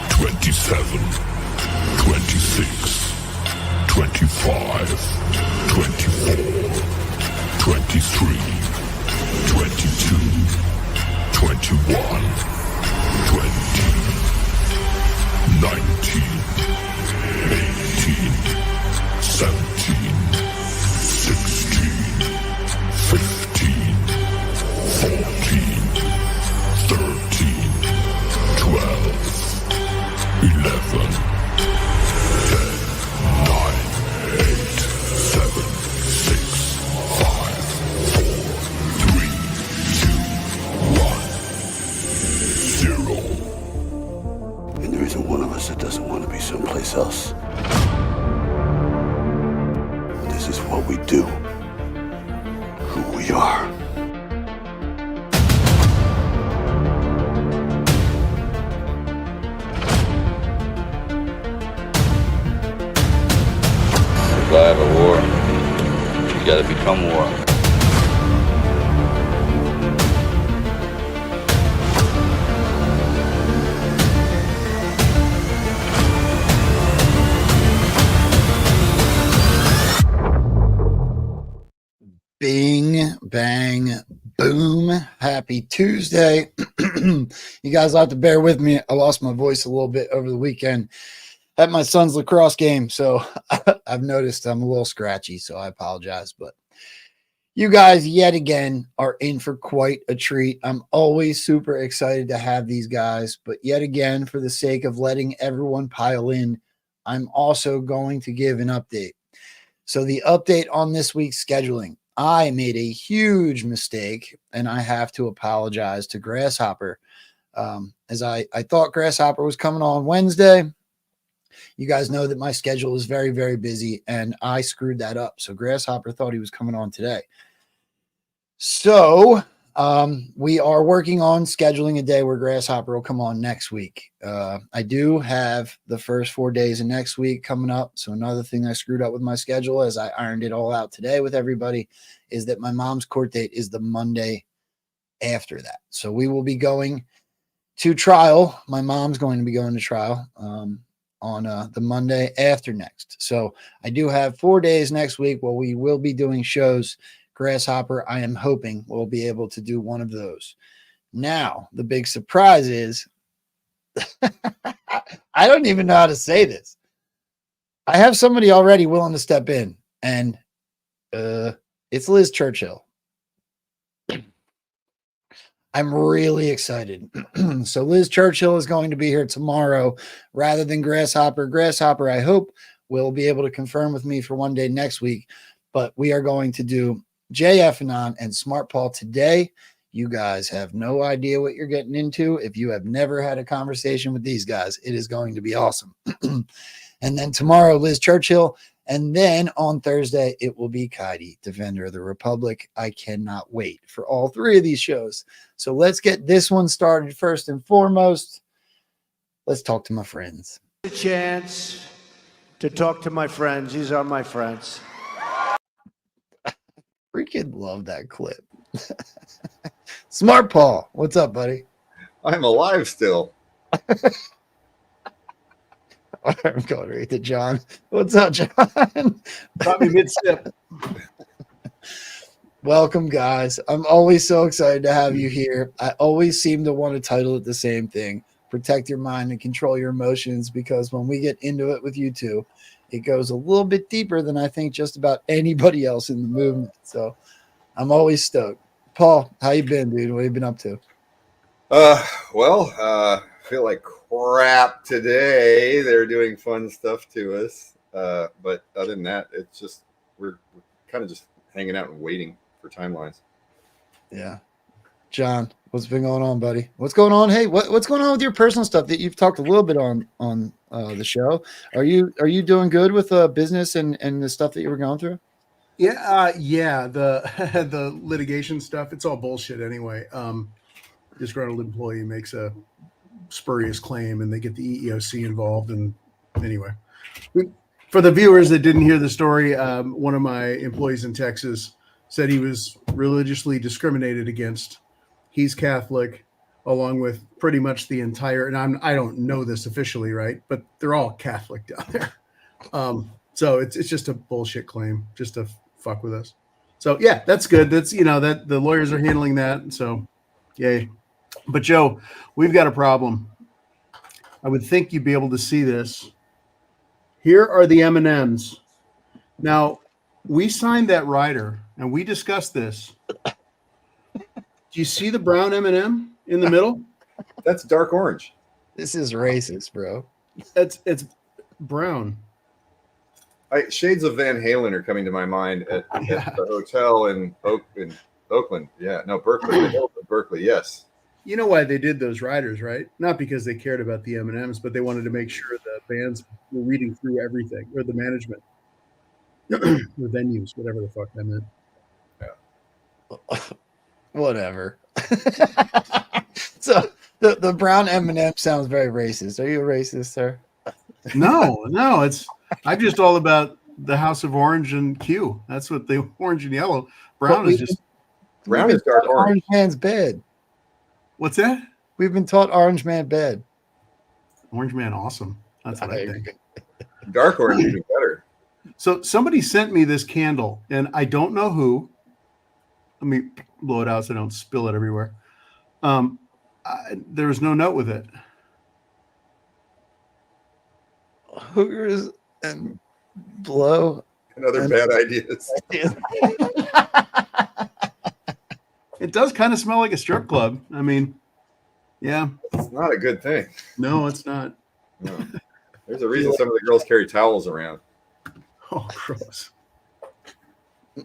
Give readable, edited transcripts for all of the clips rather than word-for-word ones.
27, 26, 25, 24, 23, 22, 21, 20, 19, 18, 17, 16, 15, 14, 13, 12, 11, 10, 9, 8, 7, 6, 5, 4, 3, 2, 1, 0. And there isn't one of us that doesn't want to be someplace else. This is what we do. Who we are. Survive a war, you gotta become war. Bing, bang, boom. Happy Tuesday. You guys will have to bear with me. I lost my voice a little bit over the weekend at my son's lacrosse game. So I've noticed I'm a little scratchy, so I apologize. But you guys yet again are in for quite a treat. I'm always super excited to have these guys. But yet again, for the sake of letting everyone pile in, I'm also going to give an update. So the update on this week's scheduling. I made a huge mistake, and I have to apologize to Grasshopper. As I thought Grasshopper was coming on Wednesday. You guys know that my schedule is very, very busy, and I screwed that up. So Grasshopper thought he was coming on today. So we are working on scheduling a day where Grasshopper will come on next week. I do have the first 4 days of next week coming up. So another thing I screwed up with my schedule, as I ironed it all out today with everybody, is that my mom's court date is the Monday after that. So we will be going to trial. My mom's going to be going to trial on the Monday after next. So I do have 4 days next week where we will be doing shows. Grasshopper, I am hoping we'll be able to do one of those. Now, the big surprise is I don't even know how to say this. I have somebody already willing to step in, and it's Liz Churchill. I'm really excited. So Liz Churchill is going to be here tomorrow rather than Grasshopper. Grasshopper, I hope, will be able to confirm with me for one day next week, but we are going to do JFanon and Smart Paul today. You guys have no idea what you're getting into. If you have never had a conversation with these guys, it is going to be awesome. And then tomorrow, Liz Churchill. And then on Thursday, it will be Kaidi, Defender of the Republic. I cannot wait for all three of these shows. So let's get this one started first and foremost. Let's talk to my friends. A chance to talk to my friends. These are my friends. Freaking love that clip. Smart Paul, what's up, buddy? I'm alive still. I'm going right to John. What's up, John? Got me mid-step. Welcome, guys. I'm always so excited to have you here. I always seem to want to title it the same thing, Protect Your Mind and Control Your Emotions, because when we get into it with you two, it goes a little bit deeper than I think just about anybody else in the movement. So I'm always stoked. Paul, how you been, dude? What have you been up to? I feel like crap today. They're doing fun stuff to us. But other than that, it's just, we're kind of just hanging out and waiting for timelines. Yeah. John, what's been going on, buddy? What's going on? Hey, what's going on with your personal stuff that you've talked a little bit on the show? Are you doing good with business and the stuff that you were going through? Yeah. The litigation stuff, it's all bullshit anyway. Disgruntled employee makes a spurious claim and they get the EEOC involved. And anyway, for the viewers that didn't hear the story, one of my employees in Texas said he was religiously discriminated against. He's Catholic. along with pretty much the entire. And I don't know this officially, right? But they're all Catholic down there. So it's just a bullshit claim, just to fuck with us. So yeah, that's good. That's that the lawyers are handling that. So yay. But Joe, we've got a problem. I would think you'd be able to see this. Here are the M&Ms. Now, we signed that rider, and we discussed this. Do you see the brown M&M in the middle? That's dark orange. This is racist, bro. It's brown. Shades of Van Halen are coming to my mind at the hotel in Oakland. Yeah, no, Berkeley. Berkeley, yes. You know why they did those riders, right? Not because they cared about the M&Ms, but they wanted to make sure the bands were reading through everything, or the management, the venues, whatever the fuck that meant. Yeah. Whatever. So the brown M&M sounds very racist. Are you a racist, sir? No. I'm just all about the House of Orange and Q. That's what the orange and yellow. Brown is just brown is dark orange. Orange man's bed. What's that? We've been taught Orange Man bed. Orange Man, awesome. That's what I think. Dark orange is even better. So somebody sent me this candle, and I don't know who. Let me blow it out so I don't spill it everywhere. There was no note with it. Hookers and blow. Another bad ideas. It does kind of smell like a strip club. I mean, yeah. It's not a good thing. No, it's not. No. There's a reason some of the girls carry towels around. Oh, gross.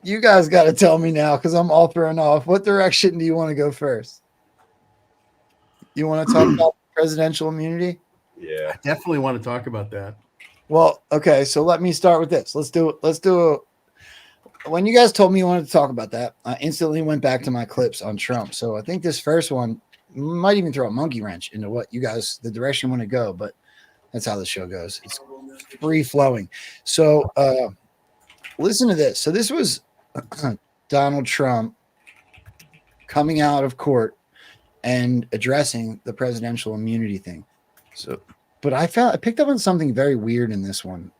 You guys got to tell me now, because I'm all thrown off. What direction do you want to go first? You want to talk about presidential immunity? Yeah. I definitely want to talk about that. Well, okay, so let me start with this. Let's do it. When you guys told me you wanted to talk about that, I instantly went back to my clips on Trump. So I think this first one might even throw a monkey wrench into what you guys, the direction you want to go, but that's how the show goes. It's free flowing. So listen to this. So this was Donald Trump coming out of court and addressing the presidential immunity thing. So, but I picked up on something very weird in this one.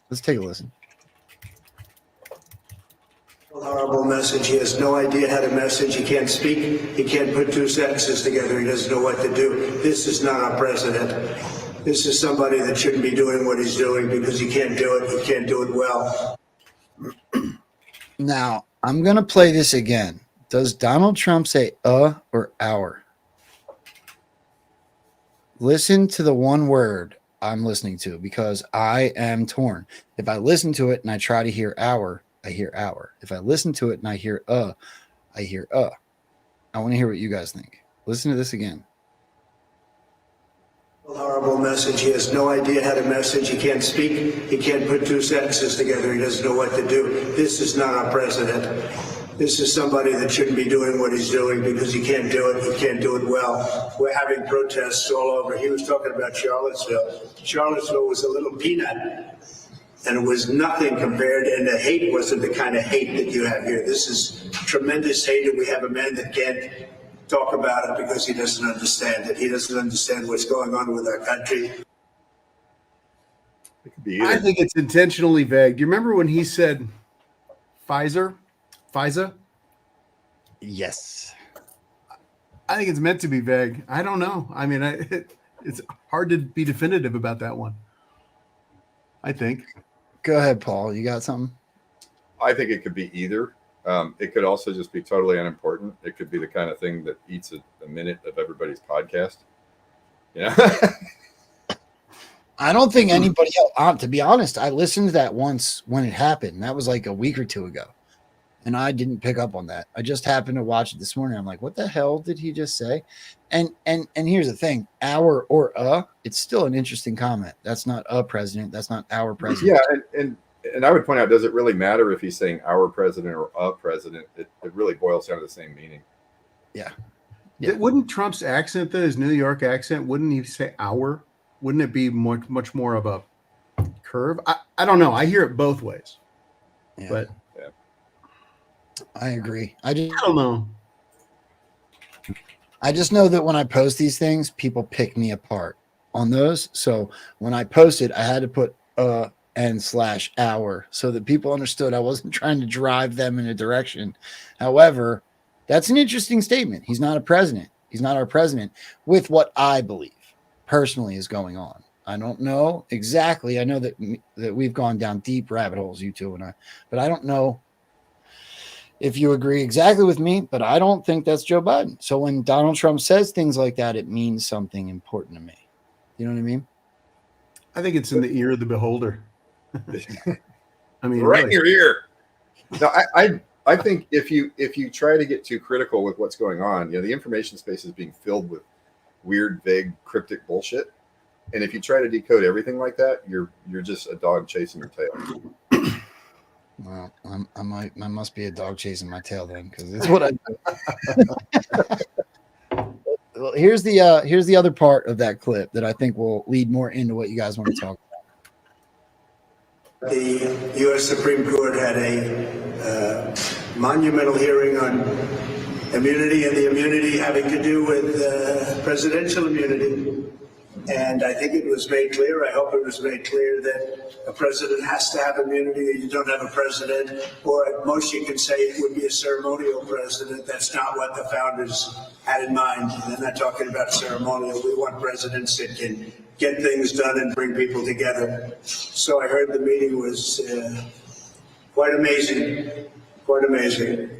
Let's take a listen. Horrible message. He has no idea how to message. He can't speak. He can't put two sentences together. He doesn't know what to do. This is not our president. This is somebody that shouldn't be doing what he's doing because he can't do it. He can't do it well. Now, I'm going to play this again. Does Donald Trump say or our? Listen to the one word I'm listening to, because I am torn. If I listen to it and I try to hear our, I hear our. If I listen to it and I hear I hear I want to hear what you guys think. Listen to this again. Horrible message. He has no idea how to message. He can't speak. He can't put two sentences together. He doesn't know what to do. This is not our president. This is somebody that shouldn't be doing what he's doing because he can't do it. He can't do it well. We're having protests all over. He was talking about Charlottesville. Charlottesville was a little peanut, and it was nothing compared. And the hate wasn't the kind of hate that you have here. This is tremendous hate, and we have a man that can't talk about it because he doesn't understand it. He doesn't understand what's going on with our country. It could be either. I think it's intentionally vague. Do you remember when he said Pfizer? Yes. I think it's meant to be vague. I don't know. I mean, it's hard to be definitive about that one. I think. Go ahead, Paul. You got something? I think it could be either. It could also just be totally unimportant. It could be the kind of thing that eats a minute of everybody's podcast. Yeah. I don't think anybody else. To be honest, I listened to that once when it happened. That was like a week or two ago. And I didn't pick up on that. I just happened to watch it this morning. I'm like, what the hell did he just say? And here's the thing: our or it's still an interesting comment. That's not a president. That's not our president. Yeah, and I would point out, does it really matter if he's saying our president or a president? It really boils down to the same meaning. Yeah. Wouldn't Trump's accent, though, his New York accent, wouldn't he say our? Wouldn't it be much more of a curve? I don't know. I hear it both ways. Yeah. But I agree. I don't know. I just know that when I post these things, people pick me apart on those. So when I posted, I had to put n/hour so that people understood I wasn't trying to drive them in a direction. However, that's an interesting statement. He's not a president. He's not our president with what I believe personally is going on. I don't know exactly. I know that we've gone down deep rabbit holes, you two and I, but I don't know if you agree exactly with me, but I don't think that's Joe Biden. So when Donald Trump says things like that, it means something important to me. You know what I mean? I think it's in the ear of the beholder. I mean, right really. in your ear. No, I think if you try to get too critical with what's going on, the information space is being filled with weird, vague, cryptic bullshit. And if you try to decode everything like that, you're just a dog chasing your tail. Well, I must be a dog chasing my tail then, because it's what I do. Well, here's the other part of that clip that I think will lead more into what you guys want to talk about. The U.S. Supreme Court had a monumental hearing on immunity, and the immunity having to do with presidential immunity. And I think it was made clear, I hope it was made clear, that a president has to have immunity, or you don't have a president, or at most you can say it would be a ceremonial president. That's not what the founders had in mind. They're not talking about ceremonial. We want presidents that can get things done and bring people together. So I heard the meeting was quite amazing,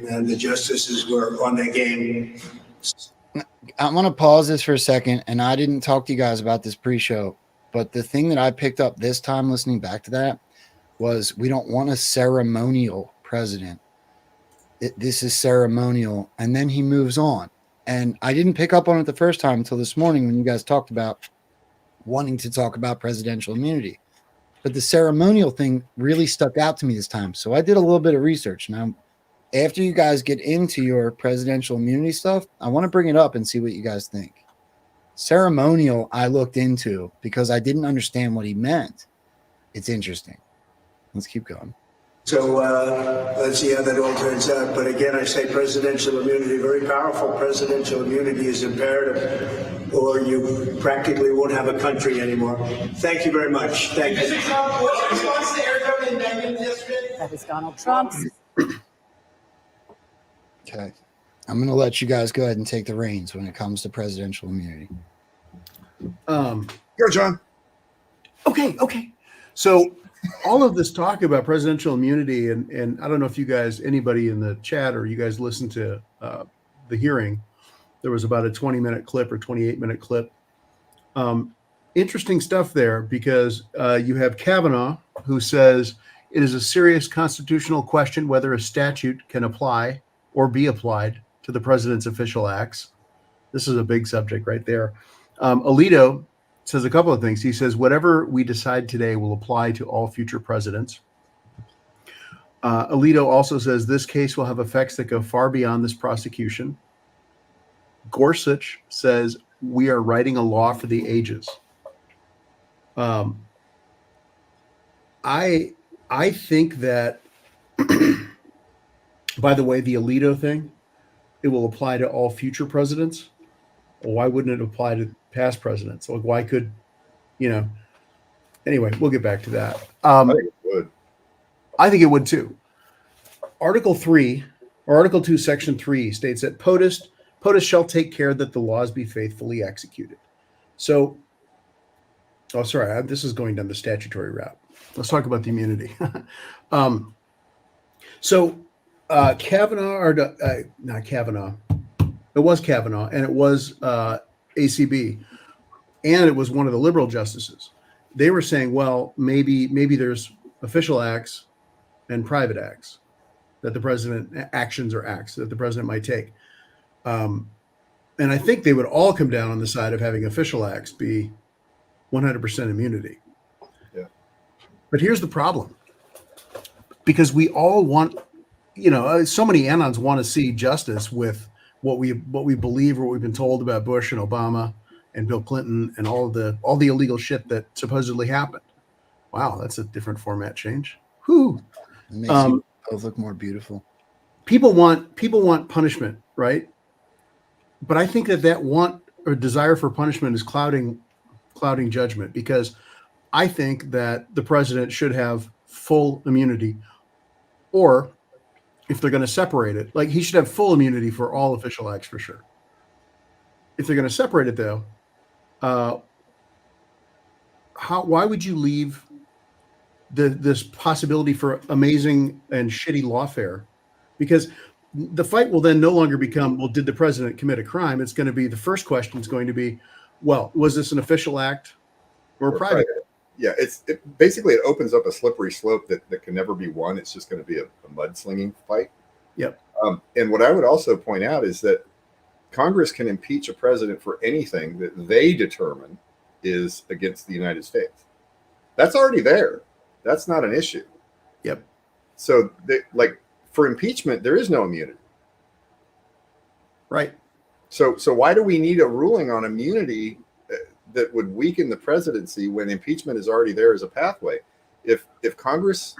and the justices were on their game. I'm going to pause this for a second, and I didn't talk to you guys about this pre-show, but the thing that I picked up this time listening back to that was we don't want a ceremonial president. This is ceremonial, and then he moves on. And I didn't pick up on it the first time until this morning when you guys talked about wanting to talk about presidential immunity. But the ceremonial thing really stuck out to me this time. So I did a little bit of research. Now, after you guys get into your presidential immunity stuff, I want to bring it up and see what you guys think. Ceremonial, I looked into because I didn't understand what he meant. It's interesting. Let's keep going. So let's see how that all turns out. But again, I say presidential immunity, very powerful. Presidential immunity is imperative, or you practically won't have a country anymore. Thank you very much. Thank you. That is Donald Trump's. Okay. I'm going to let you guys go ahead and take the reins when it comes to presidential immunity. Go, John. Okay. So all of this talk about presidential immunity, and I don't know if you guys, anybody in the chat or you guys listened to the hearing, there was about a 20-minute clip or 28-minute clip. Interesting stuff there, because you have Kavanaugh, who says it is a serious constitutional question whether a statute can apply or be applied to the president's official acts. This is a big subject right there. Alito says a couple of things. He says, whatever we decide today will apply to all future presidents. Alito also says this case will have effects that go far beyond this prosecution. Gorsuch says we are writing a law for the ages. I think that, by the way, the Alito thing, it will apply to all future presidents. Well, why wouldn't it apply to past presidents? Like, why could, anyway, we'll get back to that. I think it would. I think it would too. Article 3 or Article 2, Section 3 states that POTUS shall take care that the laws be faithfully executed. So, this is going down the statutory route. Let's talk about the immunity. Kavanaugh, not Kavanaugh. It was Kavanaugh, and it was ACB, and it was one of the liberal justices. They were saying, well, maybe there's official acts and private acts that the president, actions or acts that the president might take. And I think they would all come down on the side of having official acts be 100% immunity. Yeah. But here's the problem. Because we all want, so many Anons want to see justice with what we believe or what we've been told about Bush and Obama and Bill Clinton and all the illegal shit that supposedly happened. Wow, that's a different format change. Whew. It makes you both look more beautiful. People want punishment, right? but I think that want or desire for punishment is clouding judgment, because I think that the president should have full immunity, or if they're going to separate it, like he should have full immunity for all official acts for sure. If they're going to separate it, though, why would you leave this possibility for amazing and shitty lawfare? Because the fight will then no longer become, well, did the president commit a crime? It's going to be, the first question is going to be, well, was this an official act or a private act? Yeah, basically it opens up a slippery slope that can never be won. It's just going to be a mudslinging fight. Yep. And what I would also point out is that Congress can impeach a president for anything that they determine is against the United States. That's already there. That's not an issue. Yep. So, for impeachment, there is no immunity. Right. So why do we need a ruling on immunity that would weaken the presidency when impeachment is already there as a pathway? If Congress,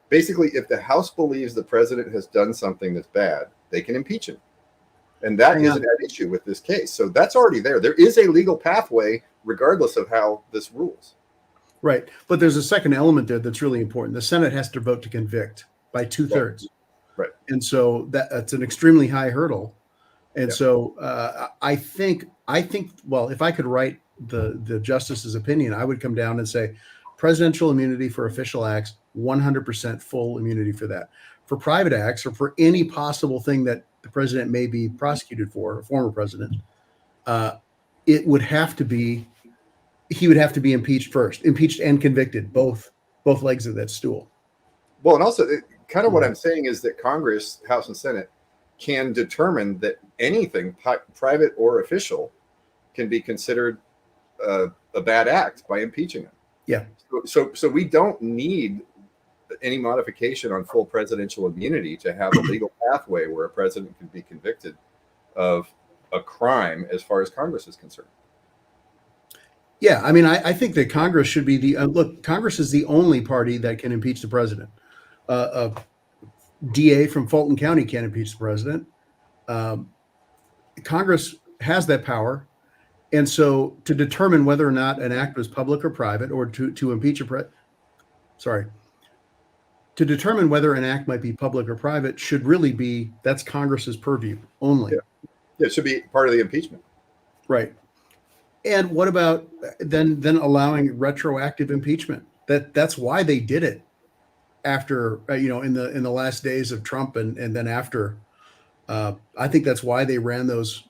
basically, if the House believes the president has done something that's bad, they can impeach him. And that isn't an issue with this case. So that's already there. There is a legal pathway regardless of how this rules. Right. But there's a second element there that's really important. The Senate has to vote to convict by 2/3. Right. And so that's an extremely high hurdle. And so I think, well, if I could write the justice's opinion, I would come down and say presidential immunity for official acts, 100% full immunity for that. For private acts, or for any possible thing that the president may be prosecuted for, a former president, it would have to be, he would have to be impeached first, impeached and convicted, both legs of that stool. Well, and also kind of what I'm saying is that Congress, House and Senate, can determine that anything private or official can be considered a bad act by impeaching them. Yeah. So we don't need any modification on full presidential immunity to have a legal pathway where a president can be convicted of a crime as far as Congress is concerned. Yeah, I mean, I think that Congress should be the look. Congress is the only party that can impeach the president. A DA from Fulton County can't impeach the president. Congress has that power, and so to determine whether or not an act was public or private, or to impeach to determine whether an act might be public or private, should really be, that's Congress's purview only. Yeah, it should be part of the impeachment. Right. And what about then allowing retroactive impeachment? That's why they did it after, in the last days of Trump and then after. I think that's why they ran those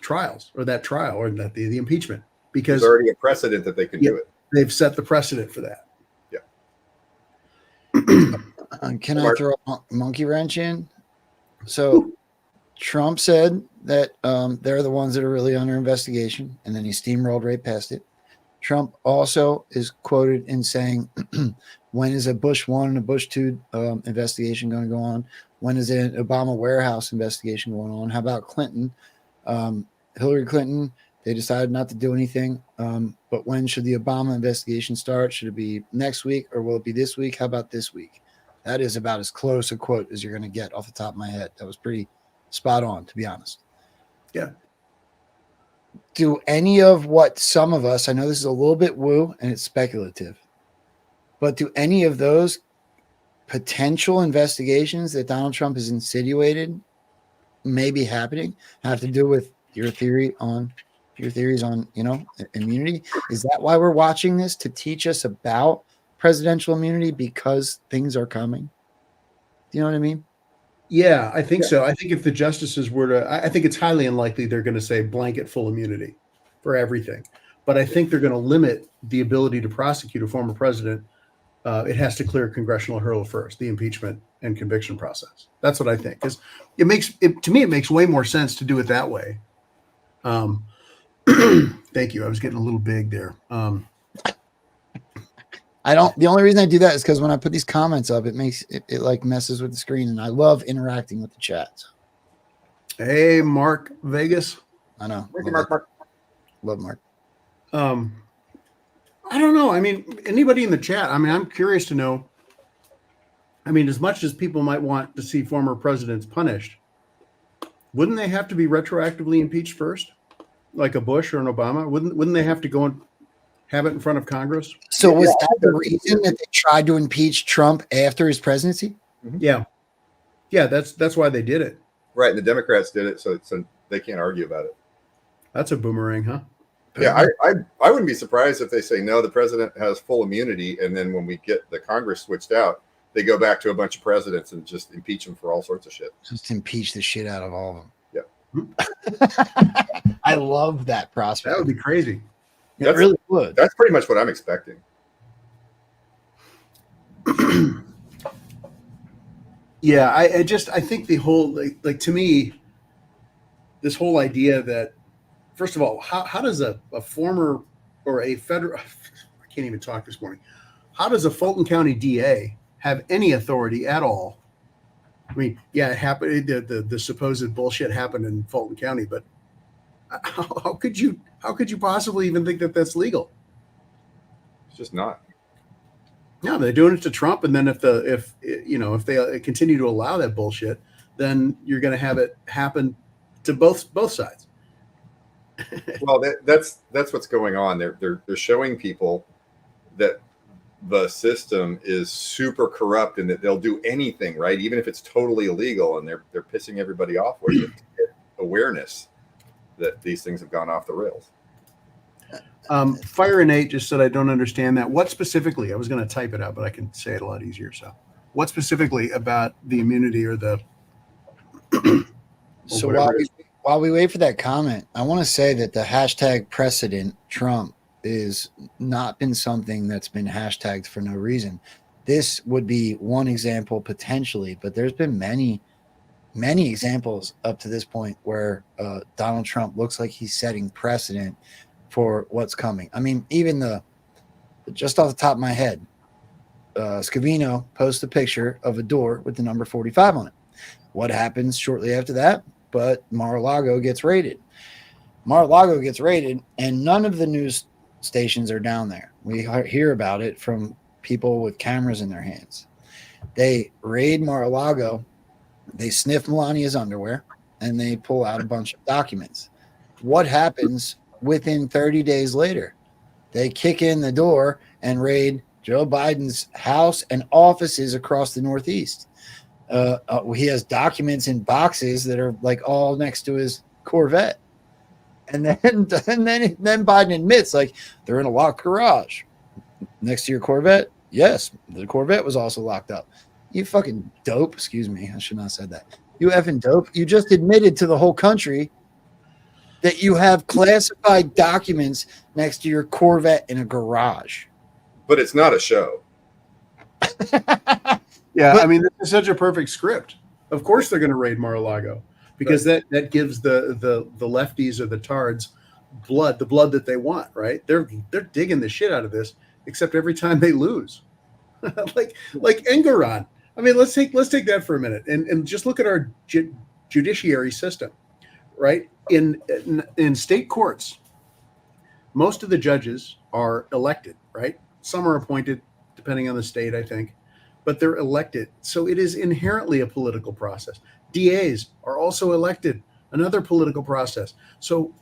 trials, or that trial, or the impeachment, because there's already a precedent that they can do it. They've set the precedent for that. Yeah. Can I throw a monkey wrench in? So Trump said that they're the ones that are really under investigation, and then he steamrolled right past it. Trump also is quoted in saying, when is a Bush 1 and a Bush 2 investigation going to go on? When is an Obama warehouse investigation going on? How about Clinton? Hillary Clinton, they decided not to do anything. But when should the Obama investigation start? Should it be next week, or will it be this week? How about this week? That is about as close a quote as you're going to get off the top of my head. That was pretty spot on, to be honest. Yeah. Do any of what some of us, I know this is a little bit woo and it's speculative, but do any of those potential investigations that Donald Trump has insinuated may be happening have to do with your theories on, immunity? Is that why we're watching this, to teach us about presidential immunity, because things are coming? Do you know what I mean? Yeah, I think so. I think if the justices were to, I think it's highly unlikely they're going to say blanket full immunity for everything. But I think they're going to limit the ability to prosecute a former president. It has to clear a congressional hurdle first, the impeachment and conviction process. That's what I think. Because to me, it makes way more sense to do it that way. Thank you. I was getting a little big there. The only reason I do that is because when I put these comments up, it like messes with the screen, and I love interacting with the chat. Hey, Mark Vegas. I know. Mark. Love Mark. I don't know. I mean, anybody in the chat, I'm curious to know. As much as people might want to see former presidents punished, Wouldn't they have to be retroactively impeached first, like a Bush or an Obama? Wouldn't they have to go and have it in front of Congress? So was that the reason that they tried to impeach Trump after his presidency? Yeah, that's why they did it. Right, and the Democrats did it, so they can't argue about it. That's a boomerang, huh? Yeah, I wouldn't be surprised if they say no, the president has full immunity, and then when we get the Congress switched out, they go back to a bunch of presidents and just impeach them for all sorts of shit. Just impeach the shit out of all of them. Yeah. I love that prospect. That would be crazy. It really would. That's pretty much what I'm expecting. Yeah, I think the whole like to me, this whole idea that, first of all, how does a former or a federal, I can't even talk this morning, how does a Fulton County DA have any authority at all? I mean, yeah, it happened. The supposed bullshit happened in Fulton County, but how could you possibly even think that that's legal? It's just not. No, they're doing it to Trump, and then if they continue to allow that bullshit, then you're going to have it happen to both sides. Well, that's what's going on. They're showing people that the system is super corrupt and that they'll do anything, right? Even if it's totally illegal, and they're pissing everybody off with it to get awareness that these things have gone off the rails. Fire Innate just said, I don't understand that. What specifically? I was going to type it out, but I can say it a lot easier. So what specifically about the immunity or the... So while we wait for that comment, I want to say that the hashtag precedent Trump is not been something that's been hashtagged for no reason. This would be one example potentially, but there's been many examples up to this point where Donald Trump looks like he's setting precedent for what's coming. I mean, even just off the top of my head, Scavino posts a picture of a door with the number 45 on it. What happens shortly after that? But Mar-a-Lago gets raided. Mar-a-Lago gets raided, and none of the news stations are down there. We hear about it from people with cameras in their hands. They raid Mar-a-Lago, they sniff Melania's underwear, and they pull out a bunch of documents. What happens within 30 days later? They kick in the door and raid Joe Biden's house and offices across the Northeast. He has documents in boxes that are like all next to his Corvette. And then Biden admits, like, they're in a locked garage next to your Corvette. Yes, the Corvette was also locked up. You fucking dope. Excuse me. I should not have said that. You effing dope. You just admitted to the whole country that you have classified documents next to your Corvette in a garage. But it's not a show. Yeah, I mean, this is such a perfect script. Of course they're going to raid Mar-a-Lago because that gives the lefties or the tards the blood that they want, right? They're digging the shit out of this, except every time they lose. like Engoron. I mean, let's take that for a minute and just look at our judiciary system, right? In state courts, most of the judges are elected, right? Some are appointed, depending on the state, I think. But they're elected. So it is inherently a political process. DAs are also elected, another political process. So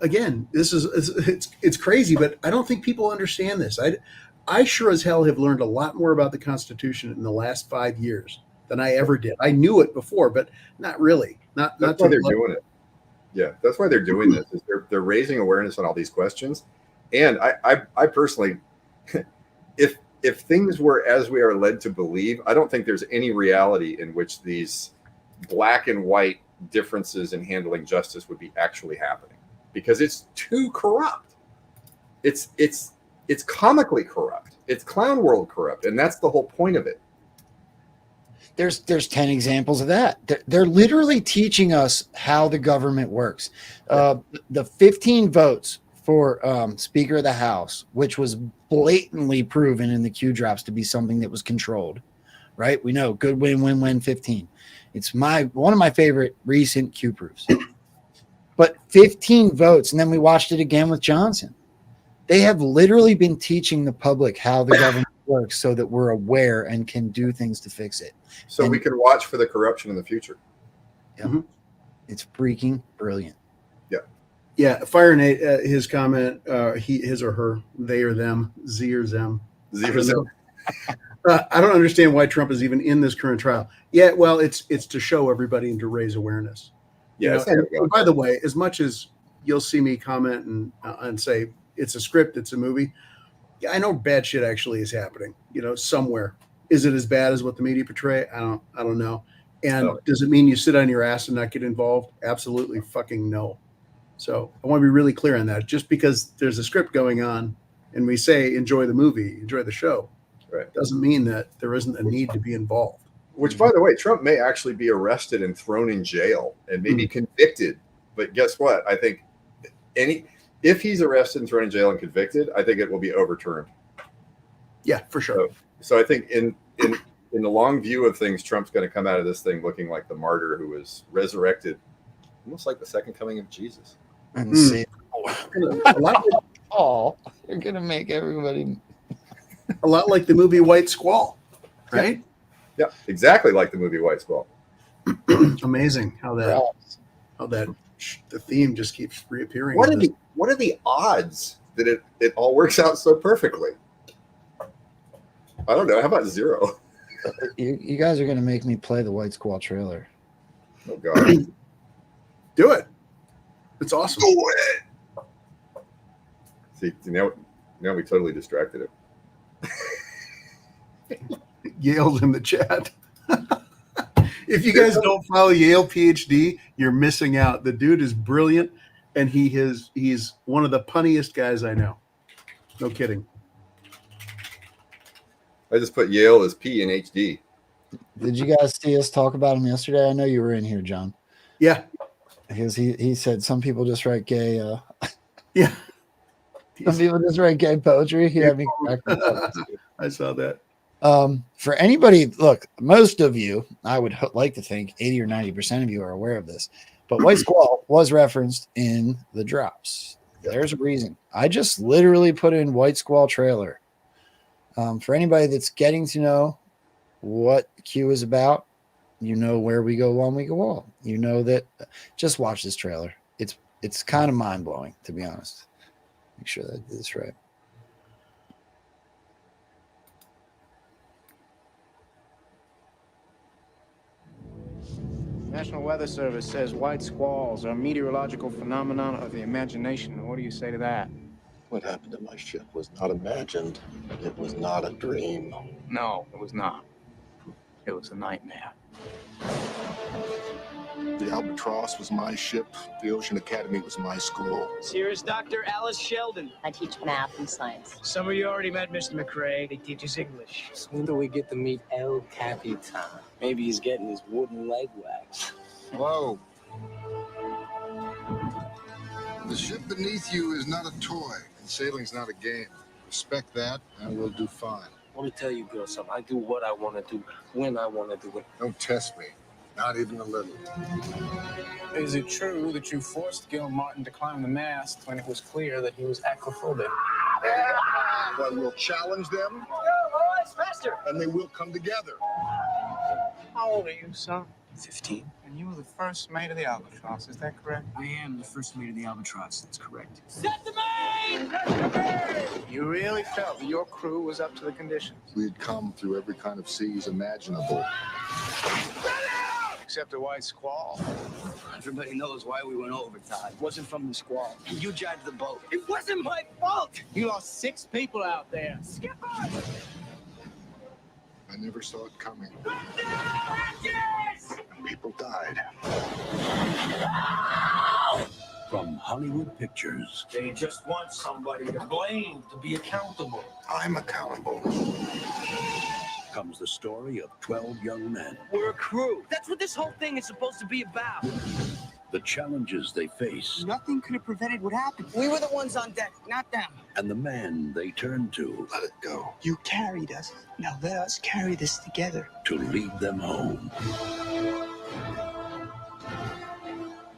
again, it's crazy, but I don't think people understand this. I sure as hell have learned a lot more about the Constitution in the last 5 years than I ever did. I knew it before, but not really. That's why they're doing it. Yeah, that's why they're doing this. Is they're raising awareness on all these questions. And I personally, if things were as we are led to believe, I don't think there's any reality in which these black and white differences in handling justice would be actually happening, because it's too corrupt. It's comically corrupt. It's clown world corrupt, and that's the whole point of it. There's 10 examples of that. They're literally teaching us how the government works. The 15 votes for Speaker of the House, which was blatantly proven in the Q drops to be something that was controlled, right? We know good win 15. It's one of my favorite recent Q proofs. But 15 votes, and then we watched it again with Johnson. They have literally been teaching the public how the government works so that we're aware and can do things to fix it. So we can watch for the corruption in the future. Yeah. It's freaking brilliant. Yeah, Fire Nate, his comment, his or her, they or them, Z or them. I don't understand why Trump is even in this current trial. Yeah, well, it's to show everybody and to raise awareness. Yeah. And by the way, as much as you'll see me comment and say it's a script, it's a movie, yeah, I know bad shit actually is happening. Somewhere. Is it as bad as what the media portray? I don't know. And does it mean you sit on your ass and not get involved? Absolutely fucking no. So I want to be really clear on that. Just because there's a script going on and we say enjoy the movie, enjoy the show, right, doesn't mean that there isn't a need to be involved. Which, by the way, Trump may actually be arrested and thrown in jail and maybe convicted. But guess what? I think if he's arrested and thrown in jail and convicted, I think it will be overturned. Yeah, for sure. So I think in the long view of things, Trump's going to come out of this thing looking like the martyr who was resurrected, almost like the second coming of Jesus. And see, a lot you're going to make everybody a lot like the movie White Squall, right? Yeah, exactly like the movie White Squall. Amazing how the theme just keeps reappearing. What are the odds that it all works out so perfectly? I don't know. How about 0? You guys are going to make me play the White Squall trailer. Oh God. Do it. It's awesome. Do it. See, now we totally distracted him. Yale's in the chat. If you guys don't follow Yale PhD, you're missing out. The dude is brilliant, and he's one of the punniest guys I know. No kidding. I just put Yale as P in HD. Did you guys see us talk about him yesterday? I know you were in here, John. Yeah. Because he said some people just write gay. Yeah. Some people just write gay poetry. He had me correct. I saw that. For anybody, look, most of you, I would like to think 80 or 90% of you are aware of this, but White Squall was referenced in the drops. There's a reason. I just literally put in White Squall trailer. For anybody that's getting to know what Q is about, you know where we go one, we go all. You know that. Just watch this trailer. It's kind of mind blowing, to be honest. Make sure that I did this right. National Weather Service says white squalls are a meteorological phenomenon of the imagination. What do you say to that? What happened to my ship was not imagined. It was not a dream. No, it was not. It was a nightmare. The Albatross was my ship. The Ocean Academy was my school. Here's Dr. Alice Sheldon. I teach math and science. Some of you already met Mr. McRae. He teaches English. When do we get to meet El Capitan? Maybe he's getting his wooden leg waxed. Whoa. The ship beneath you is not a toy, and sailing's not a game. Respect that, and we'll do fine. Let me tell you, girl, something. I do what I want to do, when I want to do it. Don't test me. Not even a little. Is it true that you forced Gil Martin to climb the mast when it was clear that he was aquaphobic? But we'll challenge them. Faster! And they will come together. How old are you, son? 15. And you were the first mate of the Albatross, is that correct? I am the first mate of the Albatross. That's correct. Set the main! You really felt that your crew was up to the conditions? We'd come through every kind of seas imaginable. Except a white squall. Everybody knows why we went overtime. It wasn't from the squall. You jived the boat. It wasn't my fault! You lost 6 people out there. Skipper! I never saw it coming. Yes! People died. From Hollywood Pictures. They just want somebody to blame, to be accountable. I'm accountable. Comes the story of 12 young men. We're a crew. That's what this whole thing is supposed to be about. The challenges they face. Nothing could have prevented what happened. We were the ones on deck, not them. And the man they turn to. Let it go. You carried us. Now let us carry this together. To lead them home.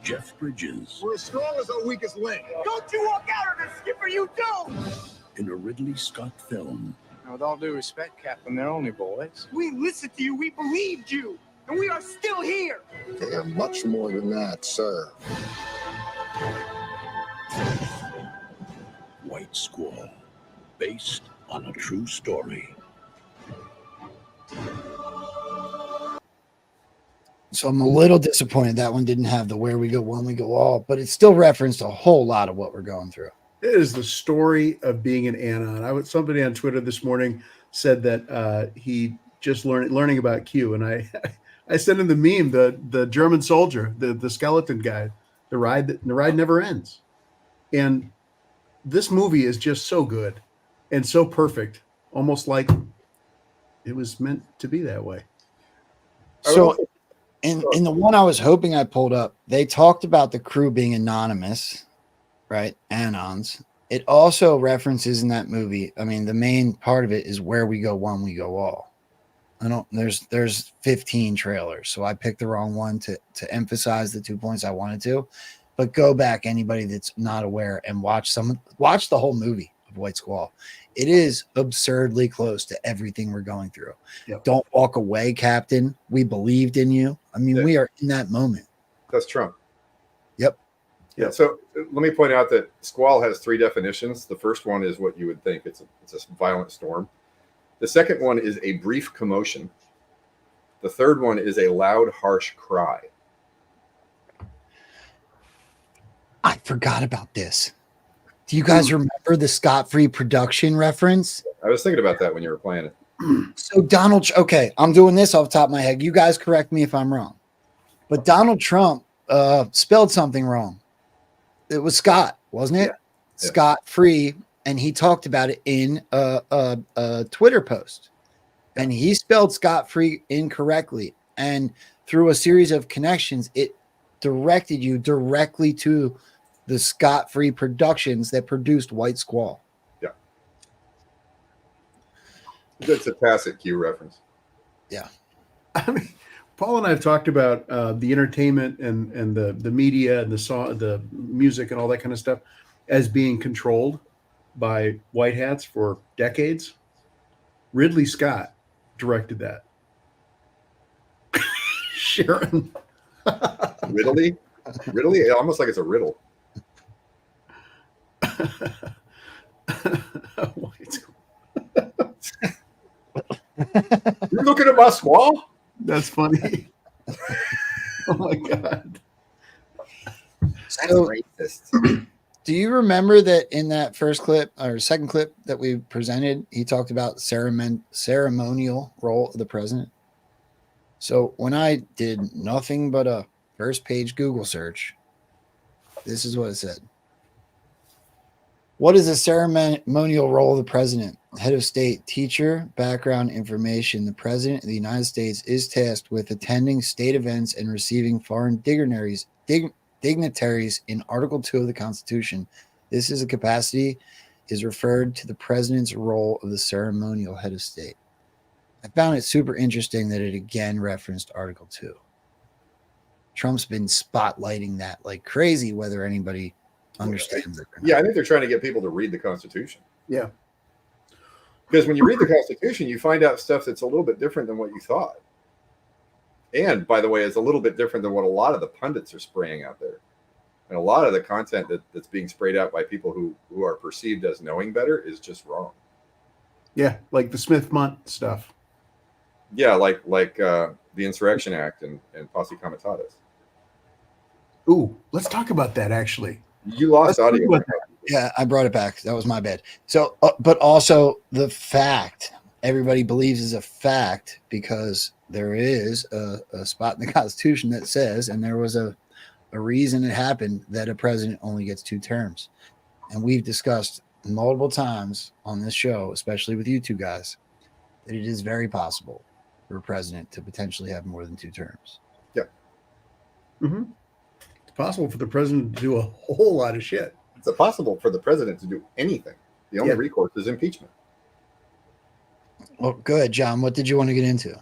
Jeff Bridges. We're as strong as our weakest link. Don't you walk out on us, Skipper, you don't! In a Ridley Scott film. Now, with all due respect, Captain, they're only boys. We listened to you. We believed you. And we are still here. They have much more than that, sir. White Squall, based on a true story. So I'm a little disappointed that one didn't have the where we go, when we go all, but it still referenced a whole lot of what we're going through. It is the story of being an Anon. Somebody on Twitter this morning said that he just learning about Q, and I I sent him the meme, the German soldier, the skeleton guy, the ride never ends. And this movie is just so good and so perfect, almost like it was meant to be that way. So in the one I was hoping I pulled up, they talked about the crew being anonymous, right? Anons. It also references in that movie. I mean, the main part of it is where we go one, we go all. There's 15 trailers, so I picked the wrong one to emphasize the 2 points I wanted to. But go back, anybody that's not aware, and watch the whole movie of White Squall. It is absurdly close to everything we're going through. Yep. Don't walk away, Captain. We believed in you. I mean, we are in that moment. That's Trump. Yep. Yeah. So let me point out that squall has 3 definitions. The first one is what you would think. It's a violent storm. The second one is a brief commotion. The third one is a loud, harsh cry. I forgot about this. Do you guys remember the Scott-Free production reference? I was thinking about that when you were playing it. So okay, I'm doing this off the top of my head. You guys correct me if I'm wrong. But Donald Trump spelled something wrong. It was Scott, wasn't it? Yeah. Scott-Free, and he talked about it in a Twitter post. And he spelled Scott-Free incorrectly. And through a series of connections, it directed you directly to the Scott-Free Productions that produced White Squall. Yeah. That's a tacit Q reference. Yeah. I mean, Paul and I have talked about the entertainment and the media and the song, the music and all that kind of stuff as being controlled by white hats for decades. Ridley Scott directed that. Sharon. Ridley? Almost like it's a riddle. You're looking at my squall? That's funny. Oh my God. That's racist. Do you remember that in that first clip or second clip that we presented, he talked about ceremonial role of the president? So when I did nothing but a first page Google search, this is what it said. What is the ceremonial role of the president? Head of state, teacher, background information. The president of the United States is tasked with attending state events and receiving foreign dignitaries in Article 2 of the Constitution. This is a capacity is referred to the president's role of the ceremonial head of state. I found it super interesting that it again referenced Article 2. Trump's been spotlighting that like crazy, whether anybody understands it. Yeah, I think they're trying to get people to read the Constitution. Yeah. Because when you read the Constitution, you find out stuff that's a little bit different than what you thought. And, by the way, it's a little bit different than what a lot of the pundits are spraying out there. And a lot of the content that's being sprayed out by people who are perceived as knowing better is just wrong. Yeah, like the Smith-Munt stuff. Yeah, like the Insurrection Act and Posse Comitatus. Ooh, let's talk about that, actually. You lost audio. Yeah, I brought it back. That was my bad. So, but also the fact everybody believes is a fact because there is a spot in the Constitution that says, and there was a reason it happened, that a president only gets 2 terms. And we've discussed multiple times on this show, especially with you two guys, that it is very possible for a president to potentially have more than 2 terms. Yeah. Mm-hmm. It's possible for the president to do a whole lot of shit. It's possible for the president to do anything. The only recourse is impeachment. Well, good, John. What did you want to get into?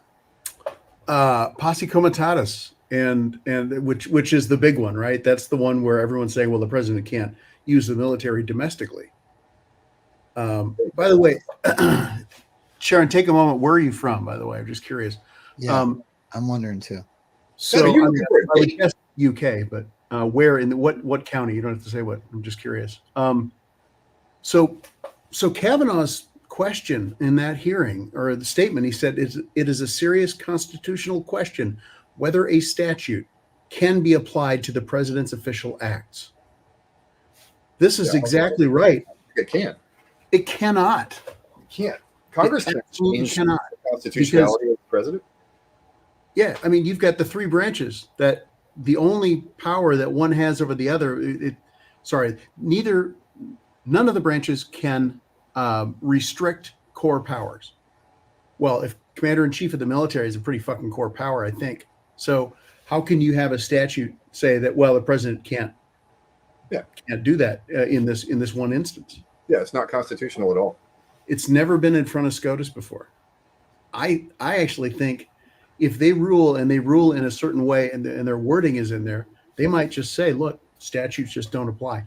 Posse Comitatus, and which is the big one, right? That's the one where everyone's saying, well, the president can't use the military domestically. By the way, Sharon, take a moment. Where are you from, by the way? I'm just curious. Yeah. I'm wondering too. So you're I looking for a would date? guess UK, but where in what county? You don't have to say what. I'm just curious. So Kavanaugh's question in that hearing, or the statement, he said, it is a serious constitutional question whether a statute can be applied to the president's official acts. This is exactly right. It can't. It cannot. It can't. Congress It can't absolutely change cannot, the constitutionality of the president. Yeah, I mean, you've got the three branches that the only power that one has over the other. None of the branches can restrict core powers. Well, if commander in chief of the military is a pretty fucking core power, I think. So how can you have a statute say that? Well, the president can't do that in this one instance. Yeah, it's not constitutional at all. It's never been in front of SCOTUS before. I actually think if they rule and they rule in a certain way and their wording is in there, they might just say, look, statutes just don't apply.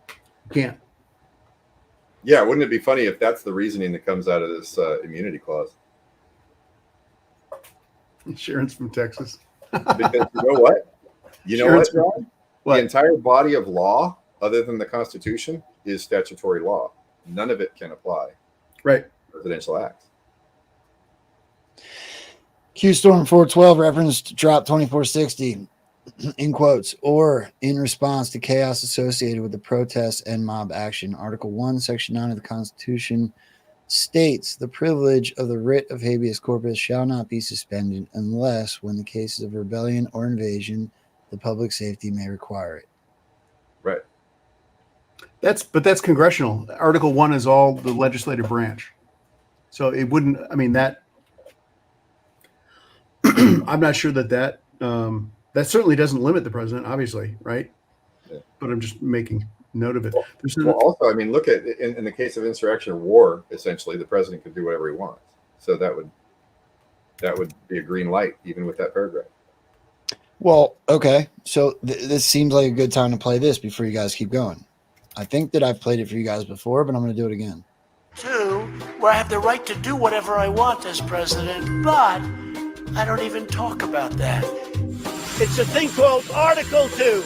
You can't. Yeah, wouldn't it be funny if that's the reasoning that comes out of this immunity clause? Sharon's from Texas. Because you know what? Sharon's from- Ron? What? The entire body of law, other than the Constitution, is statutory law. None of it can apply. Right. Presidential acts. Q Storm 412 referenced Drop 2460 in quotes, or in response to chaos associated with the protests and mob action. Article 1, Section 9 of the Constitution states the privilege of the writ of habeas corpus shall not be suspended unless, when the cases of rebellion or invasion, the public safety may require it. Right. That's congressional. Article 1 is all the legislative branch. So it wouldn't, I mean, that I'm not sure that certainly doesn't limit the president, obviously, right? Yeah. But I'm just making note of it. Well, also, I mean, look at in the case of insurrection or war, essentially, the president could do whatever he wants. So that would be a green light, even with that paragraph. Well, okay. So this seems like a good time to play this before you guys keep going. I think that I've played it for you guys before, but I'm going to do it again. 2, where I have the right to do whatever I want as president, but I don't even talk about that. It's a thing called Article 2.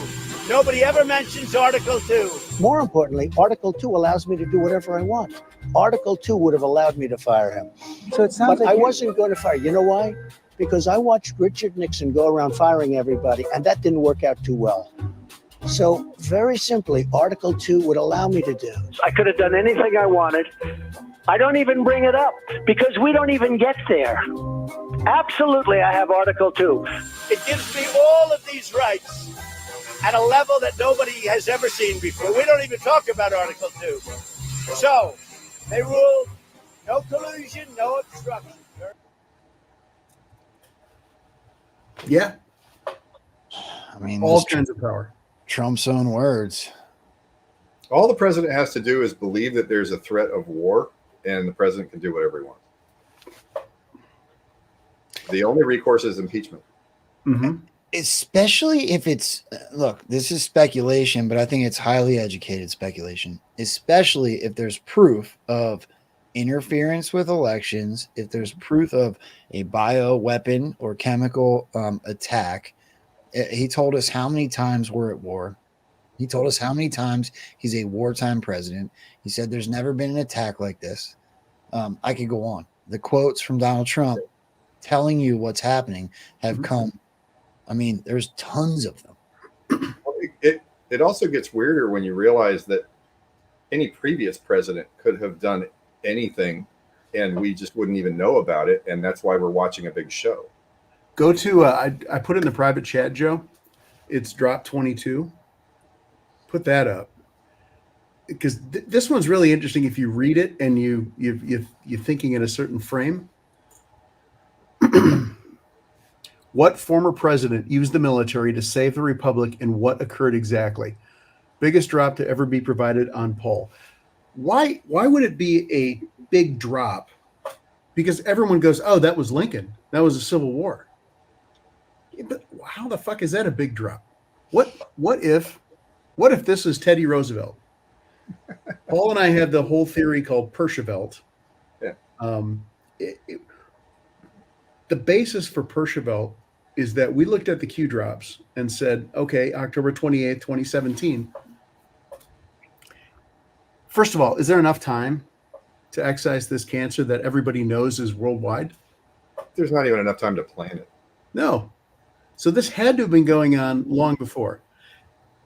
Nobody ever mentions Article 2. More importantly, Article 2 allows me to do whatever I want. Article 2 would have allowed me to fire him. So it sounds but like I wasn't going to fire. You know why? Because I watched Richard Nixon go around firing everybody, and that didn't work out too well. So very simply, Article 2 would allow me to do. I could have done anything I wanted. I don't even bring it up because we don't even get there. Absolutely, I have Article 2. It gives me all of these rights at a level that nobody has ever seen before. We don't even talk about Article 2. So, they rule no collusion, no obstruction. Yeah. I mean, all kinds of power. Trump's own words. All the president has to do is believe that there's a threat of war, and the president can do whatever he wants. The only recourse is impeachment. Mm-hmm. Especially if it's, look, this is speculation, but I think it's highly educated speculation, especially if there's proof of interference with elections, if there's proof of a bioweapon or chemical attack. He told us how many times we're at war. He told us how many times he's a wartime president. He said there's never been an attack like this. I could go on. The quotes from Donald Trump telling you what's happening have come. I mean, there's tons of them. It also gets weirder when you realize that any previous president could have done anything and we just wouldn't even know about it. And that's why we're watching a big show. Go to, I put it in the private chat, Joe. It's Drop 22. Put that up. Because this one's really interesting if you read it and you're thinking in a certain frame. What former president used the military to save the republic and what occurred exactly? Biggest drop to ever be provided on poll. Why would it be a big drop? Because everyone goes, oh, that was Lincoln. That was a Civil War. Yeah, but how the fuck is that a big drop? What if this is Teddy Roosevelt? Paul and I have the whole theory called Pershevelt. Yeah. The basis for Pershevelt is that we looked at the Q drops and said, okay, October 28th, 2017. First of all, is there enough time to excise this cancer that everybody knows is worldwide? There's not even enough time to plan it. No. So this had to have been going on long before.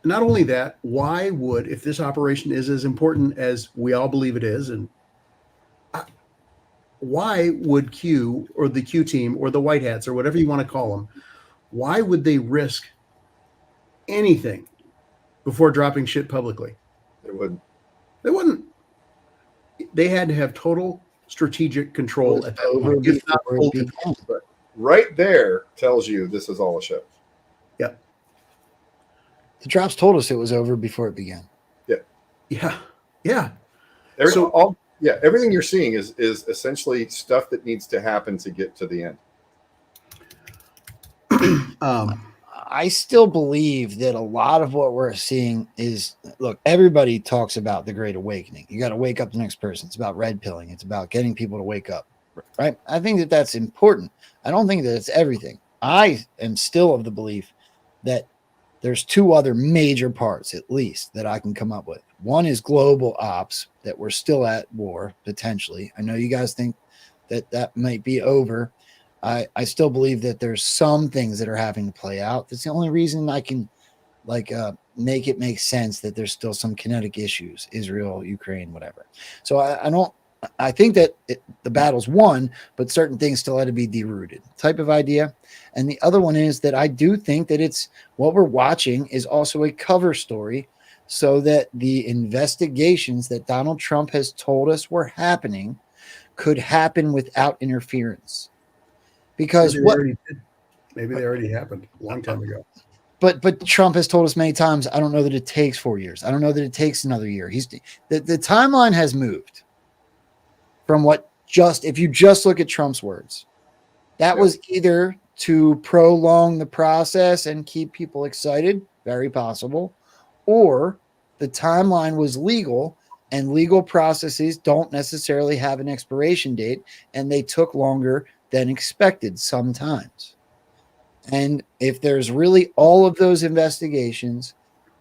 Not only that, why would, if this operation is as important as we all believe it is, and why would Q or the Q team or the White Hats or whatever you want to call them, why would they risk anything before dropping shit publicly? They wouldn't. They wouldn't. They had to have total strategic control at that point. If not full control. But right there tells you this is all a show. Yeah. The drops told us it was over before it began. Yeah. Yeah. Yeah. Everything you're seeing is essentially stuff that needs to happen to get to the end. I still believe that a lot of what we're seeing is, look, everybody talks about the Great Awakening. You got to wake up the next person. It's about red pilling. It's about getting people to wake up, right? I think that that's important. I don't think that it's everything. I am still of the belief that there's two other major parts, at least, that I can come up with. One is global ops, that we're still at war, potentially. I know you guys think that that might be over. I still believe that there's some things that are having to play out. That's the only reason I can make it make sense that there's still some kinetic issues, Israel, Ukraine, whatever. So I think that the battle's won, but certain things still had to be derooted type of idea. And the other one is that I do think that it's what we're watching is also a cover story so that the investigations that Donald Trump has told us were happening could happen without interference. Because maybe they already happened a long time ago. But Trump has told us many times, I don't know that it takes 4 years. I don't know that it takes another year. The timeline has moved from if you just look at Trump's words, that was either to prolong the process and keep people excited, very possible, or the timeline was legal, and legal processes don't necessarily have an expiration date, and they took longer than expected sometimes. And if there's really all of those investigations,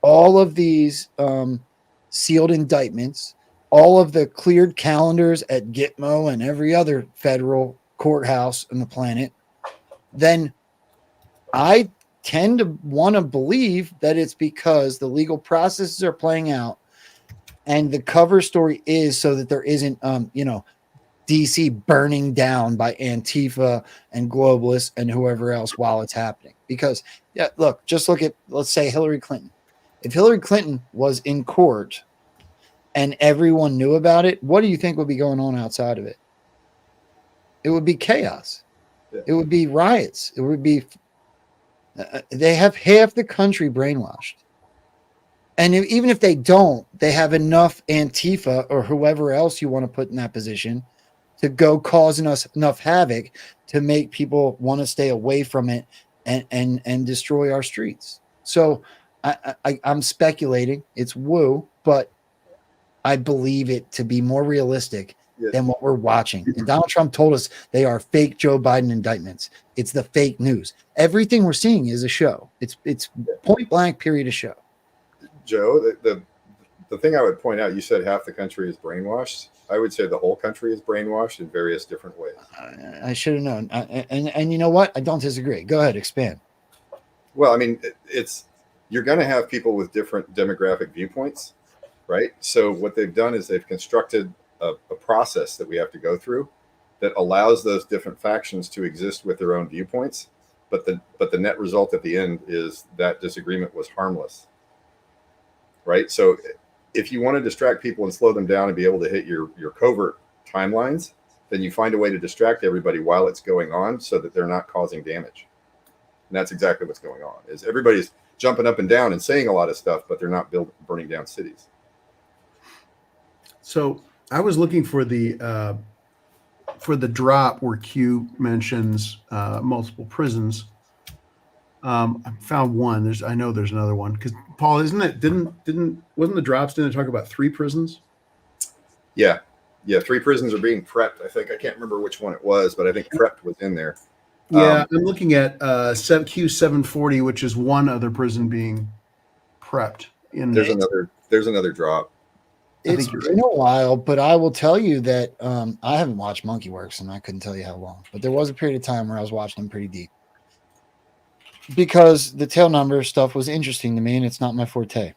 all of these sealed indictments, all of the cleared calendars at Gitmo and every other federal courthouse on the planet, then I tend to want to believe that it's because the legal processes are playing out, and the cover story is so that there isn't, DC burning down by Antifa and globalists and whoever else while it's happening. Because, just look at, let's say, Hillary Clinton. If Hillary Clinton was in court and everyone knew about it, what do you think would be going on outside of it? It would be chaos. Yeah. It would be riots. It would be, they have half the country brainwashed. And even if they don't, they have enough Antifa or whoever else you want to put in that position to go causing us enough havoc to make people want to stay away from it and destroy our streets. So I'm speculating. It's woo, but I believe it to be more realistic than what we're watching. And Donald Trump told us they are fake Joe Biden indictments. It's the fake news. Everything we're seeing is a show. It's point blank period of show. Joe, the thing I would point out, you said half the country is brainwashed. I would say the whole country is brainwashed in various different ways. I should have known. And you know what? I don't disagree. Go ahead, expand. Well, I mean, you're going to have people with different demographic viewpoints, right? So what they've done is they've constructed a process that we have to go through that allows those different factions to exist with their own viewpoints. But the net result at the end is that disagreement was harmless, right? So if you want to distract people and slow them down and be able to hit your covert timelines, then you find a way to distract everybody while it's going on so that they're not causing damage. And that's exactly what's going on, is everybody's jumping up and down and saying a lot of stuff, but they're not burning down cities. So I was looking for the drop where Q mentions multiple prisons. I found one. I know there's another one because Paul, wasn't the drops? Didn't it talk about 3 prisons? Yeah, 3 prisons are being prepped. I think I can't remember which one it was, but I think prepped was in there. Yeah, I'm looking at Q740, which is one other prison being prepped. There's another drop. It's been a while, but I will tell you that I haven't watched Monkey Works, and I couldn't tell you how long. But there was a period of time where I was watching them pretty deep because the tail number stuff was interesting to me, and it's not my forte.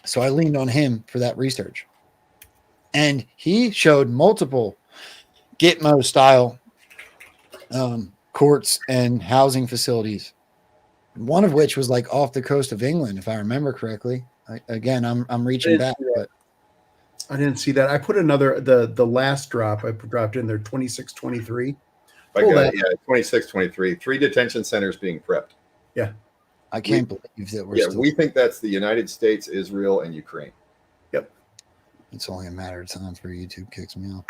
So I leaned on him for that research, and he showed multiple Gitmo style courts and housing facilities. One of which was like off the coast of England, if I remember correctly. I'm reaching back, but I didn't see that. I put the last drop I dropped in there, 2623. I got, 2623. 3 detention centers being prepped. Yeah. I can't believe that we're still. We think that's the United States, Israel, and Ukraine. Yep. It's only a matter of time for YouTube kicks me off.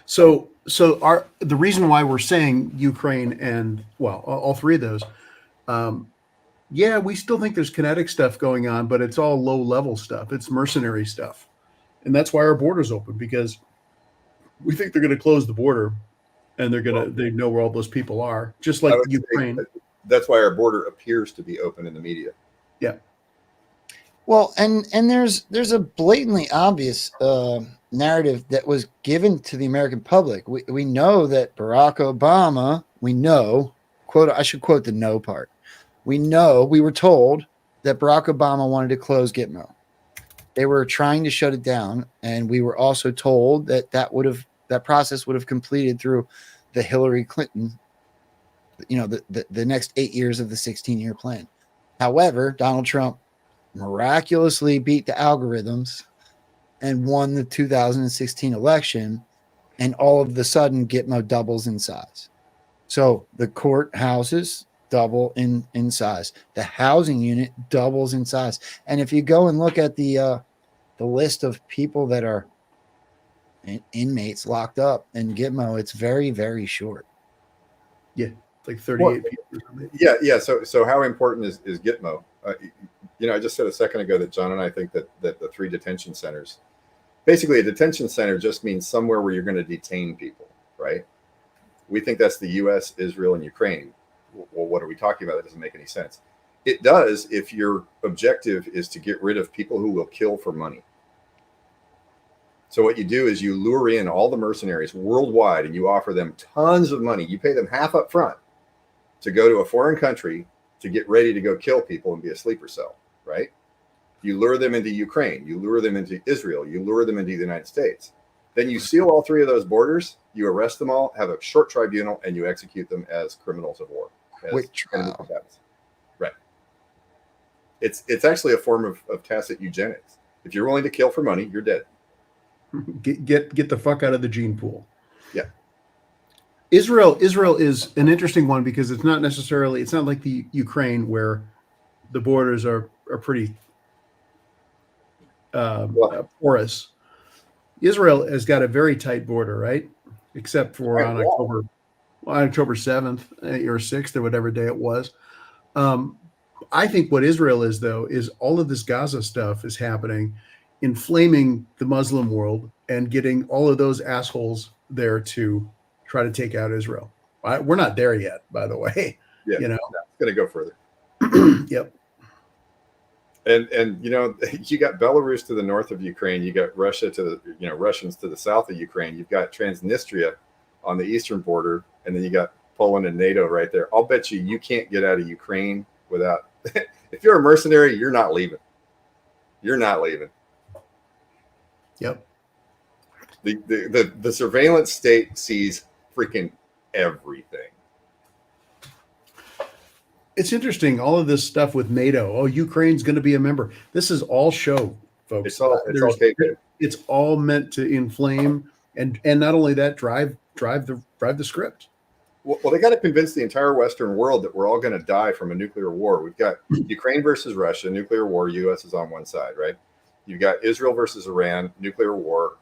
So the reason why we're saying Ukraine and all three of those, we still think there's kinetic stuff going on, but it's all low level stuff. It's mercenary stuff, and that's why our border's open, because we think they're going to close the border, and they know where all those people are, just like Ukraine. That's why our border appears to be open in the media. Yeah. Well, and there's a blatantly obvious narrative that was given to the American public. We know that Barack Obama, I should quote the no part. We were told that Barack Obama wanted to close Gitmo. They were trying to shut it down. And we were also told that process would have completed through the Hillary Clinton, the next 8 years of the 16-year plan. However, Donald Trump miraculously beat the algorithms and won the 2016 election, and all of the sudden Gitmo doubles in size. So the courthouses double in size, the housing unit doubles in size, and if you go and look at the list of people that are inmates locked up in Gitmo, it's very, very short. Yeah, it's like 38 people or something. Yeah. So how important is Gitmo? I just said a second ago that John and I think that the 3 detention centers, basically a detention center just means somewhere where you're going to detain people, right? We think that's the U.S., Israel, and Ukraine. Well, what are we talking about? That doesn't make any sense. It does if your objective is to get rid of people who will kill for money. So what you do is you lure in all the mercenaries worldwide and you offer them tons of money. You pay them half up front to go to a foreign country to get ready to go kill people and be a sleeper cell, right? You lure them into Ukraine. You lure them into Israel. You lure them into the United States. Then you seal all 3 of those borders. You arrest them all, have a short tribunal, and you execute them as criminals of war. Quick trial. Right. It's actually a form of tacit eugenics. If you're willing to kill for money, you're dead. Get the fuck out of the gene pool. Yeah. Israel is an interesting one because it's not like the Ukraine where the borders are pretty porous. Israel has got a very tight border, right? Except for on October 7th or 6th or whatever day it was. I think what Israel is, though, is all of this Gaza stuff is happening, inflaming the Muslim world and getting all of those assholes there to try to take out Israel. We're not there yet, by the way. Yeah, it's going to go further. Yep. And you got Belarus to the north of Ukraine. You got Russia to the Russians to the south of Ukraine. You've got Transnistria on the eastern border, and then you got Poland and NATO right there. I'll bet you can't get out of Ukraine without. If you're a mercenary, you're not leaving. You're not leaving. Yep. The surveillance state sees freaking everything. It's interesting, all of this stuff with NATO. Oh, Ukraine's going to be a member. This is all show, folks. It's all meant to inflame and not only that, drive the script. Well, they got to convince the entire Western world that we're all going to die from a nuclear war. We've got Ukraine versus Russia, nuclear war. U.S. is on one side, right? You've got Israel versus Iran, nuclear war.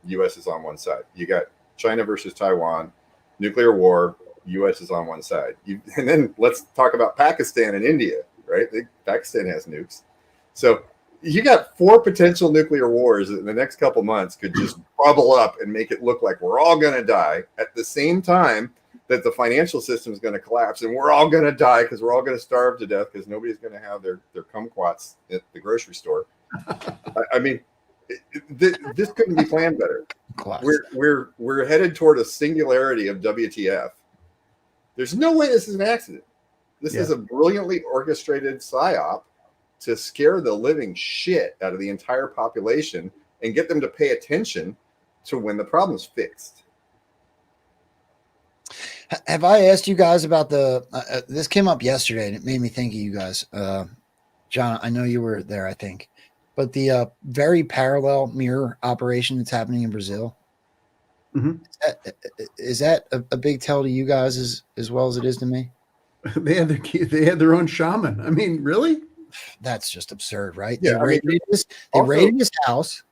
U.S. is on one side. You got China versus Taiwan, nuclear war. U.S. is on one side. And then let's talk about Pakistan and India, right? Pakistan has nukes. So You got 4 potential nuclear wars that in the next couple months could just bubble up and make it look like we're all going to die at the same time that the financial system is going to collapse and we're all going to die because we're all going to starve to death because nobody's going to have their kumquats at the grocery store. I mean, this couldn't be planned better. We're headed toward a singularity of WTF. There's no way this is an accident. This is a brilliantly orchestrated psyop to scare the living shit out of the entire population and get them to pay attention to when the problem's fixed. Have I asked you guys about this came up yesterday and it made me think of you guys. John, I know you were there, I think, but the very parallel mirror operation that's happening in Brazil. Mm-hmm. Is that a big tell to you guys as well as it is to me? They had their own shaman. I mean, really? That's just absurd, right? Yeah, they raided his house.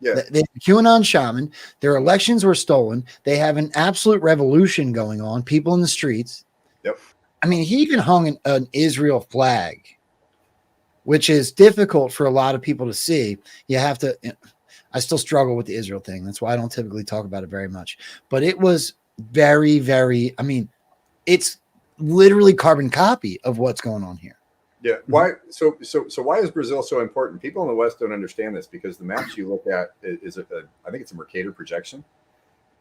Yeah. The QAnon shaman, their elections were stolen. They have an absolute revolution going on. People in the streets. Yep. I mean, he even hung an Israel flag, which is difficult for a lot of people to see. You have to. I still struggle with the Israel thing. That's why I don't typically talk about it very much. But it was very, very. I mean, it's literally carbon copy of what's going on here. Yeah. Why? So why is Brazil so important? People in the West don't understand this because the maps you look at is I think it's a Mercator projection.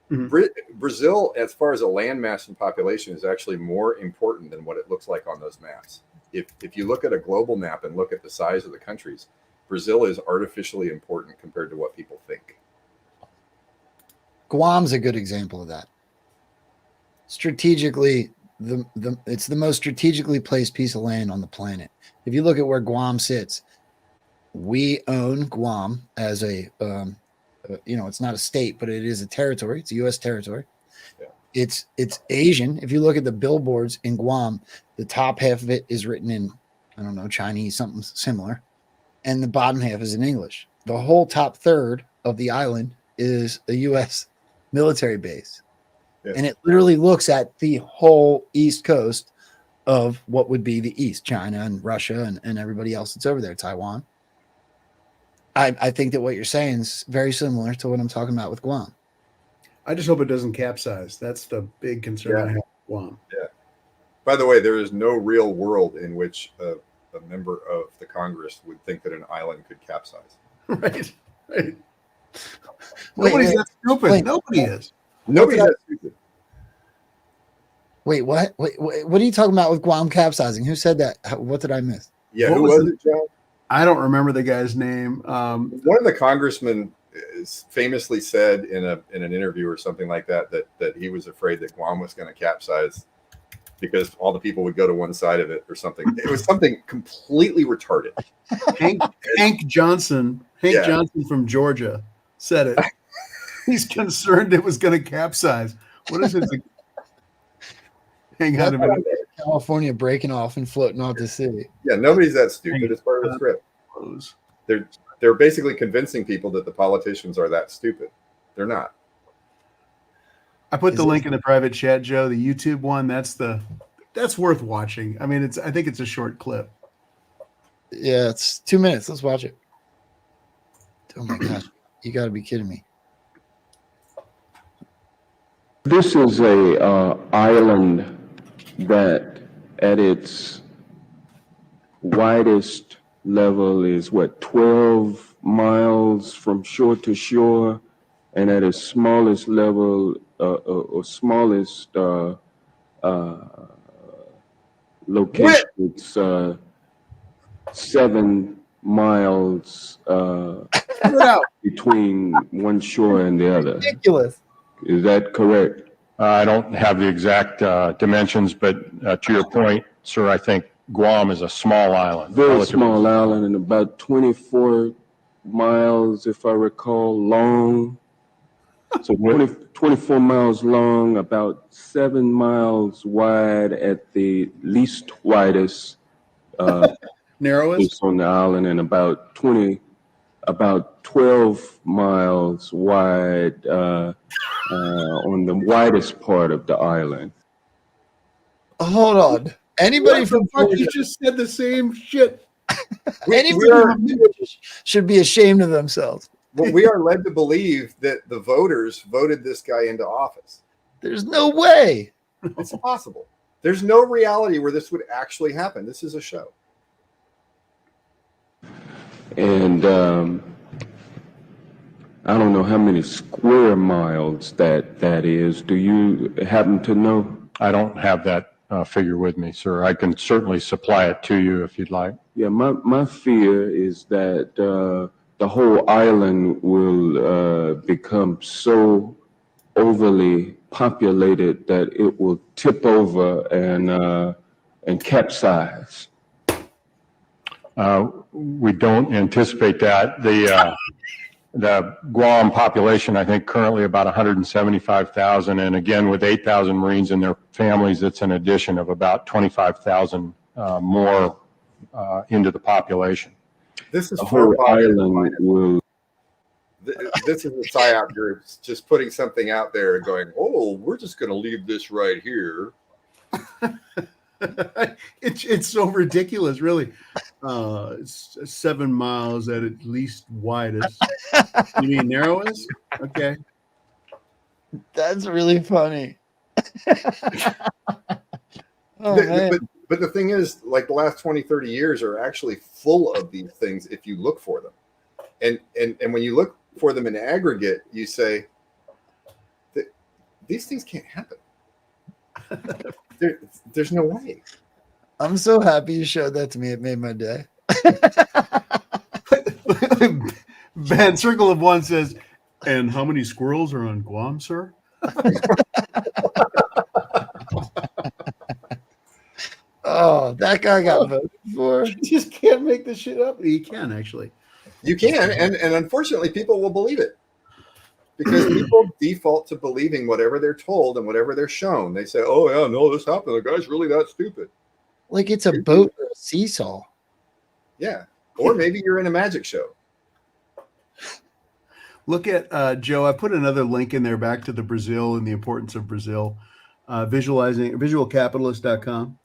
Mm-hmm. Brazil, as far as a landmass and population, is actually more important than what it looks like on those maps. If you look at a global map and look at the size of the countries, Brazil is artificially important compared to what people think. Guam's a good example of that. Strategically, it's the most strategically placed piece of land on the planet. If you look at where Guam sits, we own Guam as it's not a state, but it is a territory. It's a U.S. territory. Yeah. It's Asian. If you look at the billboards in Guam, the top half of it is written in, I don't know, Chinese, something similar, and the bottom half is in English. The whole top third of the island is a U.S. military base. Yes. And it literally looks at the whole East Coast of what would be the East, China and Russia and everybody else that's over there, Taiwan. I think that what you're saying is very similar to what I'm talking about with Guam. I just hope it doesn't capsize. That's the big concern I have with Guam. Yeah. By the way, there is no real world in which a member of the Congress would think that an island could capsize. Right. Nobody's that stupid. Nobody is. Nobody's that stupid. Wait, what? Wait, what are you talking about with Guam capsizing? Who said that? What did I miss? Yeah, who was it, John? I don't remember the guy's name. One of the congressmen famously said in an interview or something like that he was afraid that Guam was going to capsize because all the people would go to one side of it or something. It was something completely retarded. Hank Johnson from Georgia said it. He's concerned it was going to capsize. What is it? Hang on a minute. California breaking off and floating off the sea. Yeah, nobody's that stupid. It's part of the script. They're basically convincing people that the politicians are that stupid. They're not. I put the link in the private chat, Joe. The YouTube one. That's worth watching. I mean, I think it's a short clip. Yeah, it's 2 minutes. Let's watch it. Oh my gosh, you got to be kidding me. This is a island that at its widest level is 12 miles from shore to shore, and at its smallest level or smallest location, it's 7 miles between one shore and the other. Ridiculous. Is that correct? I don't have the exact dimensions, but to your point, sir, I think Guam is a small island. Very small island and about 24 miles, if I recall, long. So 24 miles long, about 7 miles wide at the least widest. Narrowest? On the island, and about 12 miles wide on the widest part of the island. Hold on. Anybody from Georgia? You just said the same shit. Anybody should be ashamed of themselves. Well, we are led to believe that the voters voted this guy into office. There's no way. It's impossible. There's no reality where this would actually happen. This is a show. And I don't know how many square miles that is. Do you happen to know? I don't have that figure with me, sir. I can certainly supply it to you if you'd like. Yeah, my fear is that the whole island will become so overly populated that it will tip over and capsize. We don't anticipate that. The Guam population, I think, currently about 175,000, and again, with 8,000 Marines and their families, it's an addition of about 25,000 more into the population. This is the whole island will. This is the PSYOP groups just putting something out there and going, "Oh, we're just going to leave this right here." It's so ridiculous, really. It's 7 miles at least widest. You mean narrowest? Okay. That's really funny. But the thing is, like the last 20, 30 years are actually full of these things if you look for them. And when you look for them in aggregate, you say that these things can't happen. There's no way. I'm so happy you showed that to me. It made my day. Ben Circle of One says, "And how many squirrels are on Guam, sir?" Oh, that guy got voted for. You just can't make this shit up. You can, actually. You can, and unfortunately, people will believe it because people default to believing whatever they're told and whatever they're shown. They say, "Oh yeah, no, this happened. The guy's really that stupid." Like it's a boat or a seesaw. Yeah, or maybe you're in a magic show. Look at Joe. I put another link in there back to the Brazil and the importance of Brazil. Visualcapitalist.com.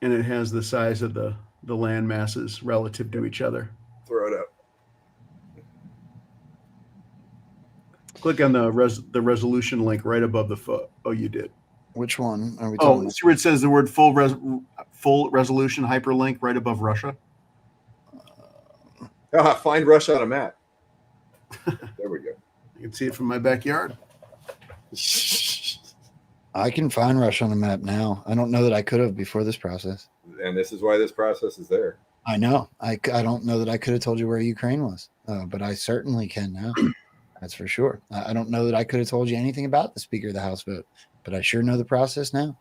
And it has the size of the land masses relative to each other. Throw it up. Click on the resolution link right above the foot. Oh, you did. Which one are we talking about? See where it says the word full resolution hyperlink right above Russia? Find Russia on a map. There we go. You can see it from my backyard. I can find Russia on a map now. I don't know that I could have before this process. And this is why this process is there. I know. I don't know that I could have told you where Ukraine was, but I certainly can now. That's for sure. I don't know that I could have told you anything about the Speaker of the House vote, but I sure know the process now.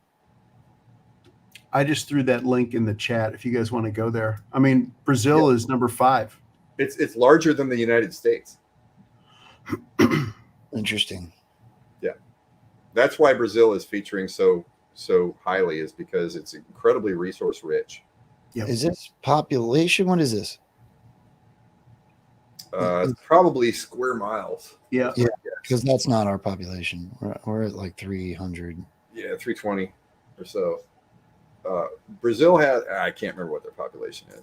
I just threw that link in the chat if you guys want to go there. I mean, Brazil is number 5. It's larger than the United States. Interesting. Yeah. That's why Brazil is featuring so highly, is because it's incredibly resource rich. Yep. Is this population? What is this? Probably square miles. Yeah. Yeah. Because that's not our population. We're at like 300. Yeah, 320 or so. Brazil has, I can't remember what their population is.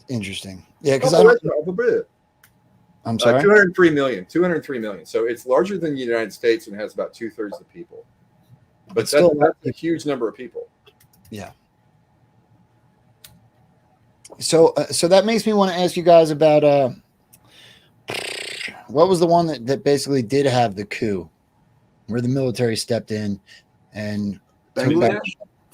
Interesting. Yeah, because I'm sorry. 203 million. So it's larger than the United States and has about 2/3 the people. But that's a huge number of people. Yeah. So that makes me want to ask you guys about what was the one that basically did have the coup, where the military stepped in and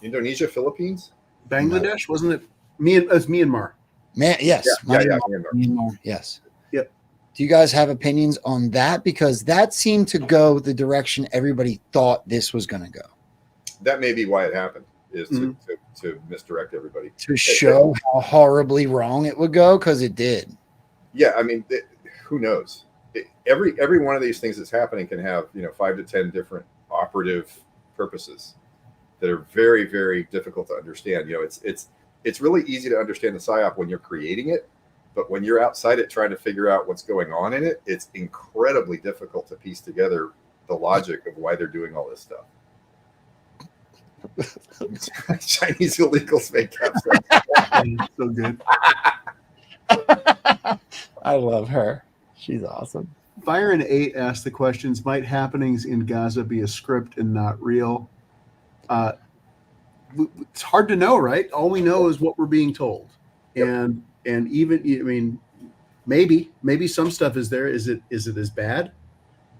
Indonesia, Philippines, Bangladesh, wasn't it? Myanmar. Yes. Myanmar. Yes. Yep. Do you guys have opinions on that? Because that seemed to go the direction everybody thought this was going to go. That may be why it happened, is to misdirect everybody. To show how horribly wrong it would go, because it did. Yeah, I mean, who knows? Every one of these things that's happening can have 5 to 10 different operative purposes that are very, very difficult to understand. It's really easy to understand the PSYOP when you're creating it, but when you're outside it trying to figure out what's going on in it, it's incredibly difficult to piece together the logic of why they're doing all this stuff. Chinese illegals make capsize. So good. I love her. She's awesome. Byron 8 asked the questions, might happenings in Gaza be a script and not real? It's hard to know, right? All we know is what we're being told. Yep. And even, I mean, maybe some stuff is there. Is it as bad?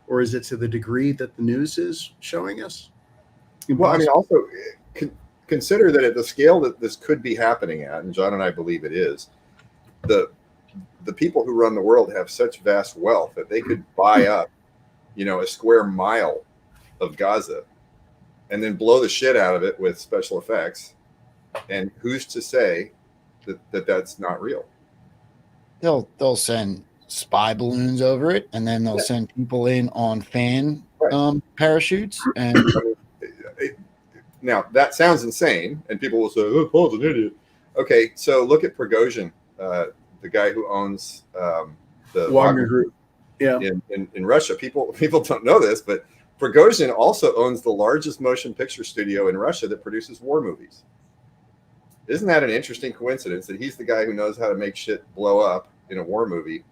Or is it to the degree that the news is showing us? Impossible. Well, I mean, also consider that at the scale that this could be happening at, and John and I believe it is, the people who run the world have such vast wealth that they could buy up, a square mile of Gaza and then blow the shit out of it with special effects. And who's to say that that's not real? They'll send spy balloons over it, and then they'll send people in on fan parachutes. And now that sounds insane, and people will say, "Oh, Paul's an idiot." Okay, so look at Prigozhin, the guy who owns the Wagner Group. Yeah, in Russia. People don't know this, but Prigozhin also owns the largest motion picture studio in Russia that produces war movies. Isn't that an interesting coincidence that he's the guy who knows how to make shit blow up in a war movie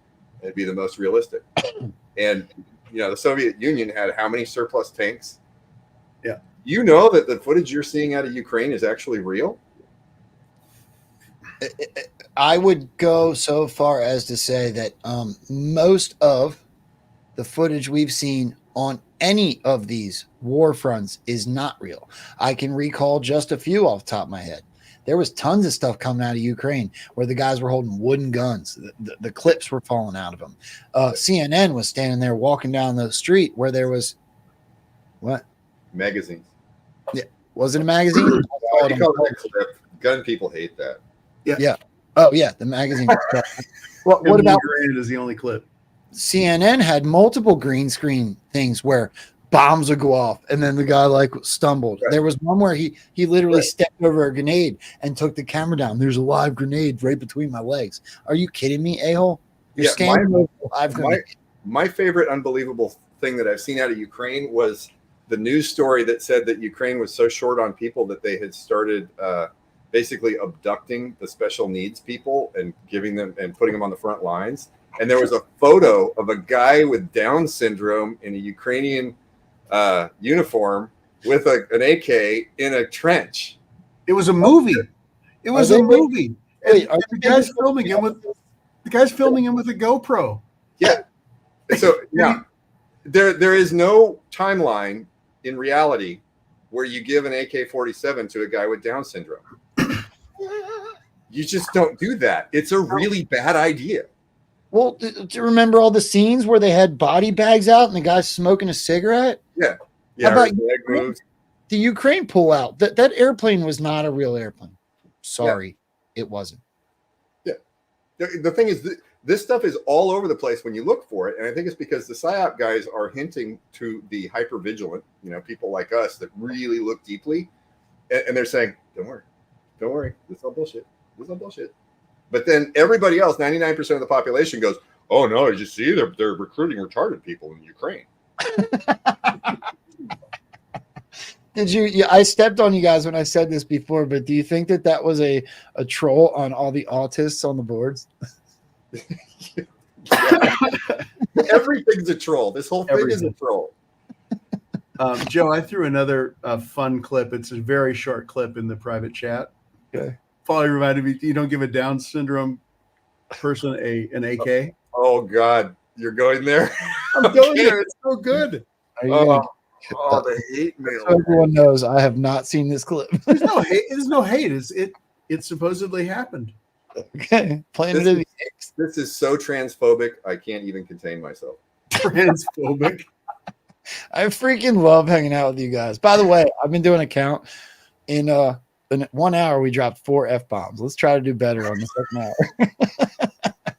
and be the most realistic? And the Soviet Union had how many surplus tanks? Yeah. You know that the footage you're seeing out of Ukraine is actually real? I would go so far as to say that most of the footage we've seen on any of these war fronts is not real. I can recall just a few off the top of my head. There was tons of stuff coming out of Ukraine where the guys were holding wooden guns. The clips were falling out of them. CNN was standing there walking down the street where there was what? Magazines. Yeah. Was it a magazine? Gun people hate that. Yeah. Oh, yeah. The magazine. Well, what about is the only clip? CNN had multiple green screen things where bombs would go off and then the guy stumbled. Right. There was one where he literally stepped over a grenade and took the camera down. There's a live grenade right between my legs. Are you kidding me, a-hole? You're standing over a live grenade. My favorite unbelievable thing that I've seen out of Ukraine was the news story that said that Ukraine was so short on people that they had started basically abducting the special needs people and giving them and putting them on the front lines. And there was a photo of a guy with Down syndrome in a Ukrainian uniform with an AK in a trench. It was a movie. It was a movie. Wait, the guy's filming him with a GoPro. Yeah. So yeah, there is no timeline in reality where you give an AK-47 to a guy with Down syndrome. You just don't do that. It's a really bad idea. Well, do you remember all the scenes where they had body bags out and the guy's smoking a cigarette? Yeah. How about the Ukraine pullout? That airplane was not a real airplane. Sorry, it wasn't. Yeah. The thing is, this stuff is all over the place when you look for it. And I think it's because the PSYOP guys are hinting to the hyper-vigilant, people like us that really look deeply. And they're saying, don't worry. This is all bullshit. But then everybody else, 99% of the population goes, oh, no, did you see? They're recruiting retarded people in Ukraine. Did you? Yeah, I stepped on you guys when I said this before, but do you think that was a troll on all the autists on the boards? Everything's a troll. This whole thing is a troll. Joe, I threw another fun clip. It's a very short clip in the private chat. Okay. Folly reminded me, you don't give a Down syndrome person an AK? Oh, God. You're going there? I'm going there. It's so good. The hate mail. So everyone knows I have not seen this clip. There's no hate. There's no hate. It supposedly happened. Okay. This is so transphobic, I can't even contain myself. Transphobic. I freaking love hanging out with you guys. By the way, I've been doing a count. In 1 hour, we dropped 4 F-bombs. Let's try to do better on the second hour.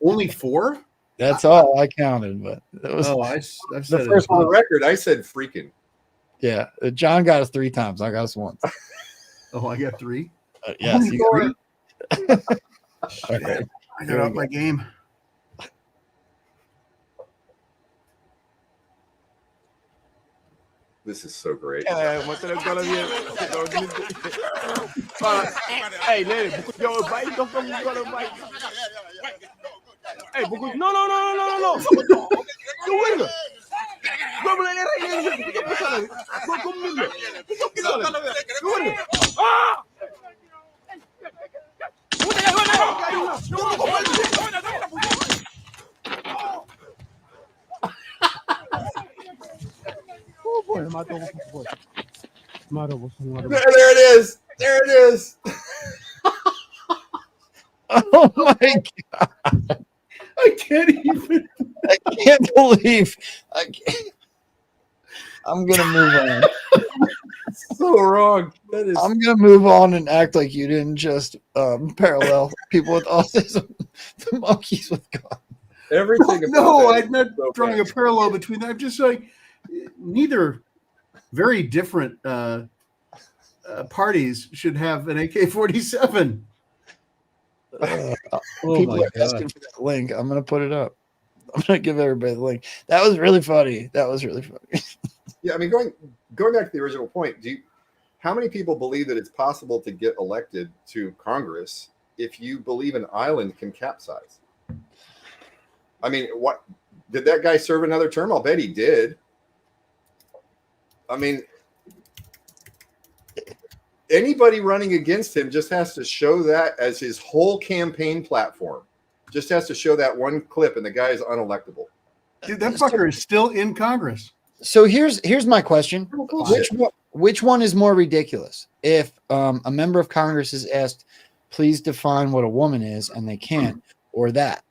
Only 4? That's all I counted, but it was I've said the first on the record. I said freaking. Yeah, John got us 3 times. I got us once. Oh, I got 3. Yes, you got 3. Okay. I got up my game. This is so great. Hey, Lenny, yo, bite, don't come bite. Hey, no. There it is. There it is. Oh my God. I can't even. I can't believe. I'm going to move on. So wrong. That is. I'm going to move on and act like you didn't just parallel people with autism, the monkeys with God. Everything. No, I'm not drawing a parallel between that. I'm just saying neither very different parties should have an AK-47. People are asking for that link. I'm going to put it up. I'm going to give everybody the link. That was really funny. Yeah, I mean, going back to the original point, how many people believe that it's possible to get elected to Congress if you believe an island can capsize? I mean, what did that guy serve another term? I'll bet he did. I mean, anybody running against him just has to show that as his whole campaign platform. Just has to show that one clip, and the guy is unelectable. Dude, that fucker is still in Congress. So here's my question: which one is more ridiculous? If a member of Congress is asked, "Please define what a woman is," and they can't, or that?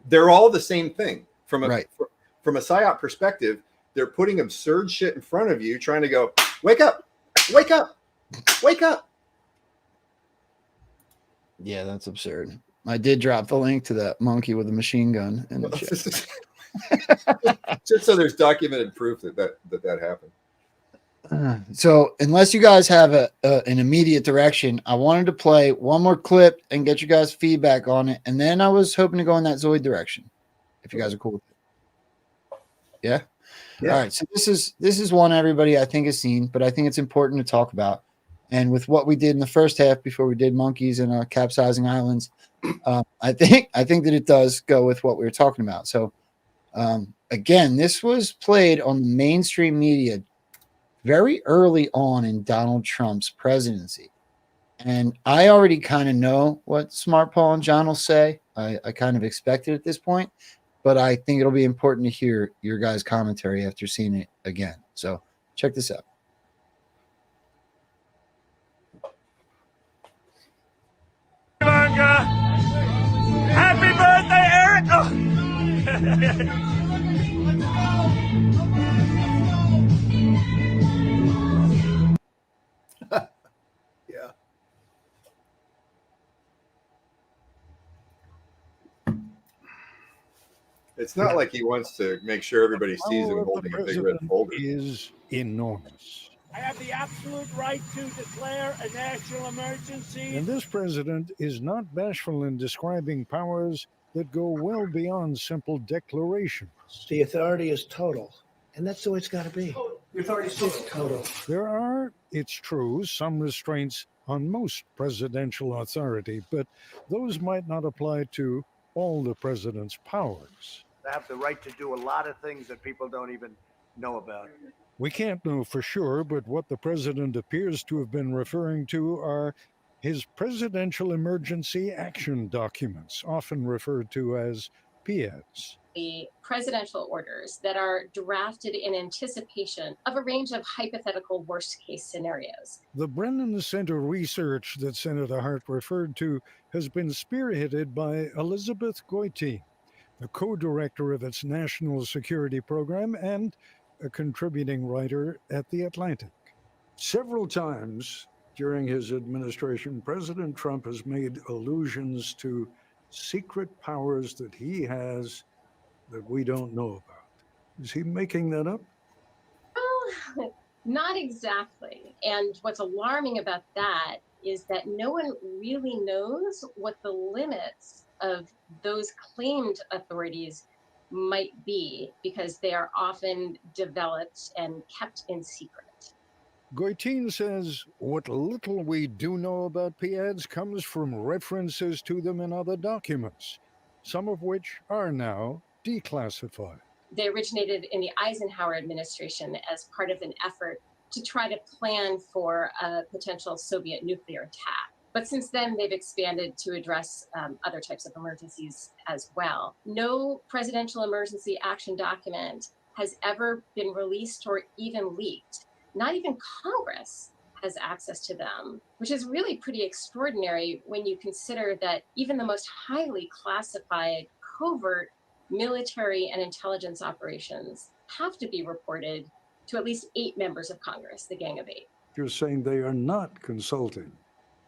They're all the same thing. From a PSYOP perspective, they're putting absurd shit in front of you, trying to go, wake up, wake up, wake up. Yeah, that's absurd. I did drop the link to that monkey with a machine gun in the chat. Just so there's documented proof that happened. So unless you guys have an immediate direction, I wanted to play one more clip and get you guys feedback on it, and then I was hoping to go in that Zoid direction, if you guys are cool with it. Yeah? All right. So this is one everybody I think has seen, but I think it's important to talk about. And with what we did in the first half before we did monkeys and capsizing islands, I think that it does go with what we were talking about. So again, this was played on the mainstream media very early on in Donald Trump's presidency. And I already kind of know what Smart Paul and John will say. I kind of expect it at this point, but I think it'll be important to hear your guys' commentary after seeing it again. So check this out. Happy birthday, Eric! Yeah. It's not like he wants to make sure everybody sees him holding a big red folder. Is enormous. I have the absolute right to declare a national emergency. And this president is not bashful in describing powers that go well beyond simple declarations. The authority is total, and that's the way it's got to be. The authority is total. There are, it's true, some restraints on most presidential authority, but those might not apply to all the president's powers. I have the right to do a lot of things that people don't even know about. We can't know for sure, but what the president appears to have been referring to are his presidential emergency action documents, often referred to as PADs. The presidential orders that are drafted in anticipation of a range of hypothetical worst-case scenarios. The Brennan Center research that Senator Hart referred to has been spearheaded by Elizabeth Goite, the co-director of its national security program and a contributing writer at The Atlantic. Several times during his administration, President Trump has made allusions to secret powers that he has that we don't know about. Is he making that up? Well, not exactly. And what's alarming about that is that no one really knows what the limits of those claimed authorities might be, because they are often developed and kept in secret. Goitin says what little we do know about PIADs comes from references to them in other documents, some of which are now declassified. They originated in the Eisenhower administration as part of an effort to try to plan for a potential Soviet nuclear attack. But since then, they've expanded to address other types of emergencies as well. No presidential emergency action document has ever been released or even leaked. Not even Congress has access to them, which is really pretty extraordinary when you consider that even the most highly classified, covert military and intelligence operations have to be reported to at least 8 members of Congress, the Gang of 8. You're saying they are not consulting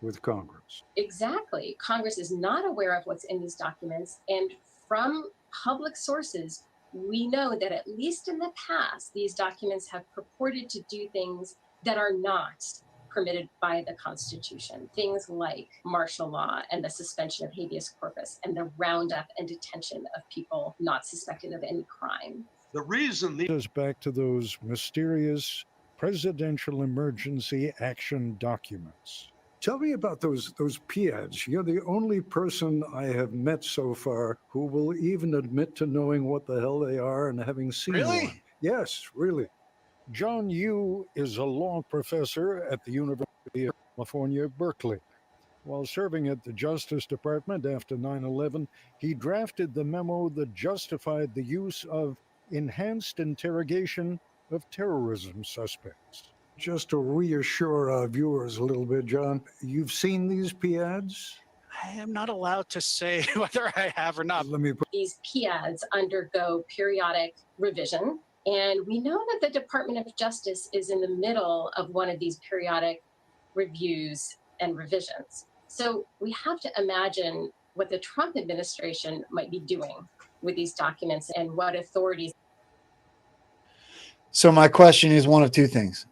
with Congress. Exactly. Congress is not aware of what's in these documents. And from public sources, we know that at least in the past, these documents have purported to do things that are not permitted by the Constitution. Things like martial law and the suspension of habeas corpus and the roundup and detention of people not suspected of any crime. The reason goes back to those mysterious presidential emergency action documents. Tell me about those PIADs. You're the only person I have met so far who will even admit to knowing what the hell they are and having seen one. Yes, really. John Yoo is a law professor at the University of California, Berkeley. While serving at the Justice Department after 9/11, he drafted the memo that justified the use of enhanced interrogation of terrorism suspects. Just to reassure our viewers a little bit, John, you've seen these PIADs? I am not allowed to say whether I have or not. These PIADs undergo periodic revision, and we know that the Department of Justice is in the middle of one of these periodic reviews and revisions. So we have to imagine what the Trump administration might be doing with these documents and what authorities. So my question is one of two things.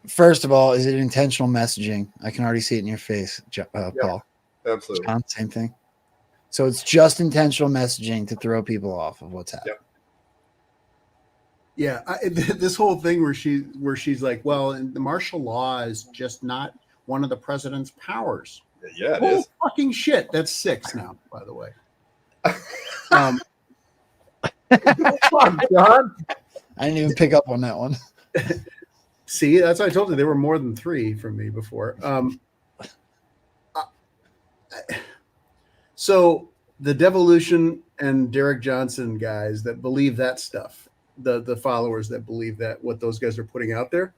First of all, is it intentional messaging? I can already see it in your face, Paul. Absolutely. John, same thing. So it's just intentional messaging to throw people off of what's happening. Yeah, this whole thing where she's like, well, the martial law is just not one of the president's powers. Yeah, it Holy is. fucking shit. That's 6 now, by the way. John? I didn't even pick up on that one. See, that's what I told you. There were more than 3 from me before. So the Devolution and Derek Johnson guys that believe that stuff, the followers that believe that what those guys are putting out there,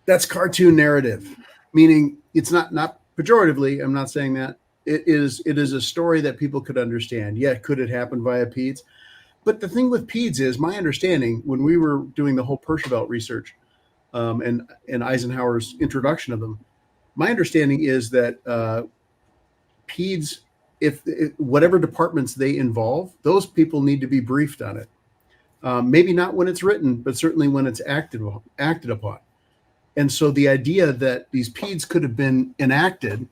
that's cartoon narrative, meaning it's not pejoratively. I'm not saying that. It is a story that people could understand. Yeah, could it happen via PEDS? But the thing with PEDS is, my understanding when we were doing the whole Percival research and Eisenhower's introduction of them, my understanding is that PEDS, if whatever departments they involve, those people need to be briefed on it. Maybe not when it's written, but certainly when it's acted upon. And so the idea that these PEDS could have been enacted,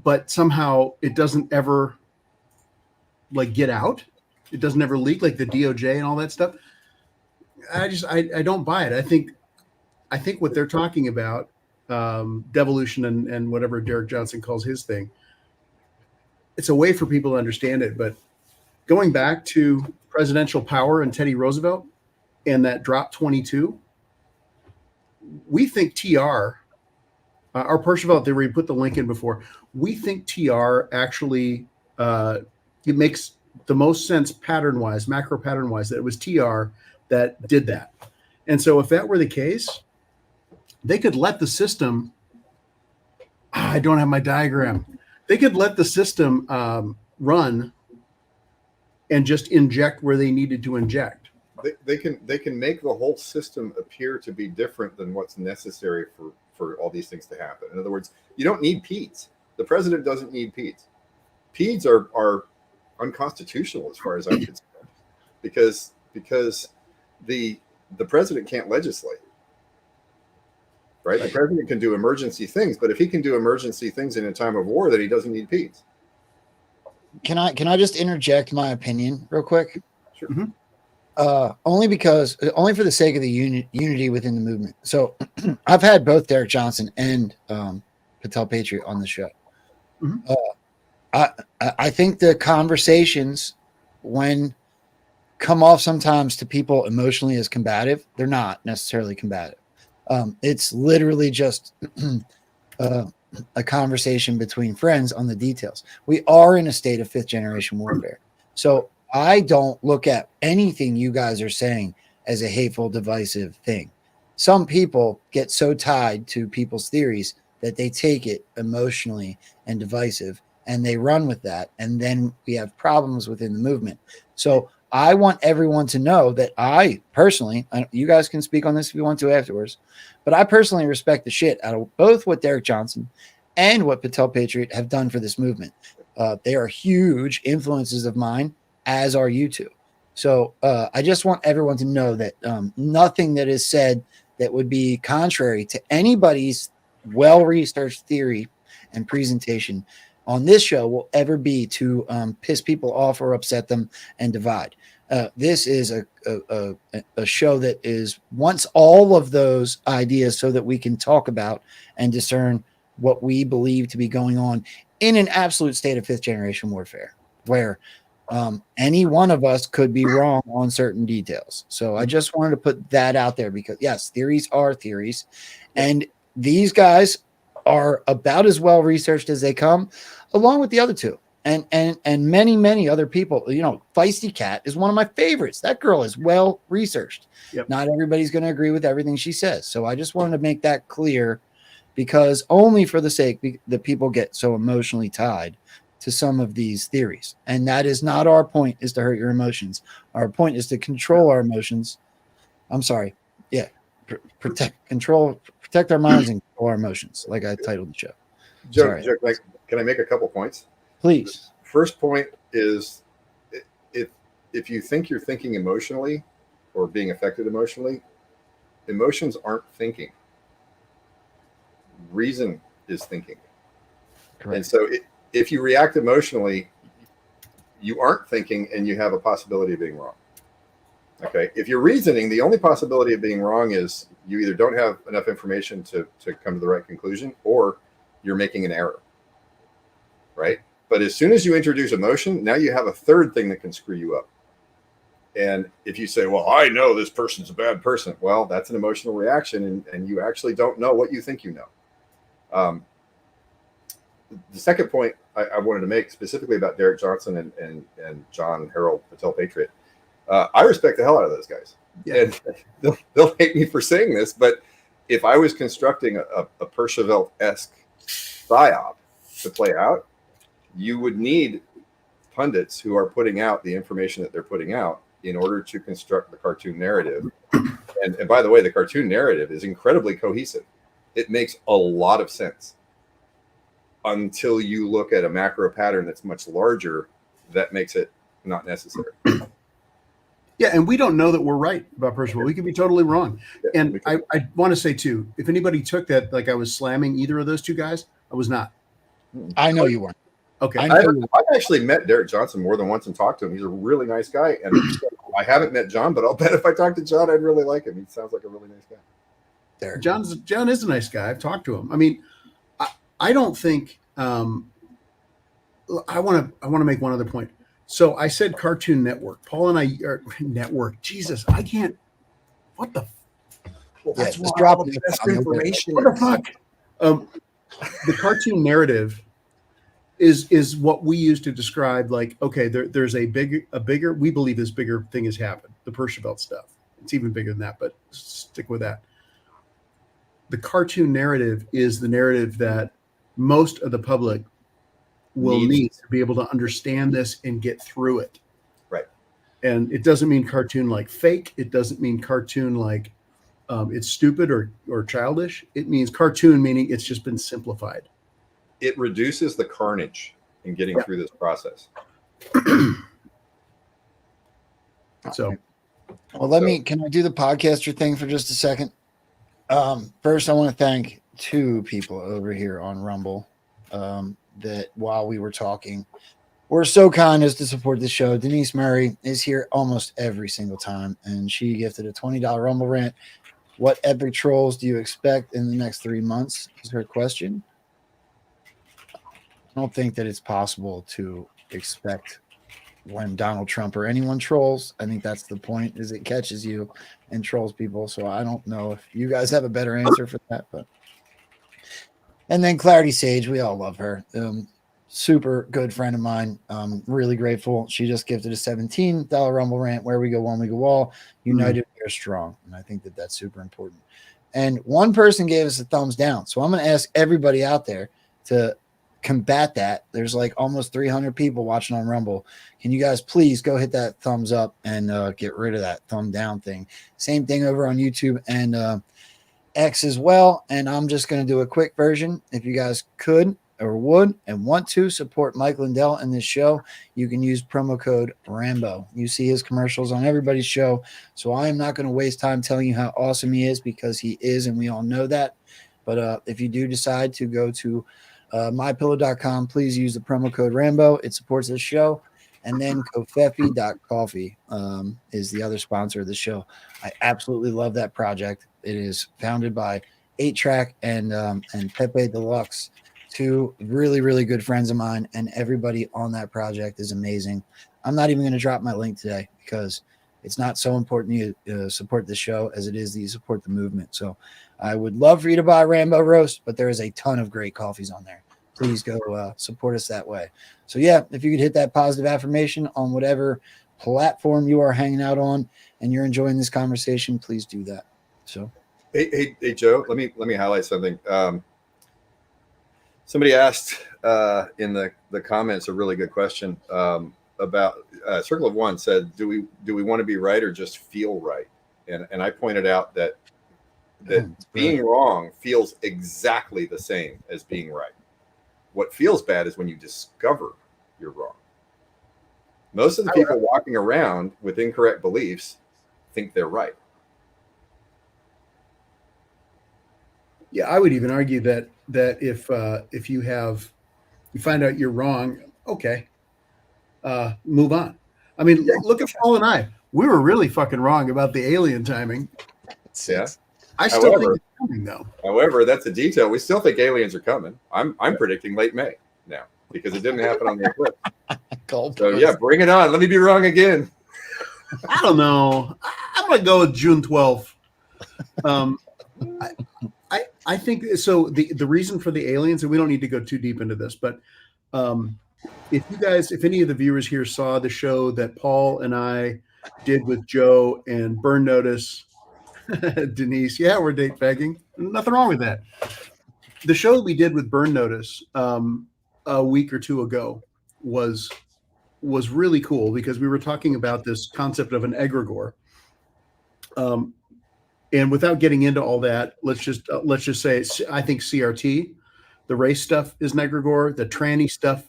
but somehow it doesn't ever get out. It doesn't ever leak like the DOJ and all that stuff. I don't buy it. I think what they're talking about, devolution and whatever Derek Johnson calls his thing, it's a way for people to understand it. But going back to presidential power and Teddy Roosevelt and that drop 22, we think TR, our Percival there, where you put the link in before, we think TR actually, it makes the most sense pattern-wise, macro pattern-wise, that it was TR that did that. And so if that were the case, they could let the system, I don't have my diagram. They could let the system run and just inject where they needed to inject. They can make the whole system appear to be different than what's necessary for all these things to happen. In other words, you don't need PEDS. The president doesn't need PEDS. PEDS are unconstitutional as far as I'm concerned, because the president can't legislate. right? The president can do emergency things, but if he can do emergency things in a time of war, then he doesn't need peace. Can I just interject my opinion real quick? Sure. Only for the sake of the unity within the movement. So I've had both Derek Johnson and Patel Patriot on the show. I think the conversations, when come off sometimes to people emotionally as combative, they're not necessarily combative. It's literally just a conversation between friends on the details. We are in a state of 5th generation warfare. So I don't look at anything you guys are saying as a hateful, divisive thing. Some people get so tied to people's theories that they take it emotionally and divisive, and they run with that. And then we have problems within the movement. So I want everyone to know that I personally, you guys can speak on this if you want to afterwards, but I personally respect the shit out of both what Derek Johnson and what Patel Patriot have done for this movement. They are huge influences of mine, as are you two. So I just want everyone to know that nothing that is said that would be contrary to anybody's well-researched theory and presentation on this show will ever be to piss people off or upset them and divide. This is a show that is wants all of those ideas so that we can talk about and discern what we believe to be going on in an absolute state of 5th generation warfare, where any one of us could be wrong on certain details. So I just wanted to put that out there because, yes, theories are theories, and these guys are about as well researched as they come, along with the other two, and many other people. You know, Feisty Cat is one of my favorites. That girl is well researched. Not everybody's going to agree with everything she says, so I just wanted to make that clear, because only for the sake that people get so emotionally tied to some of these theories, and that is not our point, is to hurt your emotions. Our point is to control our emotions. I'm sorry, protect our minds and control our emotions, like I titled the show. Joe, can I make a couple points? Please. First point is, if you think you're thinking emotionally or being affected emotionally, emotions aren't thinking. Reason is thinking. Correct. And so if you react emotionally, you aren't thinking, and you have a possibility of being wrong. Okay. If you're reasoning, the only possibility of being wrong is you either don't have enough information to come to the right conclusion, or you're making an error. Right. But as soon as you introduce emotion, now you have a third thing that can screw you up. And if you say, well, I know this person's a bad person, well, that's an emotional reaction, and you actually don't know what you think you know. The second point I wanted to make specifically about Derek Johnson and John Harold Patel Patriot, I respect the hell out of those guys. Yeah. And they'll hate me for saying this, but if I was constructing a Perchevelle-esque psyop to play out, you would need pundits who are putting out the information that they're putting out in order to construct the cartoon narrative. And by the way, the cartoon narrative is incredibly cohesive. It makes a lot of sense until you look at a macro pattern that's much larger that makes it not necessary. Yeah, and we don't know that we're right about Percival. We could be totally wrong. Yeah, and I want to say, too, if anybody took that like I was slamming either of those two guys, I was not. I know you weren't. Okay. I've actually met Derek Johnson more than once and talked to him. He's a really nice guy. And I haven't met John, but I'll bet if I talk to John, I'd really like him. He sounds like a really nice guy. There. John is a nice guy. I've talked to him. I mean, I don't think I want to make one other point. So I said Cartoon Network. Paul and I are network. Jesus, I can't. What the? Well, that's why all the best information. What the fuck? The cartoon narrative is what we use to describe, like, okay, there's a bigger. We believe this bigger thing has happened. The Perchevelle stuff. It's even bigger than that, but stick with that. The cartoon narrative is the narrative that most of the public will need to be able to understand this and get through it. Right. And it doesn't mean cartoon like fake. It doesn't mean cartoon like it's stupid or childish. It means cartoon meaning it's just been simplified. It reduces the carnage in getting through this process. So, well, can I do the podcaster thing for just a second? First, I want to thank two people over here on Rumble that while we were talking were so kind as to support the show. Denise Murray is here almost every single time, and she gifted a $20 Rumble rant. What epic trolls do you expect in the next 3 months? Is her question. I don't think that it's possible to expect when Donald Trump or anyone trolls. I think that's the point, is it catches you and trolls people. So I don't know if you guys have a better answer for that, but and then Clarity Sage, we all love her. Super good friend of mine. Really grateful. She just gifted a $17 Rumble rant. Where we go, one we go all. United, we are strong. And I think that that's super important. And one person gave us a thumbs down. So I'm going to ask everybody out there to combat that. There's like almost 300 people watching on Rumble. Can you guys please go hit that thumbs up and get rid of that thumb down thing? Same thing over on YouTube and X as well. And I'm just going to do a quick version. If you guys could or would and want to support Mike Lindell in this show, you can use promo code Rambo. You see his commercials on everybody's show. So I am not going to waste time telling you how awesome he is, because he is, and we all know that. But if you do decide to go to mypillow.com, please use the promo code Rambo. It supports this show. And then Kofefi.coffee is the other sponsor of the show. I absolutely love that project. It is founded by 8-Track and Pepe Deluxe, two really, really good friends of mine, and everybody on that project is amazing. I'm not even going to drop my link today because it's not so important you support the show as it is that you support the movement. So I would love for you to buy Rambo Roast, but there is a ton of great coffees on there. Please go support us that way. So yeah, if you could hit that positive affirmation on whatever platform you are hanging out on and you're enjoying this conversation, please do that. So hey Joe, let me highlight something. Somebody asked in the comments a really good question about Circle of One said, do we want to be right or just feel right? And I pointed out that being wrong feels exactly the same as being right. What feels bad is when you discover you're wrong. Most of the people walking around with incorrect beliefs think they're right. Yeah, I would even argue that if you find out you're wrong, okay, move on. I mean, look at Paul and I. We were really fucking wrong about the alien timing. Yeah. I still think it's coming, though. However, that's a detail. We still think aliens are coming. I'm predicting late May now because it didn't happen on the eclipse. So yeah, bring it on. Let me be wrong again. I don't know. I'm gonna go with June 12th. I think so. The reason for the aliens, and we don't need to go too deep into this, but if any of the viewers here saw the show that Paul and I did with Joe and Burn Notice, Denise, yeah, we're date fagging. Nothing wrong with that. The show we did with Burn Notice a week or two ago was really cool because we were talking about this concept of an egregore. And without getting into all that, let's just say I think CRT, the race stuff is an egregore, the tranny stuff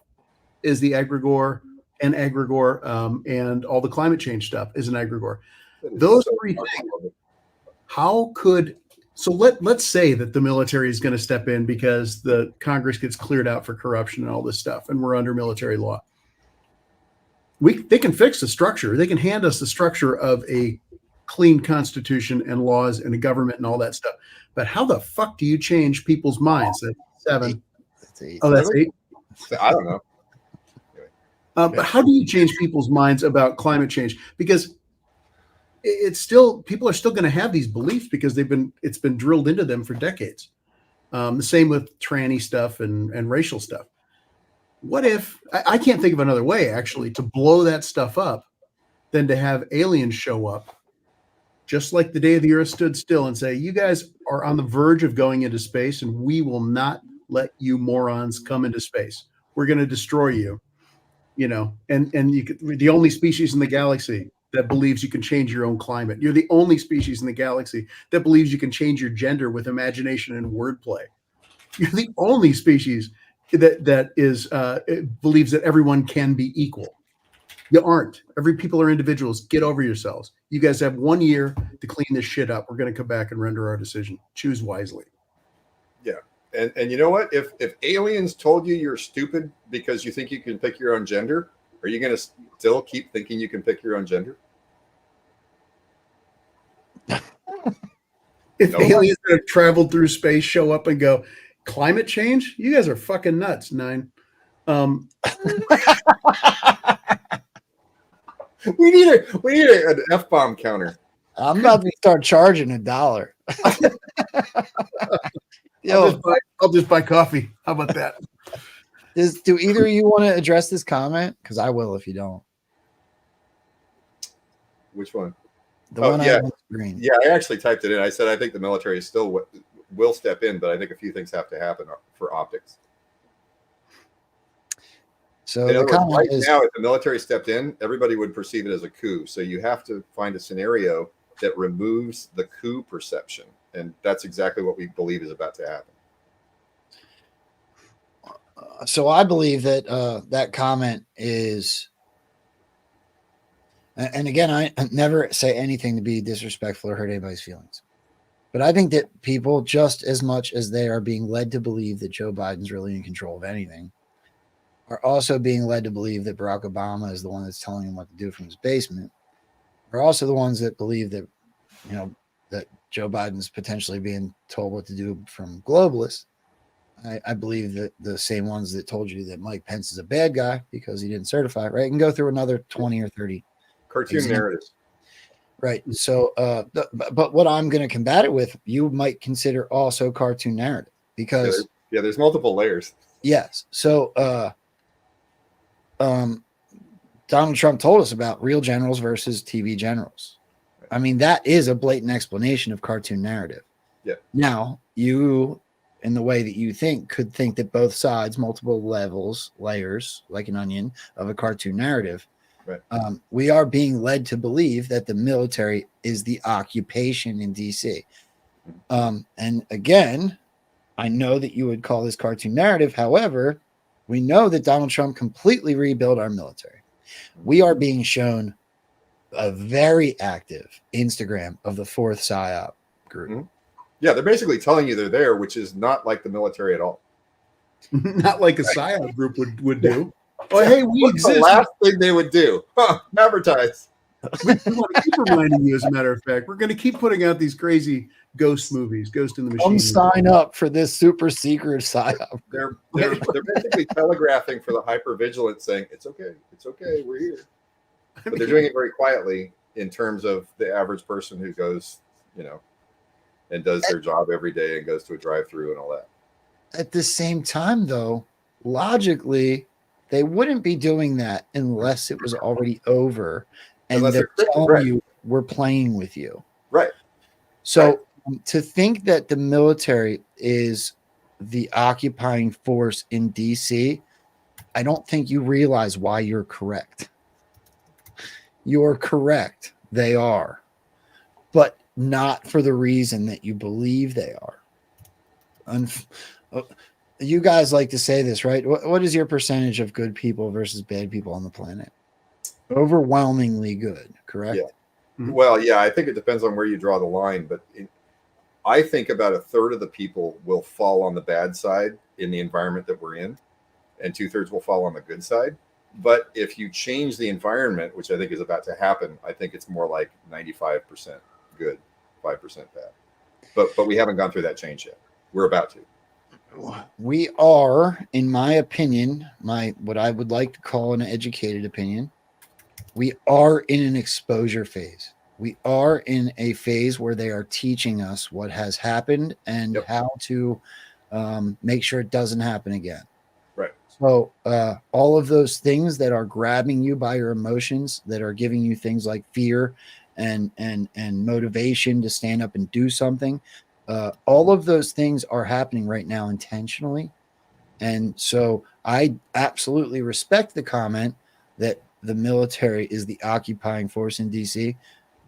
is the egregore, and and all the climate change stuff is an egregore. Those three things. Let's say that the military is going to step in because the Congress gets cleared out for corruption and all this stuff, and we're under military law. They can fix the structure. They can hand us the structure of a clean constitution and laws and a government and all that stuff. But how the fuck do you change people's minds? That's 7. That's 8. Oh, that's 8. I don't know. But how do you change people's minds about climate change? Because people are still going to have these beliefs because it's been drilled into them for decades. The same with tranny stuff and racial stuff. What if I can't think of another way actually to blow that stuff up than to have aliens show up, just like the day the Earth stood still, and say, "You guys are on the verge of going into space, and we will not let you morons come into space. We're going to destroy you." You know, and we're the only species in the galaxy that believes you can change your own climate. You're the only species in the galaxy that believes you can change your gender with imagination and wordplay. You're the only species that believes that everyone can be equal. You aren't. Every people are individuals. Get over yourselves. You guys have 1 year to clean this shit up. We're going to come back and render our decision. Choose wisely. Yeah. And you know what? If aliens told you you're stupid because you think you can pick your own gender, are you going to still keep thinking you can pick your own gender? If No. aliens that have traveled through space show up and go, climate change? You guys are fucking nuts, Nine. We need an F-bomb counter. I'm about to start charging $1. Yo, I'll just buy coffee. How about that? Do either of you want to address this comment? Because I will if you don't. Which one? The one I yeah. have on the screen. Yeah, I actually typed it in. I said I think the military still will step in, but I think a few things have to happen for optics. So in the other words, comment right is, now, if the military stepped in, everybody would perceive it as a coup. So you have to find a scenario that removes the coup perception, and that's exactly what we believe is about to happen. so I believe that that comment is, and again, I never say anything to be disrespectful or hurt anybody's feelings, but I think that people, just as much as they are being led to believe that Joe Biden's really in control of anything, are also being led to believe that Barack Obama is the one that's telling him what to do from his basement. Are also the ones that believe that, you know, that Joe Biden's potentially being told what to do from globalists. I believe that the same ones that told you that Mike Pence is a bad guy because he didn't certify, right? And go through another 20 or 30 cartoon narratives. Right. So, but what I'm going to combat it with, you might consider also cartoon narrative because there's multiple layers. Yes. So, Donald Trump told us about real generals versus TV generals. I mean, that is a blatant explanation of cartoon narrative. Yeah. Now, you, in the way that you think, could think that both sides, multiple layers, like an onion, of a cartoon narrative. Right. We are being led to believe that the military is the occupation in DC. And again, I know that you would call this cartoon narrative. However, we know that Donald Trump completely rebuilt our military. We are being shown a very active Instagram of the 4th PSYOP group. Mm-hmm. Yeah, they're basically telling you they're there, which is not like the military at all. Not like a PSYOP group would do. Oh, hey, we What's exist. the last thing they would do? Advertise. We want to keep reminding you, as a matter of fact. We're going to keep putting out these crazy ghost movies, Ghost in the Machine. Come sign up for this super secret PSYOP. They're basically telegraphing for the hypervigilant, saying it's okay, we're here. But they're doing it very quietly in terms of the average person who goes, and does their job every day and goes to a drive-through and all that. At the same time, though, logically, they wouldn't be doing that unless it was already over and they're telling you we're playing with you. Right. So to think that the military is the occupying force in DC, I don't think you realize why you're correct. You're correct. They are. But not for the reason that you believe they are. You guys like to say this, right? What is your percentage of good people versus bad people on the planet? Overwhelmingly good, correct? Yeah. Well, yeah, I think it depends on where you draw the line, but I think about a third of the people will fall on the bad side in the environment that we're in, and 2/3 will fall on the good side. But if you change the environment, which I think is about to happen, I think it's more like 95% good, 5% bad. But we haven't gone through that change yet. We're about to. We are, in my opinion, what I would like to call an educated opinion, we are in an exposure phase. We are in a phase where they are teaching us what has happened and how to make sure it doesn't happen again. Right. So all of those things that are grabbing you by your emotions, that are giving you things like fear and motivation to stand up and do something, all of those things are happening right now intentionally. And so I absolutely respect the comment that the military is the occupying force in DC.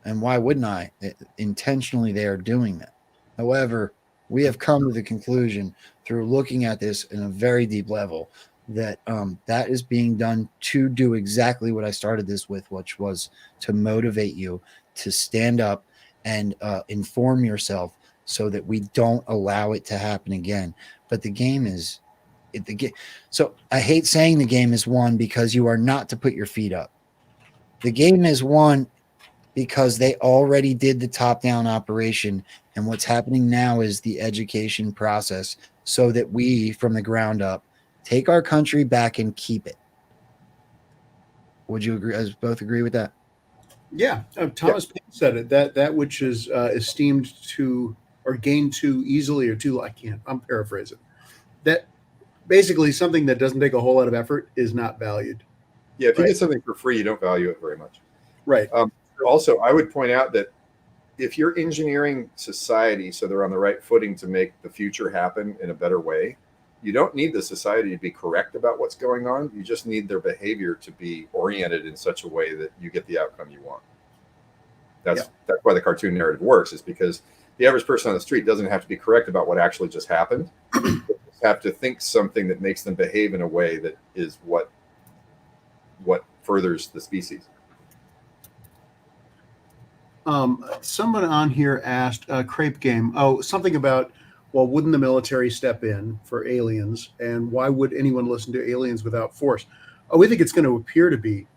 And why wouldn't I? Intentionally, they are doing that. However, we have come to the conclusion through looking at this in a very deep level that that is being done to do exactly what I started this with, which was to motivate you to stand up and inform yourself so that we don't allow it to happen again. But the game is the game. So I hate saying the game is won because you are not to put your feet up. The game is won because they already did the top-down operation, and what's happening now is the education process so that we, from the ground up, take our country back and keep it. Would you agree? Both agree with that? Yeah, Thomas Paine said it. That which is esteemed to or gained too easily or too, I'm paraphrasing. That basically something that doesn't take a whole lot of effort is not valued. Yeah, if you get something for free, you don't value it very much. Right. Also, I would point out that if you're engineering society so they're on the right footing to make the future happen in a better way, you don't need the society to be correct about what's going on. You just need their behavior to be oriented in such a way that you get the outcome you want. That's why the cartoon narrative works, is because the average person on the street doesn't have to be correct about what actually just happened. They just have to think something that makes them behave in a way that is what furthers the species. Someone on here asked Crepe Game. Oh, something about, well, wouldn't the military step in for aliens? And why would anyone listen to aliens without force? Oh, we think it's going to appear to be.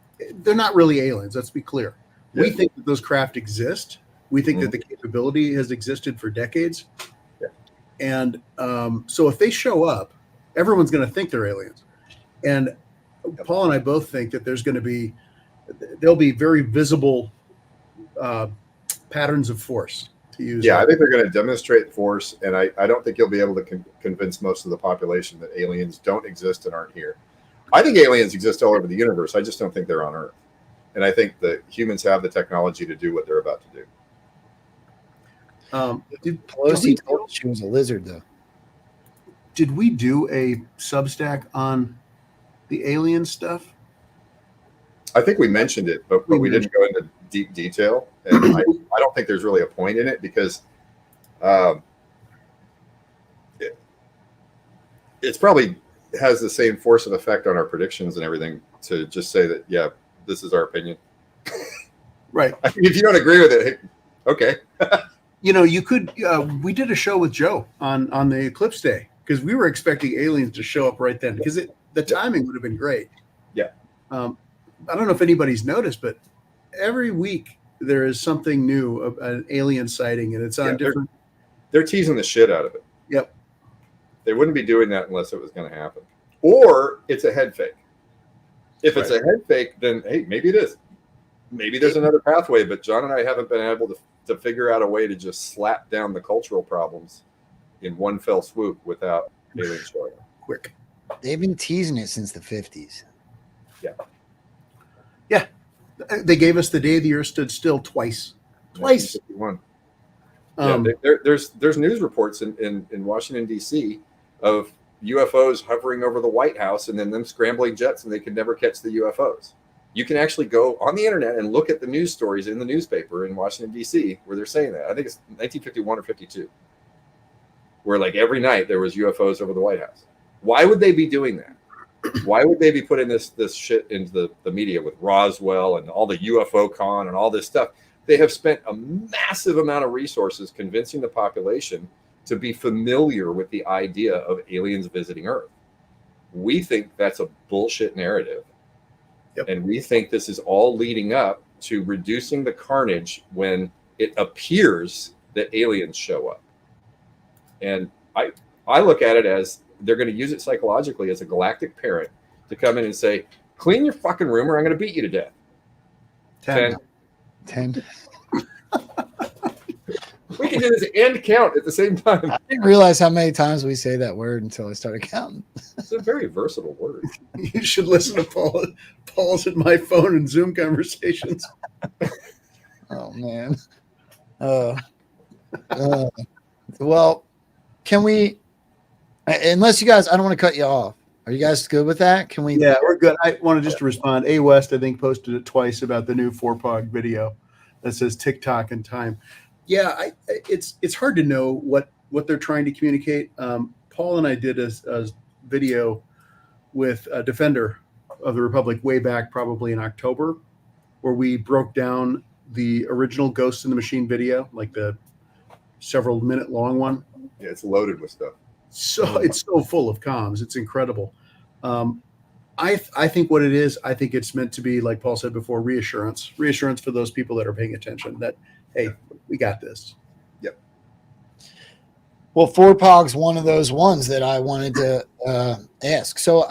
They're not really aliens. Let's be clear. Yeah. We think that those craft exist. We think that the capability has existed for decades. Yeah. And so if they show up, everyone's going to think they're aliens. And Paul and I both think that there'll be very visible patterns of force to use. Yeah, I think they're going to demonstrate force, and I don't think you'll be able to convince most of the population that aliens don't exist and aren't here. I think aliens exist all over the universe. I just don't think they're on Earth. And I think that humans have the technology to do what they're about to do. Pelosi told she was a lizard, though. Did we do a Substack on the alien stuff? I think we mentioned it, but we didn't go into deep detail. And I don't think there's really a point in it because it's probably has the same force of effect on our predictions and everything to just say that, yeah, this is our opinion. Right. I mean, if you don't agree with it, hey, okay. You could, we did a show with Joe on the eclipse day because we were expecting aliens to show up right then because the timing would have been great. Yeah. I don't know if anybody's noticed, but every week there is something new, an alien sighting, and it's on different. They're teasing the shit out of it. Yep. They wouldn't be doing that unless it was going to happen. Or it's a head fake. If it's a head fake, then, hey, maybe it is. Maybe there's another pathway, but John and I haven't been able to figure out a way to just slap down the cultural problems in one fell swoop without aliens showing up. Quick. They've been teasing it since the 50s. Yeah. Yeah. They gave us the day the Earth stood still twice. Twice. There's news reports in Washington, D.C. of UFOs hovering over the White House and then them scrambling jets and they could never catch the UFOs. You can actually go on the internet and look at the news stories in the newspaper in Washington, D.C. where they're saying that. I think it's 1951 or 52, where like every night there was UFOs over the White House. Why would they be doing that? Why would they be putting this shit into the media with Roswell and all the UFO con and all this stuff? They have spent a massive amount of resources convincing the population to be familiar with the idea of aliens visiting Earth. We think that's a bullshit narrative. Yep. And we think this is all leading up to reducing the carnage when it appears that aliens show up. And I look at it as they're going to use it psychologically as a galactic parent to come in and say, clean your fucking room or I'm going to beat you to death. 10. We can do this and count at the same time. I didn't realize how many times we say that word until I started counting. It's a very versatile word. You should listen to Paul's and my phone and Zoom conversations. Oh, man. Well, can we, unless you guys, I don't want to cut you off. Are you guys good with that? Can we? Yeah, we're good. I wanted just to respond. A West, I think, posted it twice about the new 4POG video that says TikTok and time. Yeah, it's hard to know what they're trying to communicate. Paul and I did a video with a Defender of the Republic way back probably in October, where we broke down the original Ghost in the Machine video, like the several minute long one. Yeah, it's loaded with stuff. So it's so full of comms. It's incredible. I think what it is, I think it's meant to be, like Paul said before, reassurance for those people that are paying attention that, hey, we got this. Yep. Well, 4POG's one of those ones that I wanted to ask. So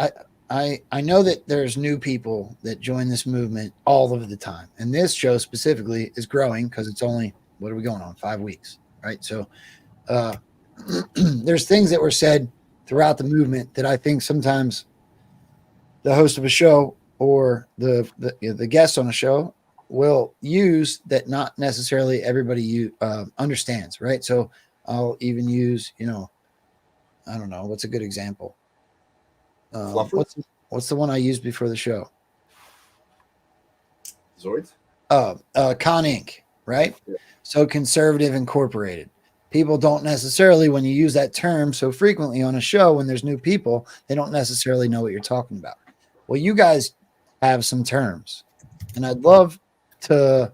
I know that there's new people that join this movement all of the time. And this show specifically is growing because it's only, what are we going on, 5 weeks, right? So there's things that were said throughout the movement that I think sometimes the host of a show or the guest on a show will use that not necessarily everybody understands, right? So I'll even use, I don't know, what's a good example? What's the one I used before the show? Zoids? Con Inc., right? Yeah. So Conservative Incorporated. People don't necessarily, when you use that term so frequently on a show, when there's new people, they don't necessarily know what you're talking about. Well, you guys have some terms, and I'd love to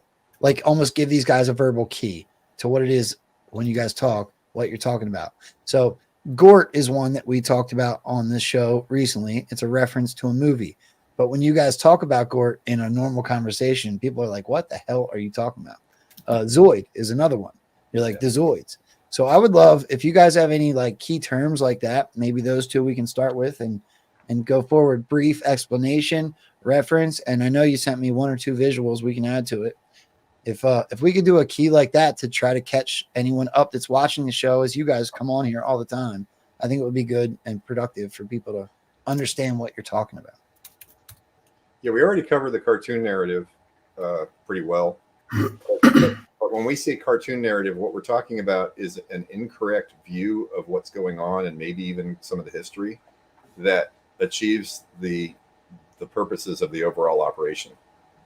almost give these guys a verbal key to what it is when you guys talk, what you're talking about. So Gort is one that we talked about on this show recently. It's a reference to a movie. But when you guys talk about Gort in a normal conversation, people are like, what the hell are you talking about? Zoid is another one. You're like, the Zoids. So I would love if you guys have any key terms like that, maybe those two we can start with and go forward. Brief explanation, reference, and I know you sent me 1 or 2 visuals we can add to it. If we could do a key like that to try to catch anyone up that's watching the show as you guys come on here all the time, I think it would be good and productive for people to understand what you're talking about. Yeah, we already covered the cartoon narrative pretty well. But when we say cartoon narrative, what we're talking about is an incorrect view of what's going on and maybe even some of the history that achieves the purposes of the overall operation,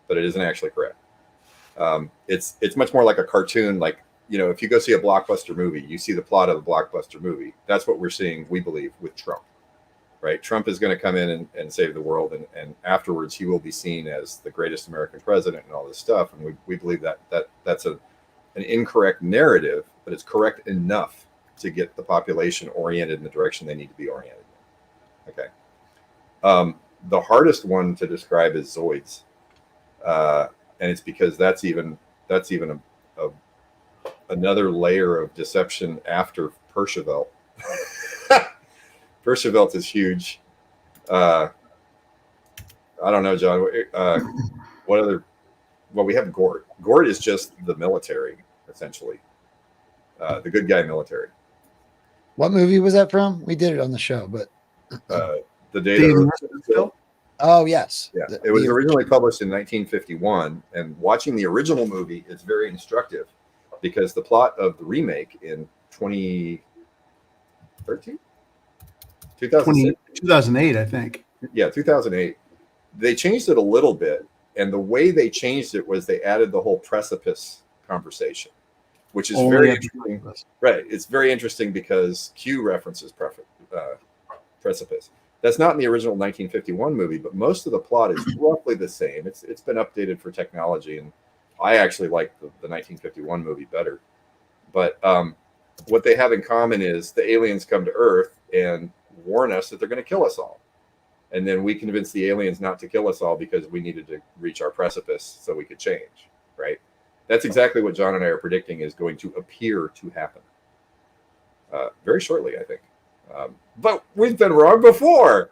but it isn't actually correct. It's much more like a cartoon. Like, if you go see a blockbuster movie, you see the plot of the blockbuster movie. That's what we're seeing, we believe, with Trump, right? Trump is going to come in and save the world. And afterwards he will be seen as the greatest American president and all this stuff. And we believe that's an incorrect narrative, but it's correct enough to get the population oriented in the direction they need to be oriented. Okay. The hardest one to describe is Zoids. And it's because that's even another layer of deception after Pershevelt. Pershevelt is huge. I don't know, John. What other? Well, we have Gort. Gort is just the military, essentially. The good guy military. What movie was that from? We did it on the show, but The Day the Earth Stood Still. Oh, yes. Yeah, it was originally published in 1951, and watching the original movie is very instructive because the plot of the remake in 2013? 2008, I think. Yeah, 2008. They changed it a little bit, and the way they changed it was they added the whole precipice conversation, which is very interesting. Right, it's very interesting because Q references precipice. That's not in the original 1951 movie, but most of the plot is roughly the same. It's been updated for technology, and I actually like the 1951 movie better. But what they have in common is the aliens come to Earth and warn us that they're going to kill us all. And then we convince the aliens not to kill us all because we needed to reach our precipice so we could change, right? That's exactly what John and I are predicting is going to appear to happen very shortly, I think. But we've been wrong before.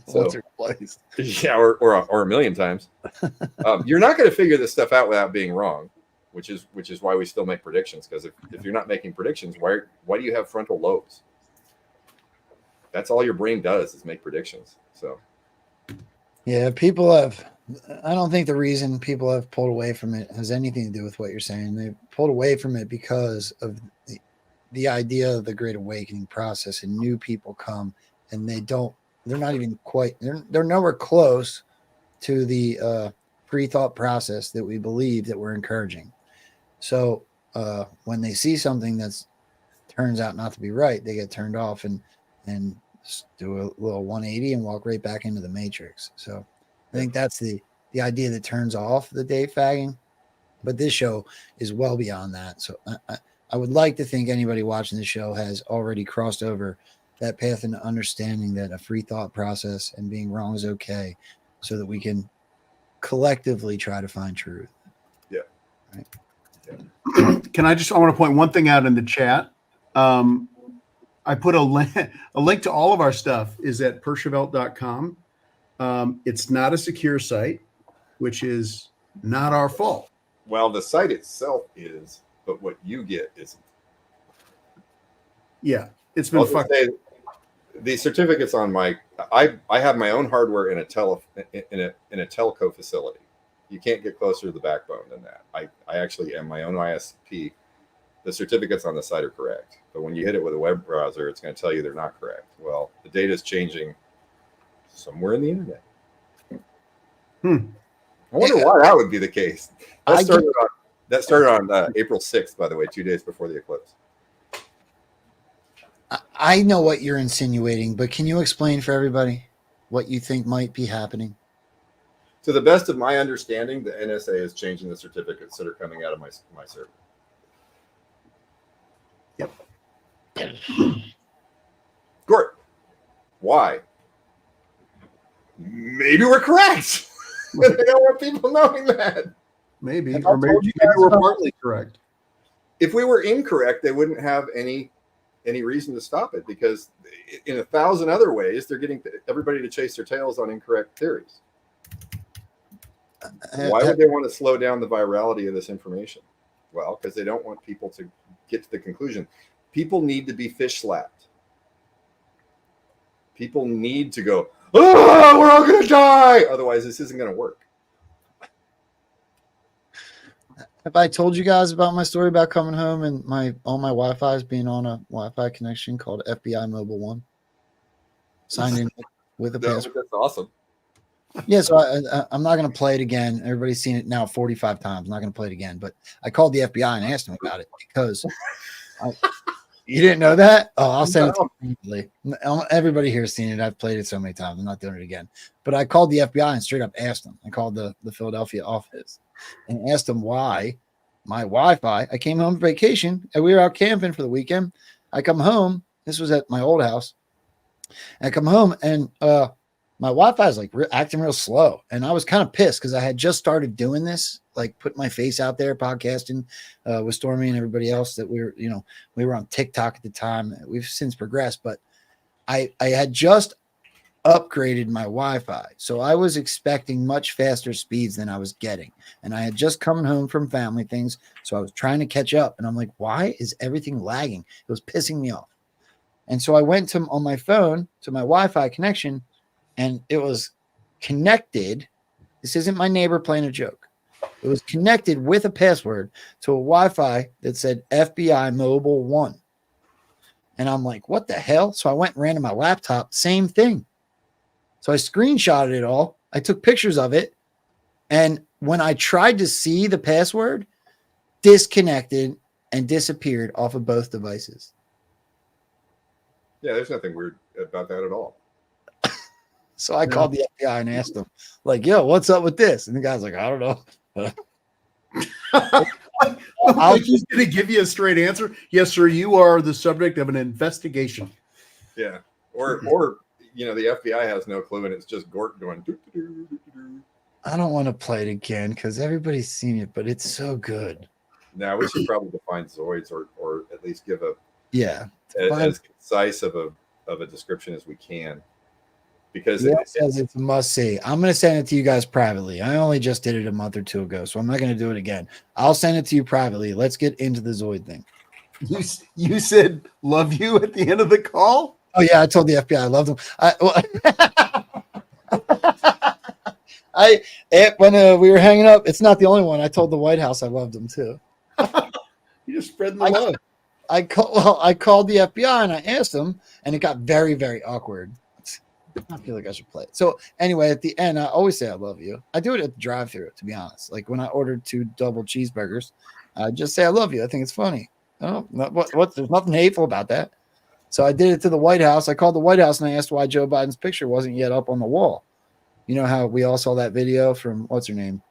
Once or twice. Yeah, or a million times. You're not going to figure this stuff out without being wrong, which is why we still make predictions. Because if you're not making predictions, why do you have frontal lobes? That's all your brain does is make predictions. So, yeah, I don't think the reason people have pulled away from it has anything to do with what you're saying. They've pulled away from it because of the idea of the Great Awakening process, and new people come and they're not even quite, they're nowhere close to the pre-thought process that we believe that we're encouraging. So when they see something that's turns out not to be right, they get turned off and do a little 180 and walk right back into the matrix. So I think that's the idea that turns off the date fagging. But this show is well beyond that. So I would like to think anybody watching the show has already crossed over that path into understanding that a free thought process and being wrong is okay, so that we can collectively try to find truth. Yeah. Right. I want to point one thing out in the chat. I put a link to all of our stuff is at perchevelt.com. It's not a secure site, which is not our fault. Well, the site itself is, but what you get isn't. Yeah, it's been fucked. The certificates on I have my own hardware in a telco facility. You can't get closer to the backbone than that. I actually am my own ISP. The certificates on the site are correct, but when you hit it with a web browser, it's going to tell you they're not correct. Well, the data is changing somewhere in the internet. I wonder why that would be the case. That started on April 6th, by the way, 2 days before the eclipse. I know what you're insinuating, but can you explain for everybody what you think might be happening? To the best of my understanding, the NSA is changing the certificates that are coming out of my server. Yep. Gort, why? Maybe we're correct. They don't want people knowing that. Maybe we're partly correct. If we were incorrect, they wouldn't have any reason to stop it, because in 1,000 other ways, they're getting everybody to chase their tails on incorrect theories. Why would they want to slow down the virality of this information? Well, because they don't want people to get to the conclusion. People need to be fish slapped. People need to go, oh, we're all going to die. Otherwise, this isn't going to work. Have I told you guys about my story about coming home and all my Wi-Fi's being on a Wi-Fi connection called FBI Mobile One? Signed in with a password. That's awesome. Yeah, so I'm not going to play it again. Everybody's seen it now 45 times. I'm not going to play it again. But I called the FBI and asked them about it because you didn't know that? Oh, I'll send it to you immediately. Everybody here has seen it. I've played it so many times. I'm not doing it again. But I called the FBI and straight up asked them. I called the Philadelphia office and asked them why my Wi-Fi. I came home from vacation and we were out camping for the weekend. I come home. This was at my old house. And I come home and my Wi-Fi is like acting real slow. And I was kind of pissed because I had just started doing this, like putting my face out there, podcasting with Stormy and everybody else that we were on TikTok at the time. We've since progressed, but I had just upgraded my Wi-Fi. So I was expecting much faster speeds than I was getting. And I had just come home from family things. So I was trying to catch up. And I'm like, why is everything lagging? It was pissing me off. And so I went on my phone to my Wi-Fi connection, and it was connected. This isn't my neighbor playing a joke. It was connected with a password to a Wi-Fi that said FBI Mobile 1. And I'm like, what the hell? So I went and ran to my laptop, same thing. So I screenshotted it all. I took pictures of it. And when I tried to see the password, disconnected and disappeared off of both devices. Yeah, there's nothing weird about that at all. So I called the FBI and asked them, like, yo, what's up with this? And the guy's like, I don't know. I'm just going to give you a straight answer. Yes, sir. You are the subject of an investigation. Yeah. Or the FBI has no clue, and it's just Gort going. Doo-doo-doo-doo-doo. I don't want to play it again because everybody's seen it, but it's so good. Now we should probably define Zoids, or at least give as concise of a description as we can. Because it says it's a must see. I'm going to send it to you guys privately. I only just did it a month or two ago, so I'm not going to do it again. I'll send it to you privately. Let's get into the Zoid thing. You said love you at the end of the call? Oh, yeah. I told the FBI I loved them. When we were hanging up, it's not the only one. I told the White House I loved them too. You just spread the love. I called the FBI and I asked them, and it got very, very awkward. I feel like I should play it. So anyway, at the end, I always say I love you. I do it at the drive-thru, to be honest. Like when I ordered 2 double cheeseburgers, I just say I love you. I think it's funny. There's nothing hateful about that. So I did it to the White House. I called the White House and I asked why Joe Biden's picture wasn't yet up on the wall. You know how we all saw that video from what's her name?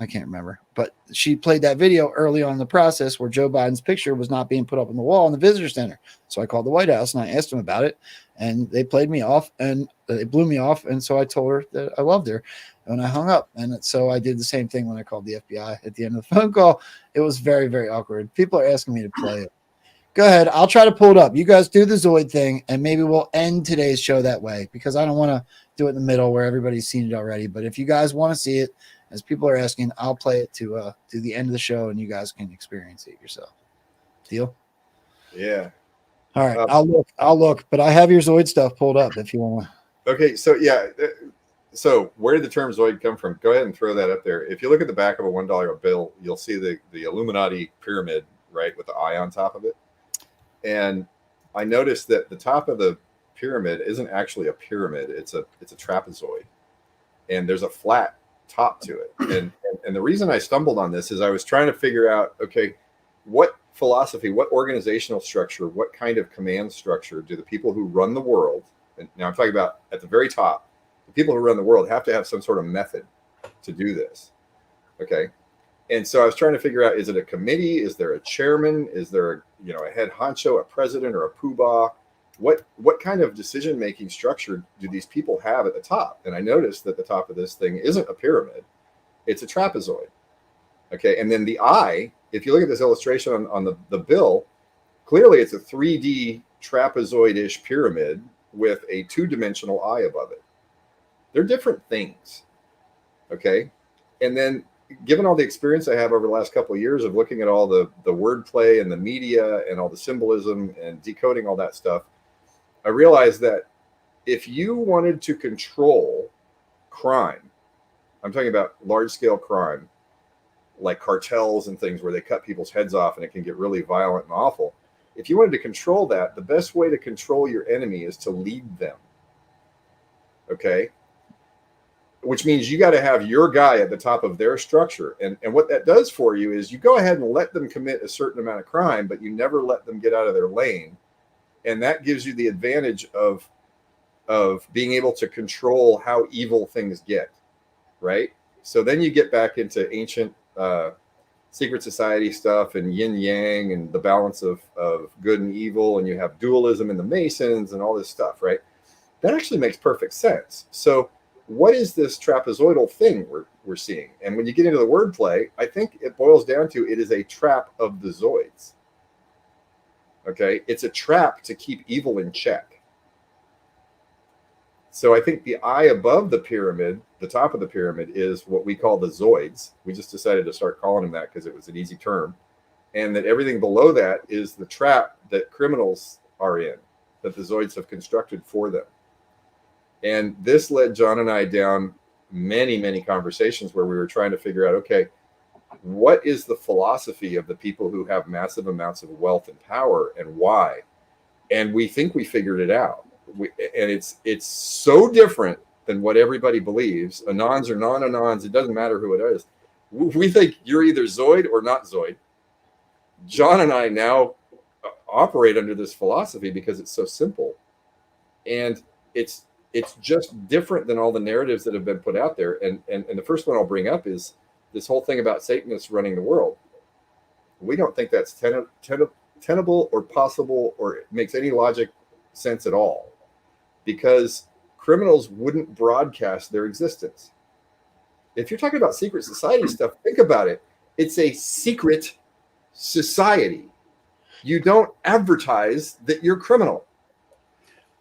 I can't remember, but she played that video early on in the process where Joe Biden's picture was not being put up on the wall in the visitor center. So I called the White House and I asked them about it, and they played me off and they blew me off. And so I told her that I loved her, and I hung up. And so I did the same thing when I called the FBI at the end of the phone call. It was very, very awkward. People are asking me to play it. Go ahead. I'll try to pull it up. You guys do the Zoid thing, and maybe we'll end today's show that way, because I don't want to do it in the middle where everybody's seen it already. But if you guys want to see it, as people are asking, I'll play it to the end of the show, and you guys can experience it yourself. Deal? Yeah. All right. I'll look, but I have your Zoid stuff pulled up if you want to. Okay. So yeah. So where did the term Zoid come from? Go ahead and throw that up there. If you look at the back of a $1 bill, you'll see the Illuminati pyramid, right, with the eye on top of it. And I noticed that the top of the pyramid isn't actually a pyramid. It's a trapezoid, and there's a flat top to it. And the reason I stumbled on this is I was trying to figure out, okay, what philosophy, what organizational structure, what kind of command structure do the people who run the world, and now I'm talking about at the very top, the people who run the world have to have some sort of method to do this. Okay. And so I was trying to figure out, is it a committee? Is there a chairman? Is there a head honcho, a president, or a poobah? What kind of decision-making structure do these people have at the top? And I noticed that the top of this thing isn't a pyramid. It's a trapezoid. Okay. And then the eye, if you look at this illustration on the bill, clearly it's a 3D trapezoid-ish pyramid with a two-dimensional eye above it. They're different things. Okay. And then given all the experience I have over the last couple of years of looking at all the wordplay and the media and all the symbolism and decoding all that stuff, I realized that if you wanted to control crime, I'm talking about large-scale crime, like cartels and things where they cut people's heads off and it can get really violent and awful. If you wanted to control that, the best way to control your enemy is to lead them. Okay? Which means you got to have your guy at the top of their structure. And what that does for you is you go ahead and let them commit a certain amount of crime, but you never let them get out of their lane. And that gives you the advantage of being able to control how evil things get, right? So then you get back into ancient secret society stuff and yin yang and the balance of good and evil, and you have dualism in the Masons and all this stuff, right? That actually makes perfect sense. So what is this trapezoidal thing we're seeing? And when you get into the wordplay, I think it boils down to it is a trap of the Zoids. Okay, it's a trap to keep evil in check. So I think the eye above the pyramid, the top of the pyramid, is what we call the Zoids. We just decided to start calling them that because it was an easy term. And that everything below that is the trap that criminals are in, that the Zoids have constructed for them. And this led John and I down many, many conversations where we were trying to figure out, okay, what is the philosophy of the people who have massive amounts of wealth and power, and why? And we think we figured it out. And it's so different than what everybody believes. Anons or non-Anons, it doesn't matter who it is. We think you're either Zoid or not Zoid. John and I now operate under this philosophy because it's so simple. And it's just different than all the narratives that have been put out there. And the first one I'll bring up is this whole thing about Satanists running the world. We don't think that's tenable or possible or it makes any logic sense at all, because criminals wouldn't broadcast their existence. If you're talking about secret society stuff, think about it. It's a secret society. You don't advertise that you're criminal.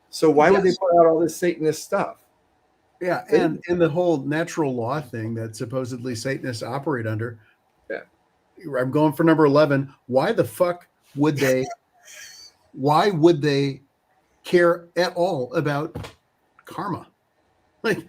So why would they put out all this Satanist stuff? Yeah, and the whole natural law thing that supposedly Satanists operate under. Yeah. I'm going for number 11. Why the fuck would they care at all about karma? Like,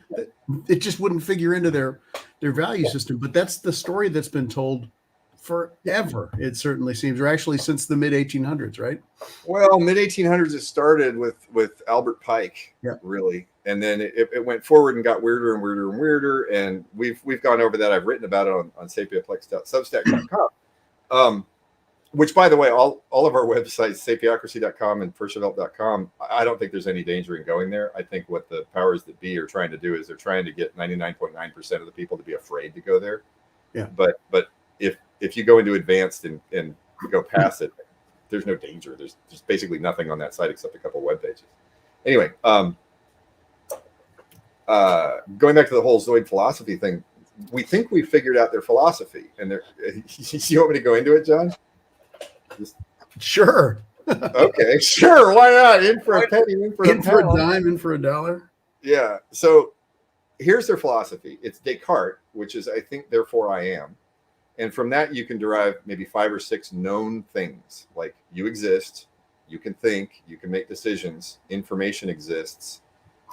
it just wouldn't figure into their value system. But that's the story that's been told forever, it certainly seems, or actually since the mid 1800s, right? Well, mid 1800s it started with Albert Pike, really, and then it went forward and got weirder and weirder and weirder. And we've gone over that. I've written about it on sapiaplex.substack.com. Which, by the way, all of our websites, sapiocracy.com and percheveldt.com, I don't think there's any danger in going there. I think what the powers that be are trying to do is they're trying to get 99.9% of the people to be afraid to go there. Yeah. But if you go into advanced and go past it, there's no danger. There's basically nothing on that site except a couple of web pages. Anyway, going back to the whole Zoid philosophy thing, we think we've figured out their philosophy. And you want me to go into it, John? Sure. Okay, sure. Why not? In for a penny, in for a pound. Dime, in for a dollar. Yeah. So here's their philosophy. It's Descartes, which is I think, therefore I am. And from that, you can derive maybe 5 or 6 known things, like you exist, you can think, you can make decisions, information exists,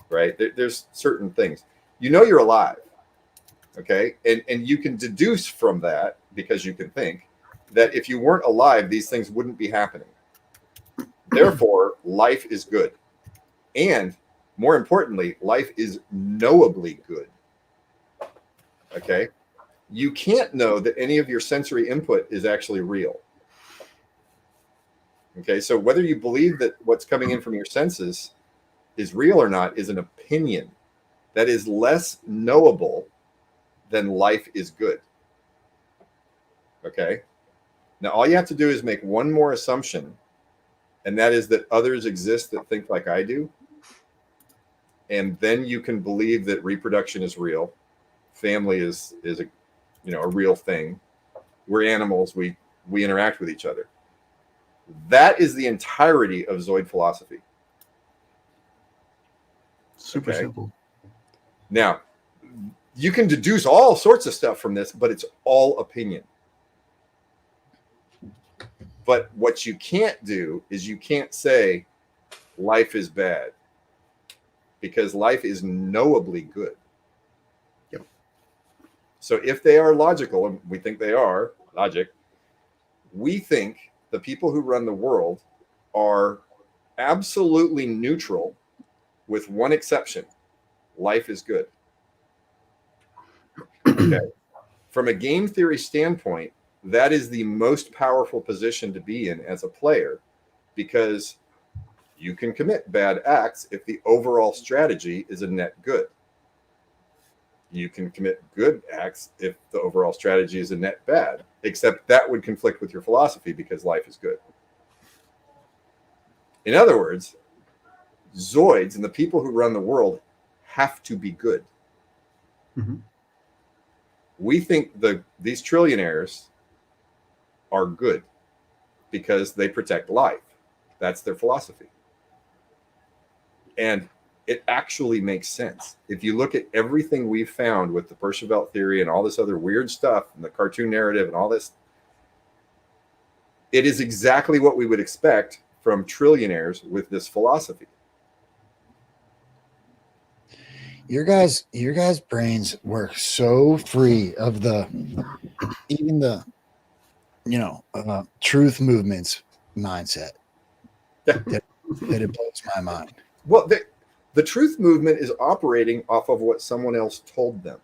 right? There's certain things. You know you're alive, okay? And you can deduce from that, because you can think, that if you weren't alive, these things wouldn't be happening. Therefore, life is good. And more importantly, life is knowably good, okay? You can't know that any of your sensory input is actually real. Okay, so whether you believe that what's coming in from your senses is real or not is an opinion that is less knowable than life is good. Okay, now all you have to do is make one more assumption, and that is that others exist that think like I do. And then you can believe that reproduction is real, family is a real thing. We're animals. We interact with each other. That is the entirety of Zoid philosophy. Super simple. Now, you can deduce all sorts of stuff from this, but it's all opinion. But what you can't do is you can't say life is bad, because life is knowably good. So if they are logical, and we think they are logic, we think the people who run the world are absolutely neutral, with one exception: life is good. Okay. From a game theory standpoint, that is the most powerful position to be in as a player, because you can commit bad acts if the overall strategy is a net good. You can commit good acts if the overall strategy is a net bad, except that would conflict with your philosophy, because life is good. In other words, Zoids and the people who run the world have to be good. Mm-hmm. We think these trillionaires are good because they protect life. That's their philosophy. And it actually makes sense. If you look at everything we've found with the Percheveldt theory and all this other weird stuff and the cartoon narrative and all this, it is exactly what we would expect from trillionaires with this philosophy. Your guys' brains work so free of even the truth movement's mindset that it blows my mind. Well, the truth movement is operating off of what someone else told them.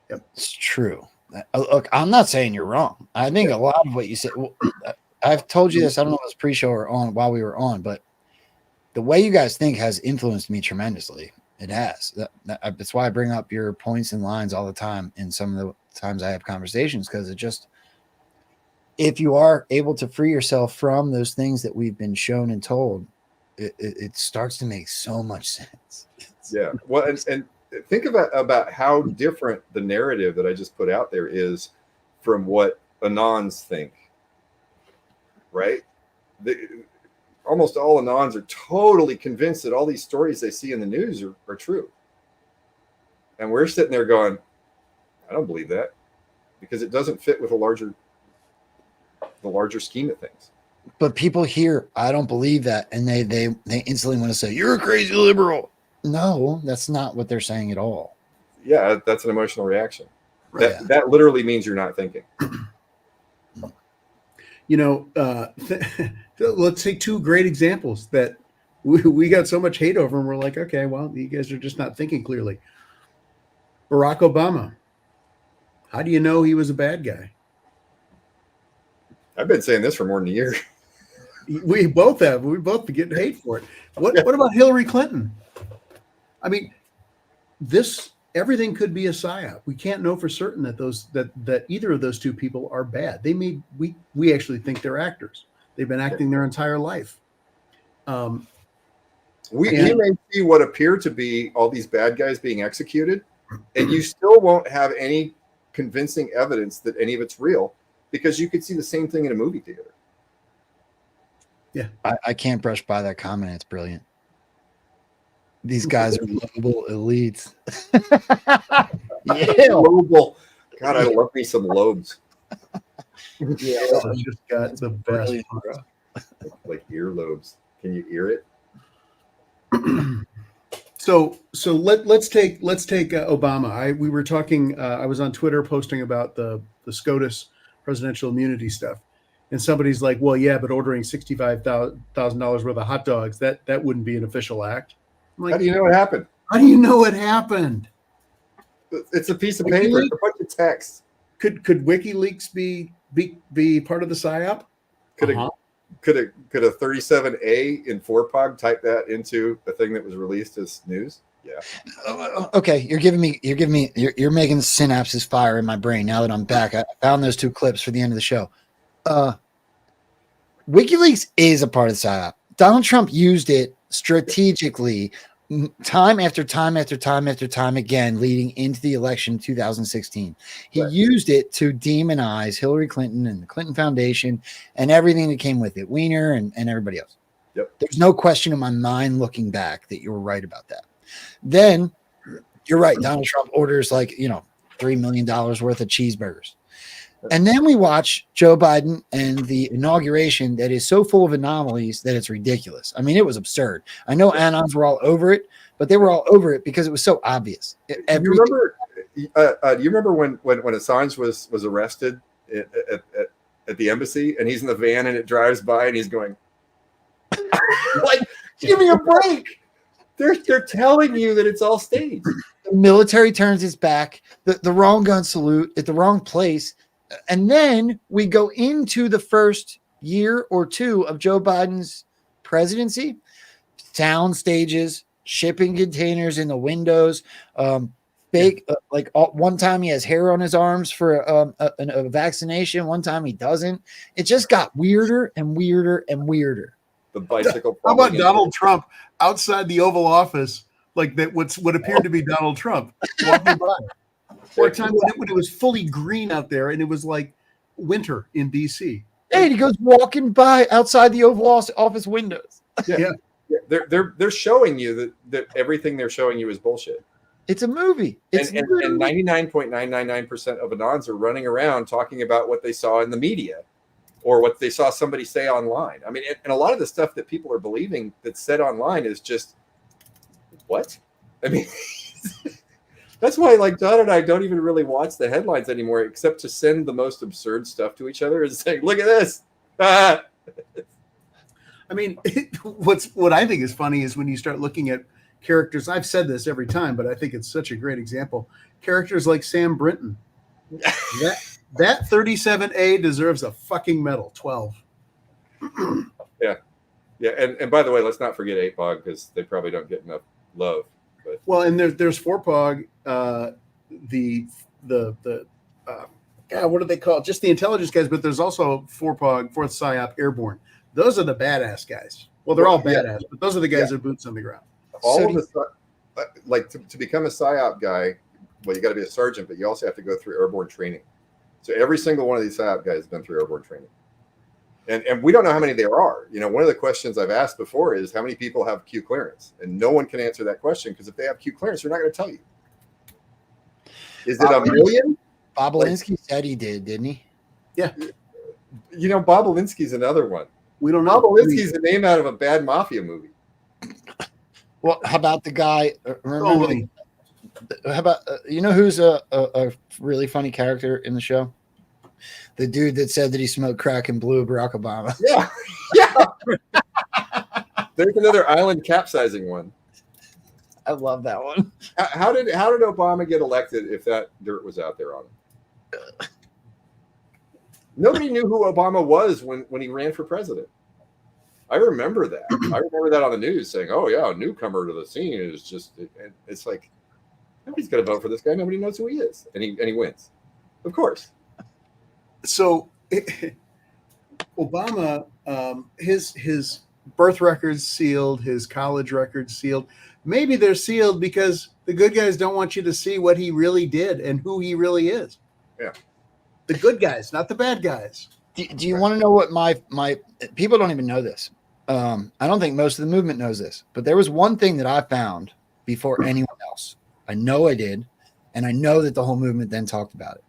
Yep. It's true. Look, I'm not saying you're wrong. I think a lot of what you said, I've told you this, I don't know if it was pre-show or on while we were on, but the way you guys think has influenced me tremendously. It has. That's why I bring up your points and lines all the time in some of the times I have conversations, because it just, if you are able to free yourself from those things that we've been shown and told, it starts to make so much sense. Yeah. Well, and think about how different the narrative that I just put out there is from what Anons think, right? Almost all Anons are totally convinced that all these stories they see in the news are true. And we're sitting there going, I don't believe that, because it doesn't fit with the larger scheme of things. But people hear, I don't believe that, and they instantly want to say, you're a crazy liberal. No, that's not what they're saying at all. Yeah, that's an emotional reaction. Right. That literally means you're not thinking. Let's take 2 great examples that we got so much hate over, and we're like, okay, well, you guys are just not thinking clearly. Barack Obama. How do you know he was a bad guy? I've been saying this for more than a year. We both have. We both been getting hate for it. What about Hillary Clinton? I mean, everything could be a psyop. We can't know for certain that either of those two people are bad. We actually think they're actors. They've been acting their entire life. We may see what appear to be all these bad guys being executed, and you still won't have any convincing evidence that any of it's real, because you could see the same thing in a movie theater. Yeah, I can't brush by that comment. It's brilliant. These guys are lovable elites. Yeah, lovable. God, I love me some lobes. Yeah, I just got the best. Like earlobes. Can you hear it? So let's take Obama. We were talking. I was on Twitter posting about the SCOTUS presidential immunity stuff, and somebody's like, "Well, yeah, but ordering $65,000 worth of hot dogs that wouldn't be an official act." I'm like, how do you know what happened? How do you know what happened? It's a piece of paper. It's a bunch of text. Could WikiLeaks be part of the psyop? Could a 37A in 4POG type that into a thing that was released as news? Yeah. Okay, you're making synapses fire in my brain now that I'm back. I found those two clips for the end of the show. WikiLeaks is a part of the psyop. Donald Trump used it strategically time after time after time after time again leading into the election in 2016. He used it to demonize Hillary Clinton and the Clinton Foundation and everything that came with it, Weiner and everybody else. Yep. There's no question in my mind looking back that you were right about that. Then you're right. Donald Trump orders $3 million worth of cheeseburgers. And then we watch Joe Biden and the inauguration that is so full of anomalies that it's ridiculous. I mean, it was absurd. I know Anons were all over it, but they were all over it because it was so obvious. Do you remember when Assange was arrested at the embassy, and he's in the van and it drives by and he's going, like, give me a break. They're telling you that it's all staged. The military turns its back, the wrong gun salute at the wrong place. And then we go into the first year or two of Joe Biden's presidency, sound stages, shipping containers in the windows, one time he has hair on his arms for a vaccination. One time he doesn't. It just got weirder and weirder and weirder. The bicycle. How about Donald Trump outside the Oval Office, like that? What appeared to be Donald Trump walking by. Or a time when it was fully green out there and it was like winter in DC. Hey, he goes walking by outside the Oval Office windows. Yeah. They're showing you that everything they're showing you is bullshit. It's a movie. And 99.999% of Anons are running around talking about what they saw in the media or what they saw somebody say online. I mean, and a lot of the stuff that people are believing that's said online is just what? I mean, that's why, like, John and I don't even really watch the headlines anymore, except to send the most absurd stuff to each other and say, "Look at this." I mean, what I think is funny is when you start looking at characters. I've said this every time, but I think it's such a great example. Characters like Sam Brinton. That 37A deserves a fucking medal. 12. Yeah. And by the way, let's not forget 8POG because they probably don't get enough love. But. Well, and there's 4POG, what do they call it? Just the intelligence guys, but there's also 4POG, 4th PSYOP Airborne. Those are the badass guys. Well, they're all badass, but those are the guys that are boots on the ground. All of the like to become a PSYOP guy, well, you got to be a sergeant, but you also have to go through airborne training. So every single one of these PSYOP guys has been through airborne training. And we don't know how many there are. One of the questions I've asked before is how many people have Q clearance? And no one can answer that question because if they have Q clearance, they're not going to tell you. Is it a million? Bob Alinsky said he did, didn't he? Yeah. Bob Alinsky's another one. We don't know. Bob Alinsky's the name out of a bad mafia movie. Well, how about the guy? Remember? How about who's a really funny character in the show? The dude that said that he smoked crack and blew Barack Obama. Yeah. There's another island capsizing one. I love that one. How did Obama get elected if that dirt was out there on him? Nobody knew who Obama was when he ran for president. I remember that. I remember that on the news saying, "Oh yeah, a newcomer to the scene is just." It's like nobody's going to vote for this guy. Nobody knows who he is, and he wins, of course. So Obama, his birth records sealed, his college records sealed. Maybe they're sealed because the good guys don't want you to see what he really did and who he really is. Yeah, the good guys, not the bad guys. Do you want to know what my people don't even know this? I don't think most of the movement knows this, but there was one thing that I found before anyone else. I know I did, and I know that the whole movement then talked about it,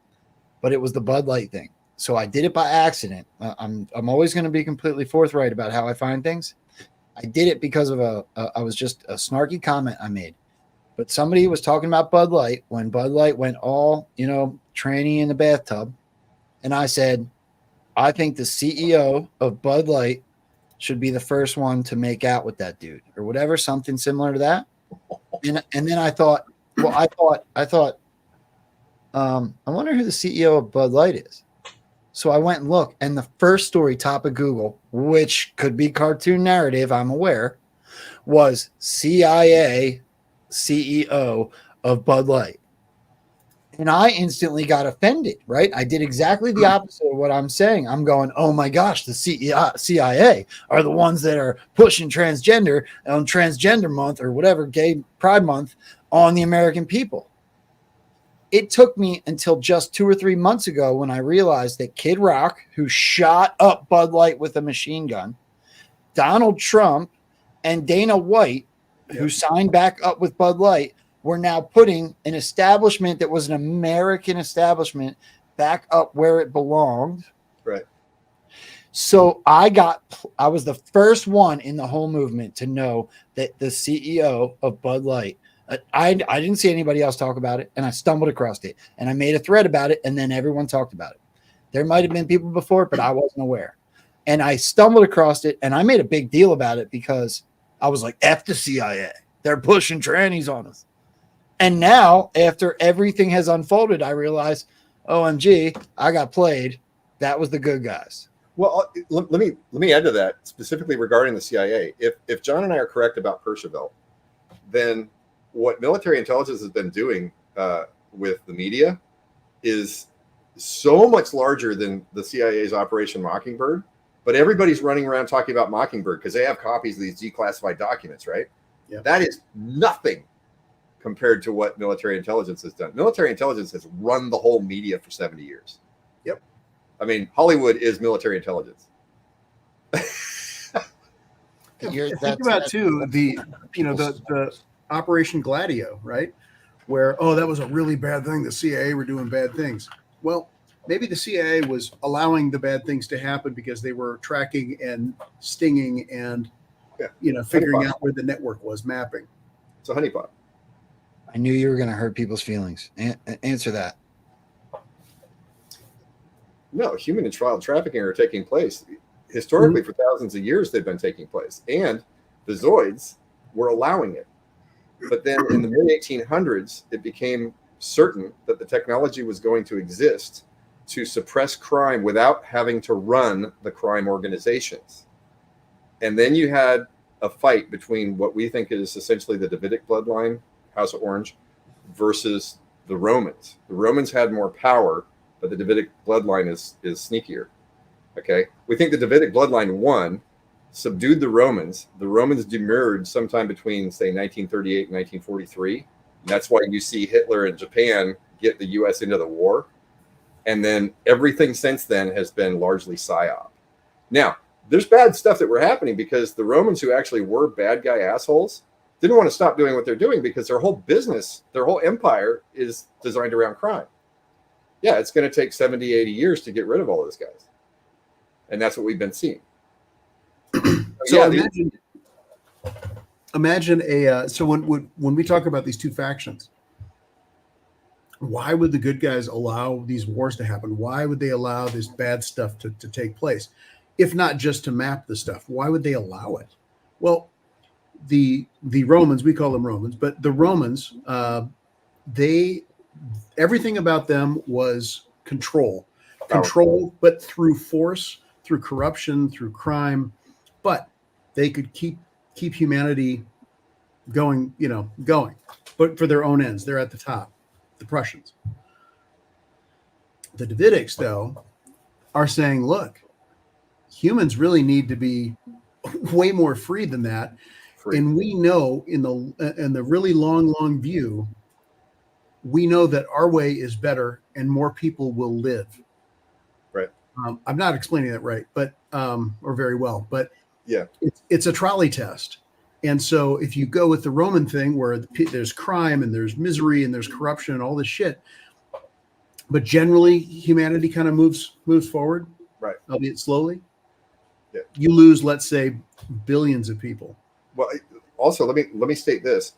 but it was the Bud Light thing. So I did it by accident. I'm always going to be completely forthright about how I find things. I did it because of I was just a snarky comment I made, but somebody was talking about Bud Light when Bud Light went all, tranny in the bathtub. And I said, I think the CEO of Bud Light should be the first one to make out with that dude or whatever, something similar to that. And then I thought, I wonder who the CEO of Bud Light is. So I went and looked, and the first story top of Google, which could be cartoon narrative, I'm aware, was CIA CEO of Bud Light. And I instantly got offended, right? I did exactly the opposite of what I'm saying. I'm going, oh my gosh, the CIA are the ones that are pushing transgender on Transgender Month or whatever, Gay Pride Month on the American people. It took me until just 2 or 3 months ago when I realized that Kid Rock, who shot up Bud Light with a machine gun, Donald Trump, and Dana White, who signed back up with Bud Light, were now putting an establishment that was an American establishment back up where it belonged. Right. So I was the first one in the whole movement to know that the CEO of Bud Light, I didn't see anybody else talk about it, and I stumbled across it, and I made a thread about it, and then everyone talked about it. There might have been people before, but I wasn't aware. And I stumbled across it, and I made a big deal about it because I was like, F the CIA. They're pushing trannies on us. And now, after everything has unfolded, I realize, OMG, I got played. That was the good guys. Well, let me add to that, specifically regarding the CIA. If John and I are correct about Percival, then what military intelligence has been doing with the media is so much larger than the CIA's Operation Mockingbird. But everybody's running around talking about Mockingbird because they have copies of these declassified documents, right? Yeah. That is nothing compared to what military intelligence has done. Military intelligence has run the whole media for 70 years. Yep. I mean, Hollywood is military intelligence. Think about too the Operation Gladio, right? Where that was a really bad thing. The CIA were doing bad things. Well, maybe the CIA was allowing the bad things to happen because they were tracking and stinging and figuring out where the network was, mapping. It's a honeypot. I knew you were going to hurt people's feelings. Answer that. No, human and child trafficking are taking place. Historically, for thousands of years, they've been taking place. And the Zoids were allowing it. But then in the mid-1800s, it became certain that the technology was going to exist to suppress crime without having to run the crime organizations. And then you had a fight between what we think is essentially the Davidic bloodline, House of Orange, versus the Romans. The Romans had more power, but the Davidic bloodline is sneakier. Okay, we think the Davidic bloodline won, subdued the Romans. The Romans demurred sometime between, say, 1938 and 1943. And that's why you see Hitler and Japan get the U.S. into the war. And then everything since then has been largely psyop. Now, there's bad stuff that were happening because the Romans, who actually were bad guy assholes, didn't want to stop doing what they're doing because their whole business, their whole empire is designed around crime. Yeah, it's going to take 70, 80 years to get rid of all those guys. And that's what we've been seeing. So imagine so when we talk about these two factions, why would the good guys allow these wars to happen? Why would they allow this bad stuff to take place? If not just to map the stuff, why would they allow it? Well, the Romans, we call them Romans, but the Romans, everything about them was control. control, but through force, through corruption, through crime. But they could keep humanity going, but for their own ends. They're at the top, the Prussians. The Davidics, though, are saying, look, humans really need to be way more free than that. And we know in the really long view, we know that our way is better and more people will live. Right. I'm not explaining that right, but or very well, but yeah, it's a trolley test. And so if you go with the Roman thing where there's crime and there's misery and there's corruption and all this shit, but generally humanity kind of moves forward, right? Albeit slowly. Yeah. You lose, let's say, billions of people. Well, also let me state this: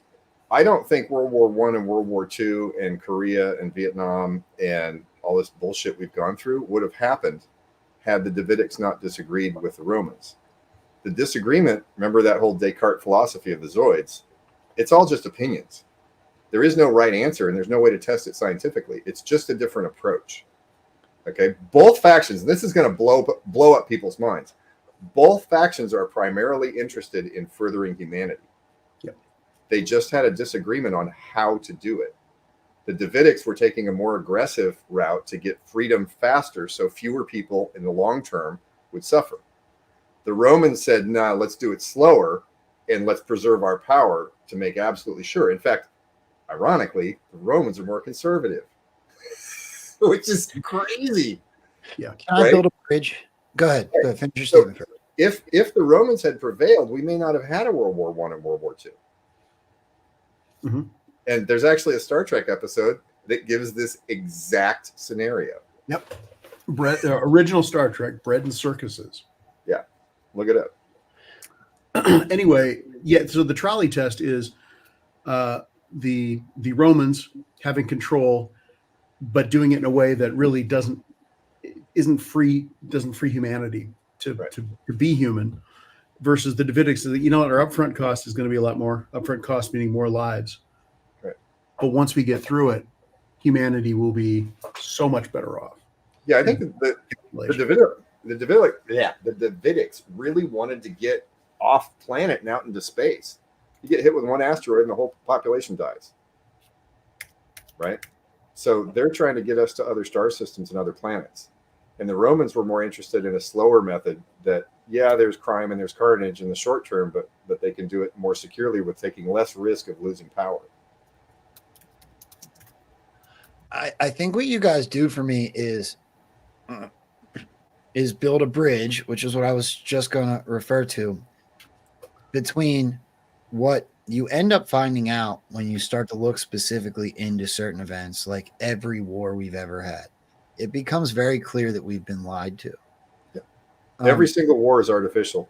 I don't think World War I and World War II and Korea and Vietnam and all this bullshit we've gone through would have happened had the Davidics not disagreed with the Romans. The disagreement, remember that whole Descartes philosophy of the Zoids, it's all just opinions. There is no right answer and there's no way to test it scientifically. It's just a different approach. Okay, both factions, and this is going to blow up people's minds. Both factions are primarily interested in furthering humanity. Yep. They just had a disagreement on how to do it. The Davidics were taking a more aggressive route to get freedom faster so fewer people in the long term would suffer. The Romans said, nah, let's do it slower and let's preserve our power to make absolutely sure. In fact, ironically, the Romans are more conservative, which is crazy. Yeah. Can I build a bridge? Go ahead. Finish your statement. If the Romans had prevailed, we may not have had a World War I and World War II. Mm-hmm. And there's actually a Star Trek episode that gives this exact scenario. Yep. Original Star Trek, bread and circuses. Yeah. Look it up. Anyway, yeah, so the trolley test is the Romans having control, but doing it in a way that really doesn't free humanity to be human, versus the Davidics that, our upfront cost is going to be a lot more. Upfront cost meaning more lives. Right. But once we get through it, humanity will be so much better off. Yeah, I think the Davidics really wanted to get off planet and out into space. You get hit with one asteroid and the whole population dies. Right? So they're trying to get us to other star systems and other planets. And the Romans were more interested in a slower method that, yeah, there's crime and there's carnage in the short term, but they can do it more securely with taking less risk of losing power. I think what you guys do for me is build a bridge, which is what I was just going to refer to, between what you end up finding out when you start to look specifically into certain events, like every war we've ever had. It becomes very clear that we've been lied to. Yeah. Every single war is artificial.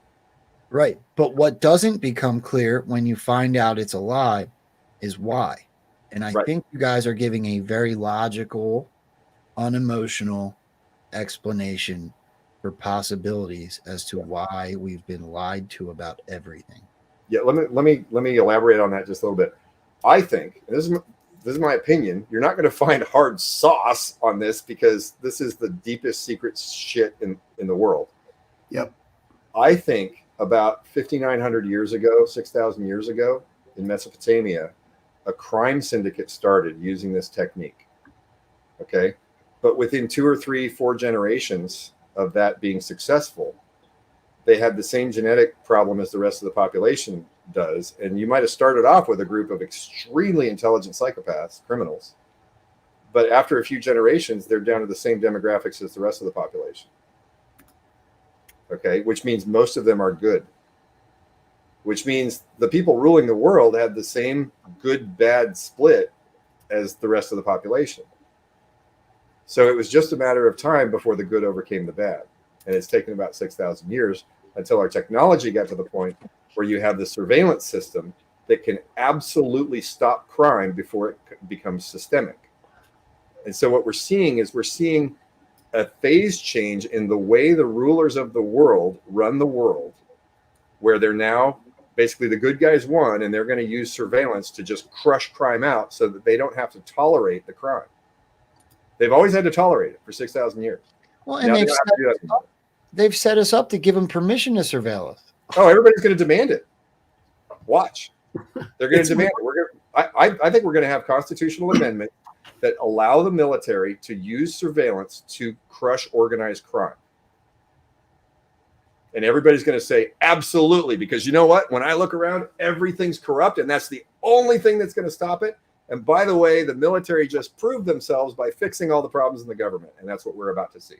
Right. But what doesn't become clear when you find out it's a lie is why. And I think you guys are giving a very logical, unemotional explanation for possibilities as to why we've been lied to about everything. Yeah, let me elaborate on that just a little bit. I think, and this is my opinion, you're not going to find hard sauce on this because this is the deepest secret shit in the world. Yep. I think about 5,900 years ago, 6,000 years ago in Mesopotamia, a crime syndicate started using this technique. Okay. But within 2 or 3, 4 generations of that being successful, they had the same genetic problem as the rest of the population does. And you might have started off with a group of extremely intelligent psychopaths, criminals. But after a few generations, they're down to the same demographics as the rest of the population. Okay, which means most of them are good. Which means the people ruling the world had the same good-bad split as the rest of the population. So it was just a matter of time before the good overcame the bad. And it's taken about 6,000 years until our technology got to the point where you have the surveillance system that can absolutely stop crime before it becomes systemic. And so what we're seeing is a phase change in the way the rulers of the world run the world, where they're now basically the good guys won, and they're going to use surveillance to just crush crime out so that they don't have to tolerate the crime. They've always had to tolerate it for 6,000 years. Well, and Now they don't have to do that anymore. they've set us up to give them permission to surveil us. Oh, everybody's going to demand it. Watch. They're going to demand it. I think we're going to have constitutional amendment that allow the military to use surveillance to crush organized crime. And everybody's going to say, absolutely, because you know what? When I look around, everything's corrupt, and that's the only thing that's going to stop it. And by the way, the military just proved themselves by fixing all the problems in the government, and that's what we're about to see.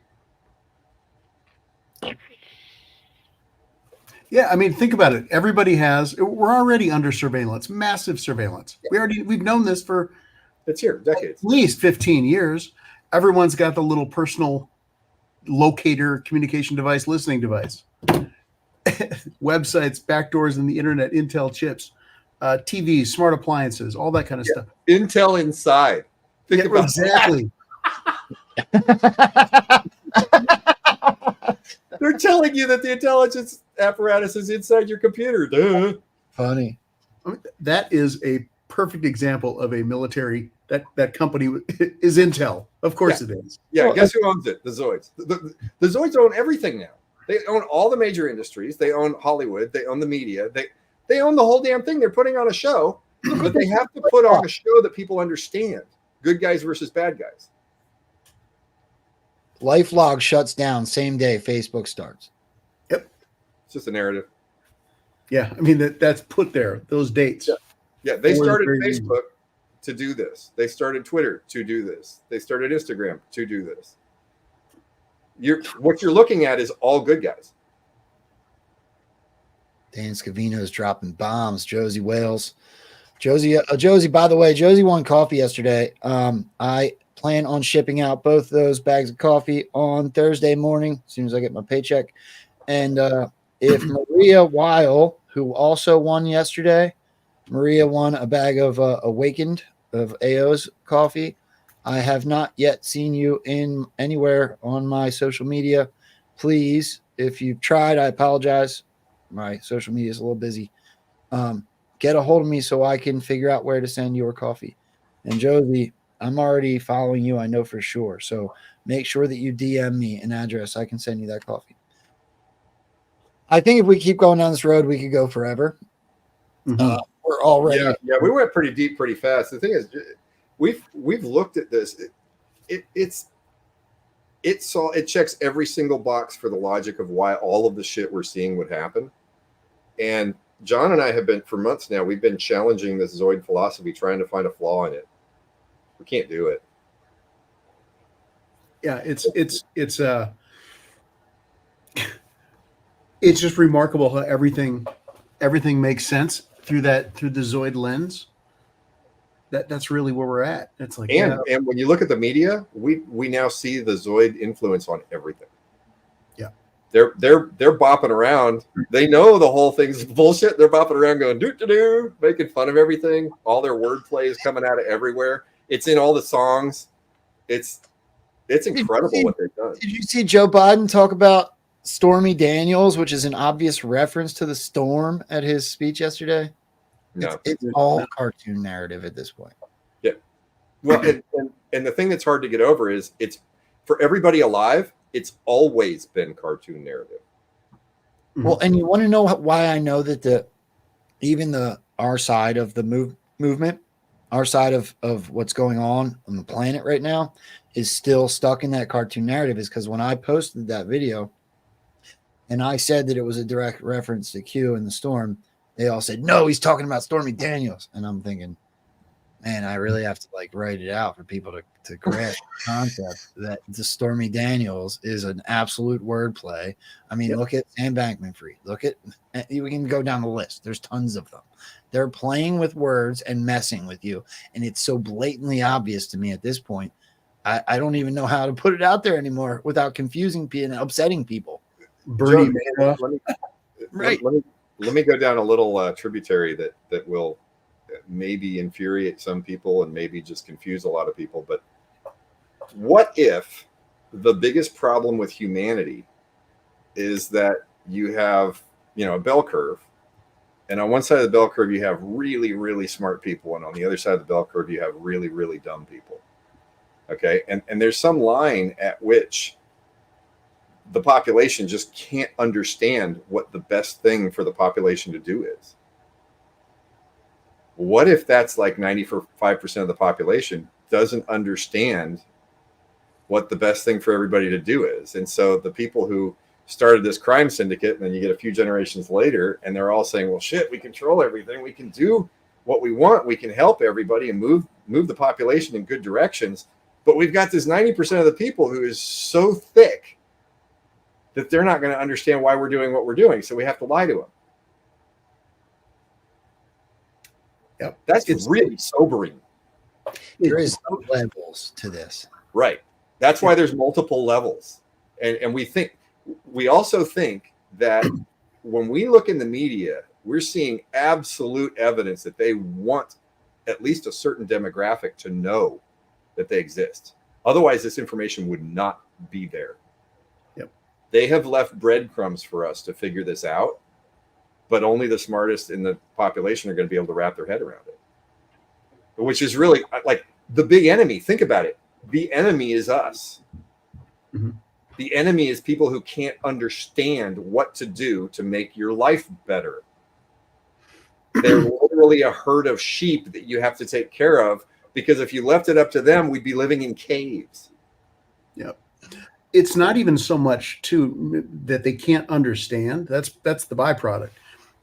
Yeah, I mean, think about it. We're already under surveillance, massive surveillance. We've known this for it's here decades, at least 15 years. Everyone's got the little personal locator communication device, listening device, websites, backdoors in the internet, Intel chips, TVs, smart appliances, all that kind of stuff. Intel inside. Think about exactly. They're telling you that the intelligence apparatus is inside your computer. Duh. Funny. I mean, that is a perfect example of a military that company is Intel. Of course it is. Yeah, guess who owns it? The Zoids. The Zoids own everything now. They own all the major industries. They own Hollywood. They own the media. They own the whole damn thing. They're putting on a show, but they have to put on a show that people understand. Good guys versus bad guys. LifeLog shuts down same day Facebook starts. Yep. It's just a narrative. Yeah, I mean that's put there, those dates. Yeah, they started Facebook to do this. They started Twitter to do this. They started Instagram to do this. What you're looking at is all good guys. Dan Scavino's dropping bombs. Josie Wales. Josie, by the way, Josie won coffee yesterday. I plan on shipping out both those bags of coffee on Thursday morning as soon as I get my paycheck. And if Maria Weil, who also won yesterday, Maria won a bag of Awakened of AO's coffee. I have not yet seen you in anywhere on my social media. Please, if you've tried, I apologize. My social media is a little busy. Get a hold of me so I can figure out where to send your coffee. And Josie, I'm already following you, I know for sure. So make sure that you DM me an address. I can send you that coffee. I think if we keep going down this road, we could go forever. Mm-hmm. We're already. Yeah, we went pretty deep, pretty fast. The thing is, we've looked at this. It checks every single box for the logic of why all of the shit we're seeing would happen. And John and I have been, for months now, we've been challenging this Zoid philosophy, trying to find a flaw in it. We can't do it. Yeah, it's just remarkable how everything makes sense through the Zoid lens. That's really where we're at. It's like, and when you look at the media, we now see the Zoid influence on everything. Yeah, they're bopping around. They know the whole thing's bullshit. They're bopping around, going doo, making fun of everything. All their wordplay is coming out of everywhere. It's in all the songs. It's incredible what they've done. Did you see Joe Biden talk about Stormy Daniels, which is an obvious reference to the storm at his speech yesterday? No, it's all cartoon narrative at this point. Yeah. Well, and the thing that's hard to get over is it's for everybody alive. It's always been cartoon narrative. Well, and you want to know why I know that our side of the movement, our side of what's going on the planet right now is still stuck in that cartoon narrative is because when I posted that video and I said that it was a direct reference to Q and the storm, they all said, no, he's talking about Stormy Daniels. And I'm thinking, man, I really have to write it out for people to grasp the concept that the Stormy Daniels is an absolute wordplay. I mean, Look at Sam Bankman-Fried. We can go down the list. There's tons of them. They're playing with words and messing with you. And it's so blatantly obvious to me at this point. I don't even know how to put it out there anymore without confusing people and upsetting people. Bernie Madoff. Let me go down a little tributary that will maybe infuriate some people and maybe just confuse a lot of people. But what if the biggest problem with humanity is that you have, a bell curve, and on one side of the bell curve you have really, really smart people, and on the other side of the bell curve you have really, really dumb people. Okay, and there's some line at which the population just can't understand what the best thing for the population to do is. What if that's like 95% of the population doesn't understand what the best thing for everybody to do is? And so the people who started this crime syndicate, and then you get a few generations later, and they're all saying, well, shit, we control everything. We can do what we want. We can help everybody and move the population in good directions. But we've got this 90% of the people who is so thick that they're not going to understand why we're doing what we're doing. So we have to lie to them. Yep. It's really sobering. There is levels to this. Right. That's why there's multiple levels. And we also think that when we look in the media, we're seeing absolute evidence that they want at least a certain demographic to know that they exist. Otherwise, this information would not be there. Yep. They have left breadcrumbs for us to figure this out, but only the smartest in the population are going to be able to wrap their head around it. Which is really like the big enemy. Think about it. The enemy is us. Mm-hmm. The enemy is people who can't understand what to do to make your life better. They're literally a herd of sheep that you have to take care of, because if you left it up to them, we'd be living in caves. Yep. It's not even so much too that they can't understand. That's the byproduct.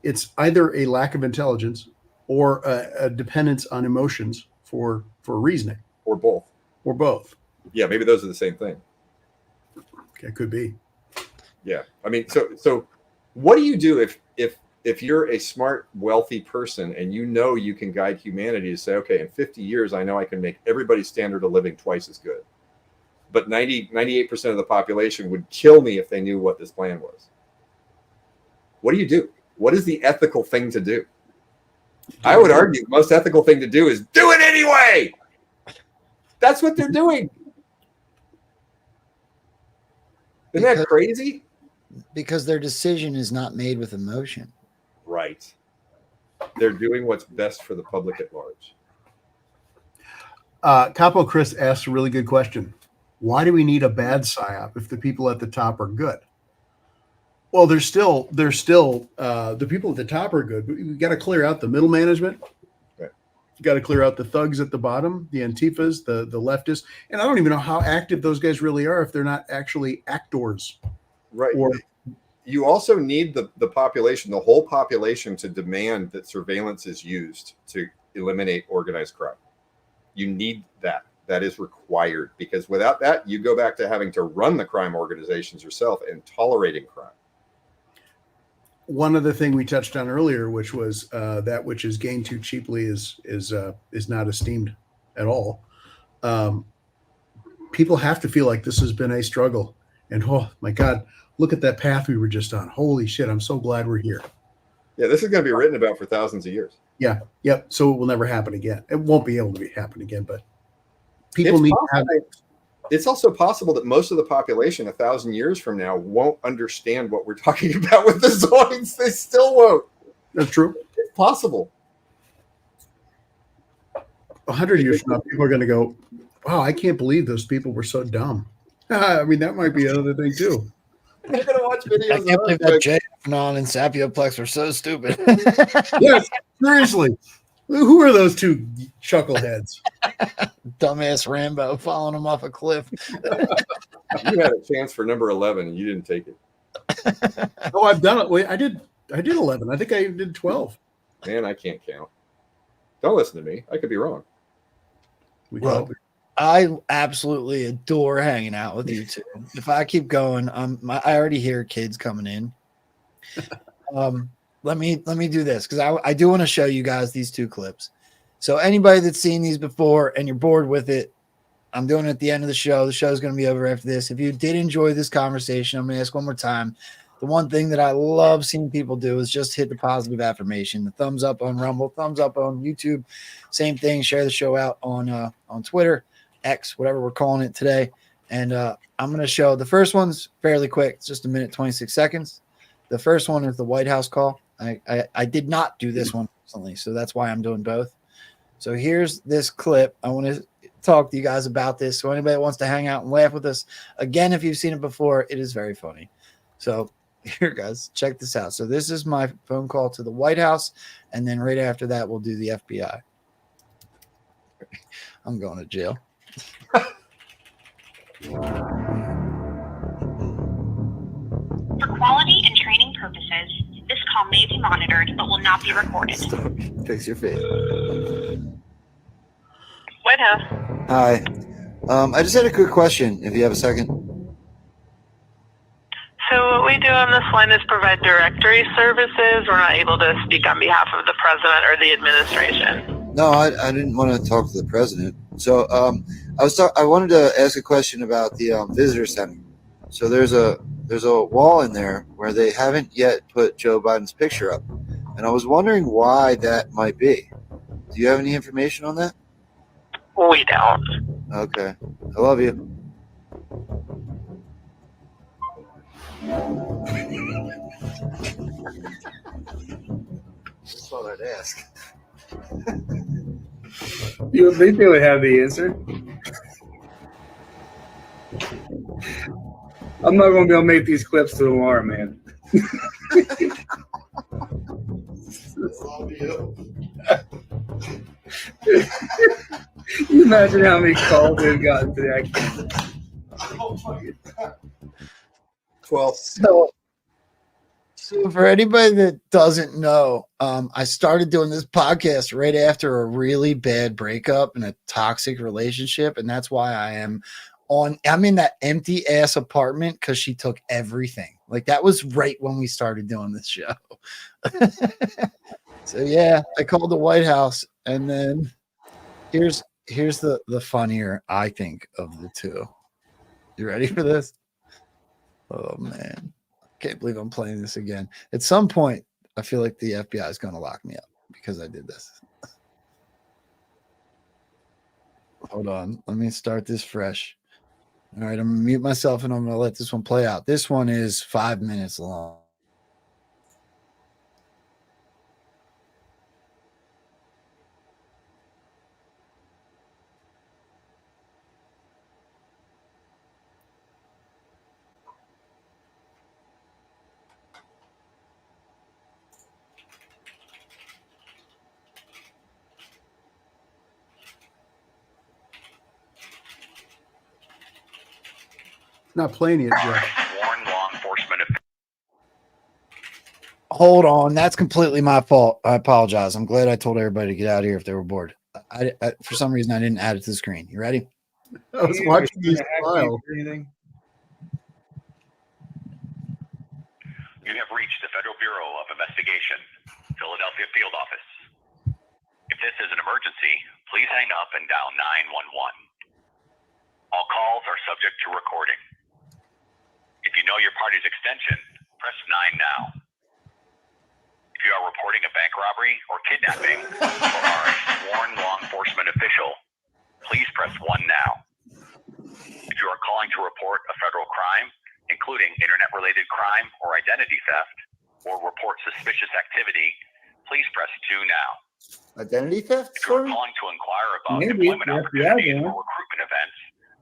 It's either a lack of intelligence or a dependence on emotions for reasoning, or both. Or both. Yeah, maybe those are the same thing. It could be. Yeah, I mean, so what do you do if you're a smart, wealthy person and you know you can guide humanity to say, okay, in 50 years, I know I can make everybody's standard of living twice as good, but 98% of the population would kill me if they knew what this plan was. What do you do? What is the ethical thing to do? I would argue the most ethical thing to do is do it anyway. That's what they're doing. Isn't that crazy? Because their decision is not made with emotion. Right. They're doing what's best for the public at large. Capo Chris asked a really good question. Why do we need a bad PSYOP if the people at the top are good? Well, they're still the people at the top are good, but we got to clear out the middle management. Okay. You got to clear out the thugs at the bottom, the Antifas, the leftists, and I don't even know how active those guys really are if they're not actually actors. Right. Or you also need the population, the whole population, to demand that surveillance is used to eliminate organized crime. You need that. That is required, because without that, you go back to having to run the crime organizations yourself and tolerating crime. One other thing we touched on earlier, which was that which is gained too cheaply is not esteemed at all. People have to feel like this has been a struggle, and oh my God, look at that path we were just on. Holy shit! I'm so glad we're here. Yeah, this is going to be written about for thousands of years. Yeah, yep. So it will never happen again. It won't be able to happen again, but people need to have it. It's also possible that most of the population 1,000 years from now won't understand what we're talking about with the Zoids. They still won't. That's true. It's possible. 100 years from now, people are going to go, wow, I can't believe those people were so dumb. I mean, that might be another thing too. They're going to watch videos. I can't believe that JFanon and Sapioplex are so stupid. Yes, seriously. Who are those two chuckleheads? Dumbass Rambo following him off a cliff. You had a chance for number 11 and you didn't take it. Oh, I've done it. Wait, I did 11. I think I did 12. Man, I can't count. Don't listen to me. I could be wrong. Well, I absolutely adore hanging out with you two. If I keep going, I already hear kids coming in. Let me do this, because I do want to show you guys these two clips. So anybody that's seen these before and you're bored with it, I'm doing it at the end of the show. The show is going to be over after this. If you did enjoy this conversation, I'm going to ask one more time. The one thing that I love seeing people do is just hit the positive affirmation, the thumbs up on Rumble, thumbs up on YouTube. Same thing. Share the show out on Twitter, X, whatever we're calling it today. And I'm going to show the first one's fairly quick. It's just 1 minute, 26 seconds. The first one is the White House call. I did not do this one recently, so that's why I'm doing both. So here's this clip. I want to talk to you guys about this. So anybody that wants to hang out and laugh with us, again, if you've seen it before, it is very funny. So here, guys, check this out. So this is my phone call to the White House, and then right after that, we'll do the FBI. I'm going to jail. For quality and training purposes, this call may be monitored but will not be recorded. Fix your face. White House. Hi. I just had a quick question, if you have a second. So what we do on this line is provide directory services. We're not able to speak on behalf of the president or the administration. No, I didn't want to talk to the president. So I wanted to ask a question about the visitor center. So there's a wall in there where they haven't yet put Joe Biden's picture up, and I was wondering why that might be. Do you have any information on that? We don't. Okay, I love you. That's all I'd ask. You think they would have the answer? I'm not going to be able to make these clips till tomorrow, man. You imagine how many calls they've gotten today? I can't. Oh my God. 12. So for anybody that doesn't know, I started doing this podcast right after a really bad breakup and a toxic relationship, and that's why I'm in that empty ass apartment because she took everything. Like that was right when we started doing this show. So yeah, I called the White House, and then here's the funnier, I think, of the two. You ready for this? Oh man, can't believe I'm playing this again. At some point, I feel like the FBI is going to lock me up because I did this. Hold on, let me start this fresh. All right, I'm gonna mute myself and I'm gonna let this one play out. This one is 5 minutes long. Not playing it yet. Warn law enforcement. Hold on, that's completely my fault. I apologize. I'm glad I told everybody to get out of here if they were bored. I for some reason I didn't add it to the screen. You ready? I was watching this file. You have reached the Federal Bureau of Investigation, Philadelphia Field Office. If this is an emergency, please hang up and dial 911. All calls are subject to recording. If you know your party's extension, press 9 now. If you are reporting a bank robbery or kidnapping or are a sworn law enforcement official, please press 1 now. If you are calling to report a federal crime, including internet-related crime or identity theft, or report suspicious activity, please press 2 now. Identity theft? If you are calling to inquire about employment opportunities or recruitment events,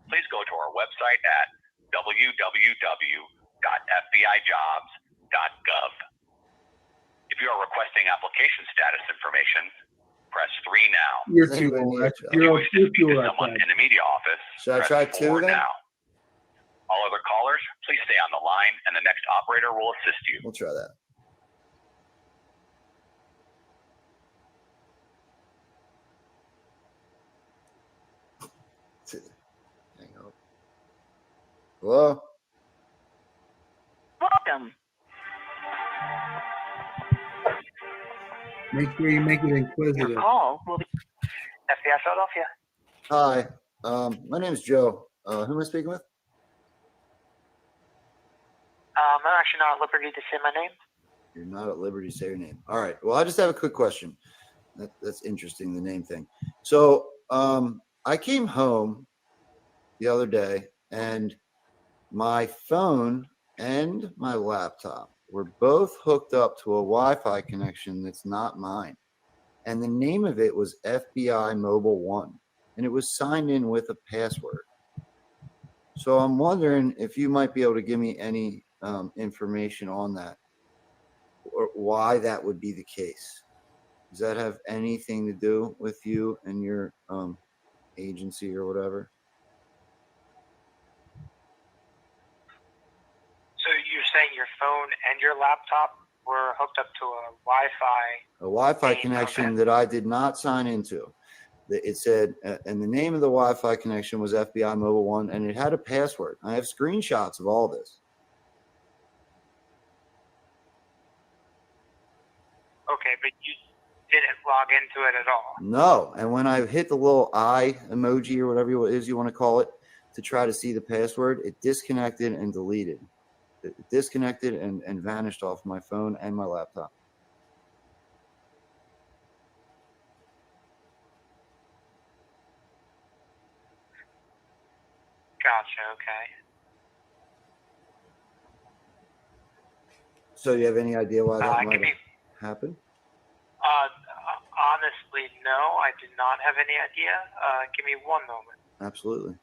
please go to our website at www.fbijobs.gov. If you are requesting application status information, press 3 now. You're too old. If you wish to speak to someone in the media office, Should I press try 2 4 then? now. All other callers, please stay on the line, and the next operator will assist you. We'll try that. Hang on. Hello? Welcome. Make sure you make it inquisitive. Call will be FBI Philadelphia. Hi, my name is Joe. Who am I speaking with? I'm actually not at liberty to say my name. You're not at liberty to say your name. All right. Well, I just have a quick question. That's interesting, the name thing. So I came home the other day, and my phone and my laptop were both hooked up to a Wi-Fi connection that's not mine. And the name of it was FBI Mobile One. and it was signed in with a password. So I'm wondering if you might be able to give me any information on that, or why that would be the case. Does that have anything to do with you and your agency or whatever? So you're saying your phone and your laptop were hooked up to a Wi-Fi? A Wi-Fi connection that I did not sign into. It said, and the name of the Wi-Fi connection was FBI Mobile One, and it had a password. I have screenshots of all this. Okay, but you didn't log into it at all. No, and when I hit the little eye emoji or whatever it is you want to call it to try to see the password, it disconnected and deleted. It disconnected and vanished off my phone and my laptop. Gotcha, okay. So you have any idea why that might have happened? Honestly, no, I do not have any idea. Give me one moment. Absolutely.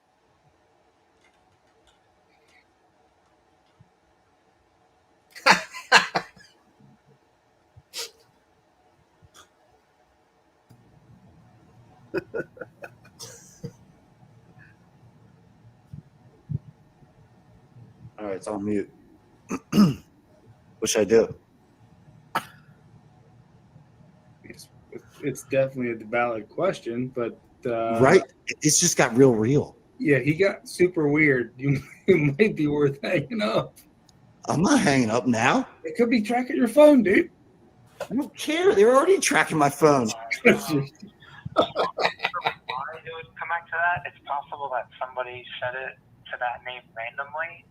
All right, it's on mute. Which I do. It's definitely a valid question, but Right? It's just got real. Yeah, he got super weird. You might be worth hanging up. I'm not hanging up now. It could be tracking your phone, dude. I don't care. They're already tracking my phone. Why it would come back to that? It's possible that somebody said it to that name randomly.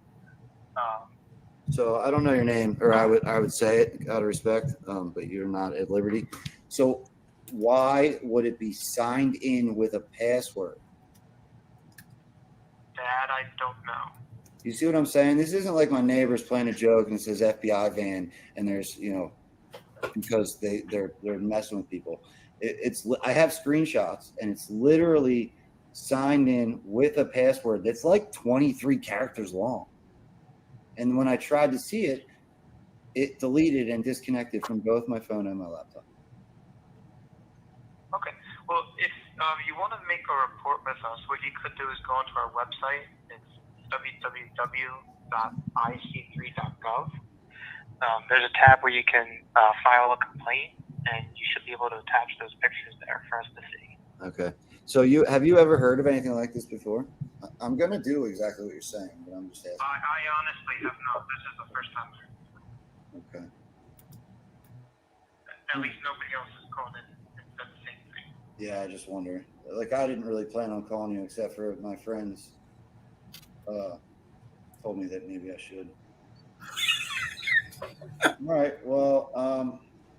So I don't know your name, or I would say it out of respect, but you're not at liberty. So why would it be signed in with a password? That I don't know. You see what I'm saying? This isn't like my neighbor's playing a joke and it says FBI van, and there's because they're messing with people. I have screenshots, and it's literally signed in with a password that's like 23 characters long. And when I tried to see it, it deleted and disconnected from both my phone and my laptop. Okay. Well, if you want to make a report with us, what you could do is go onto our website. It's www.ic3.gov. There's a tab where you can file a complaint, and you should be able to attach those pictures there for us to see. Okay. So have you ever heard of anything like this before? I'm going to do exactly what you're saying, but I'm just asking. I honestly have not. This is the first time. Okay. At least nobody else has called in and said the same thing. Yeah, I just wonder. Like, I didn't really plan on calling you except for my friends told me that maybe I should. All right. Well,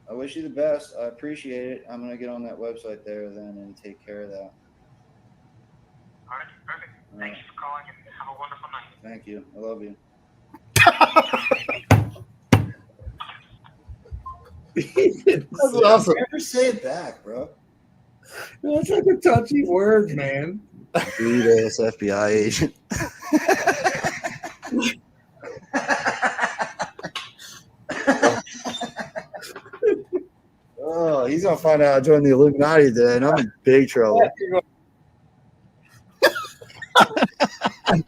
I wish you the best. I appreciate it. I'm going to get on that website there then and take care of that. All right, perfect. Thank you for calling, and have a wonderful night. Thank you. I love you. That's awesome. Never say it back, bro. That's like a touchy word, man. Rude ass FBI agent. Oh, he's gonna find out I joined the Illuminati today, and I'm in big trouble.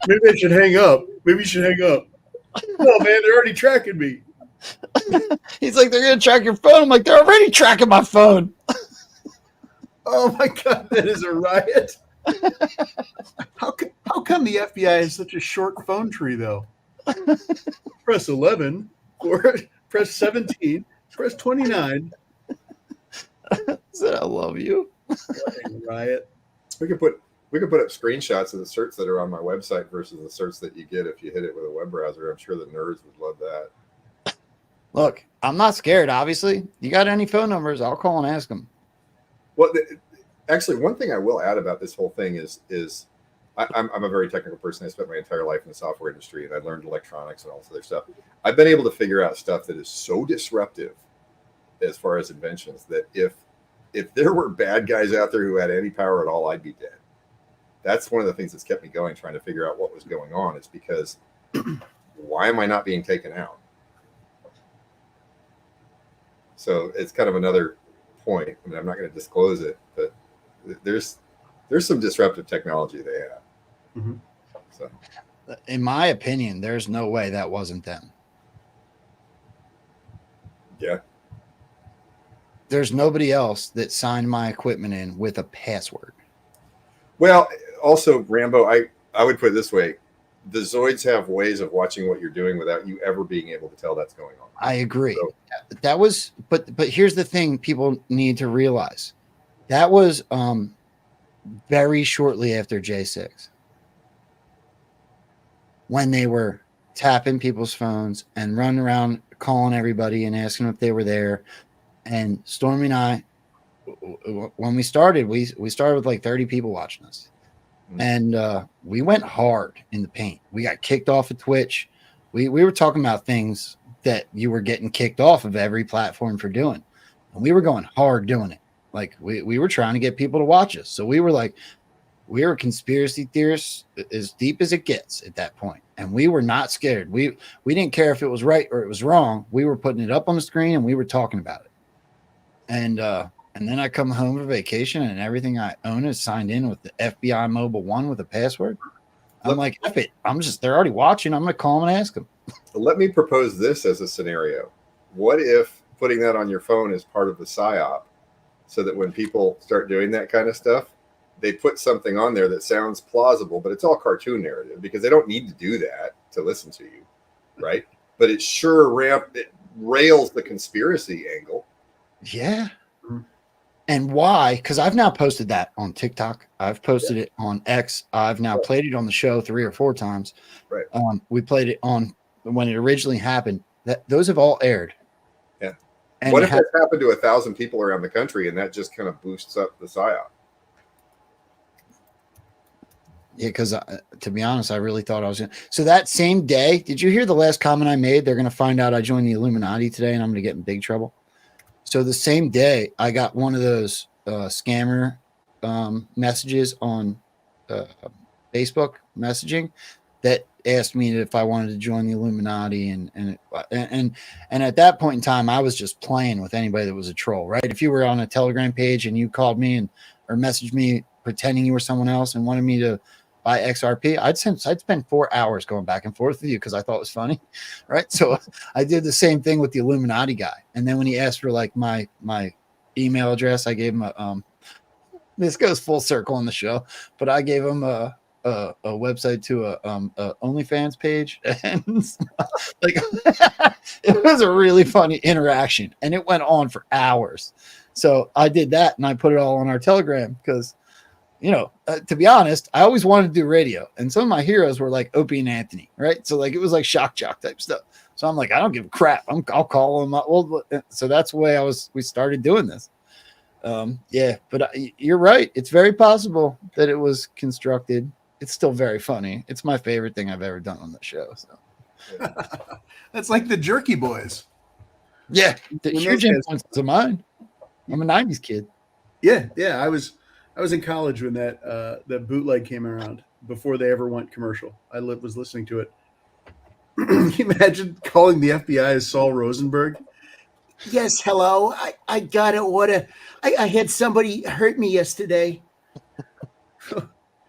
Maybe I should hang up. Maybe you should hang up. No, man, they're already tracking me. He's like, they're gonna track your phone. I'm like, they're already tracking my phone. Oh my God, that is a riot. How come the FBI has such a short phone tree, though? Press 11, or press 17, press 29. Said I love you. Riot. We could put up screenshots of the certs that are on my website versus the certs that you get if you hit it with a web browser. I'm sure the nerds would love that. Look, I'm not scared, obviously. You got any phone numbers, I'll call and ask them. Well, actually, one thing I will add about this whole thing is I'm a very technical person. I spent my entire life in the software industry, and I learned electronics and all this other stuff. I've been able to figure out stuff that is so disruptive as far as inventions that if there were bad guys out there who had any power at all, I'd be dead. that's one of the things that's kept me going, trying to figure out what was going on. Is because why am I not being taken out? So it's kind of another point. I mean, I'm not going to disclose it, but there's some disruptive technology they have. Mm-hmm. So, in my opinion, there's no way that wasn't them. Yeah. There's nobody else that signed my equipment in with a password. Well, also, Rambo, I would put it this way. The Zoids have ways of watching what you're doing without you ever being able to tell that's going on. I agree. So, that was, but here's the thing people need to realize. That was very shortly after J6. When they were tapping people's phones and running around calling everybody and asking if they were there. And Stormy and I, when we started, we started with like 30 people watching us. And we went hard in the paint. We got kicked off of Twitch. We were talking about things that you were getting kicked off of every platform for doing. And we were going hard doing it. Like we were trying to get people to watch us. So we were like, we were conspiracy theorists as deep as it gets at that point. And we were not scared. We didn't care if it was right or it was wrong. We were putting it up on the screen and we were talking about it. And then I come home for vacation and everything I own is signed in with the FBI Mobile One with a password. I'm like, F it. They're already watching. I'm going to call them and ask them. Let me propose this as a scenario. What if putting that on your phone is part of the PSYOP so that when people start doing that kind of stuff, they put something on there that sounds plausible, but it's all cartoon narrative because they don't need to do that to listen to you, right? But it sure rails the conspiracy angle. Yeah. And why? Because I've now posted that on TikTok. I've posted it on X. I've now played it on the show 3 or 4 times. Right. We played it on when it originally happened. Those have all aired. Yeah. And what if that happened to 1,000 people around the country and that just kind of boosts up the PSYOP? Yeah, because to be honest, I really thought I was going to. So that same day, did you hear the last comment I made? They're going to find out I joined the Illuminati today and I'm going to get in big trouble. So the same day, I got one of those scammer messages on Facebook messaging that asked me if I wanted to join the Illuminati, and at that point in time, I was just playing with anybody that was a troll, right? If you were on a Telegram page and you called me or messaged me pretending you were someone else and wanted me to buy XRP, I'd spend 4 hours going back and forth with you because I thought it was funny, right? So I did the same thing with the Illuminati guy. And then when he asked for like my email address, I gave him a this goes full circle on the show, but I gave him a website to a OnlyFans page, and like it was a really funny interaction, and it went on for hours. So I did that, and I put it all on our Telegram because, to be honest, I always wanted to do radio, and some of my heroes were like Opie and Anthony, right? So like it was like shock jock type stuff. So I'm like, I don't give a crap. I'll call them up. Well, so that's the way we started doing this. Yeah, but you're right. It's very possible that it was constructed. It's still very funny. It's my favorite thing I've ever done on the show. So that's like the Jerky Boys. Yeah, the huge influence of mine. I'm a '90s kid. Yeah. I was in college when that bootleg came around before they ever went commercial. I was listening to it. Can you imagine calling the FBI as Saul Rosenberg? Yes, hello. I got it. I had somebody hurt me yesterday.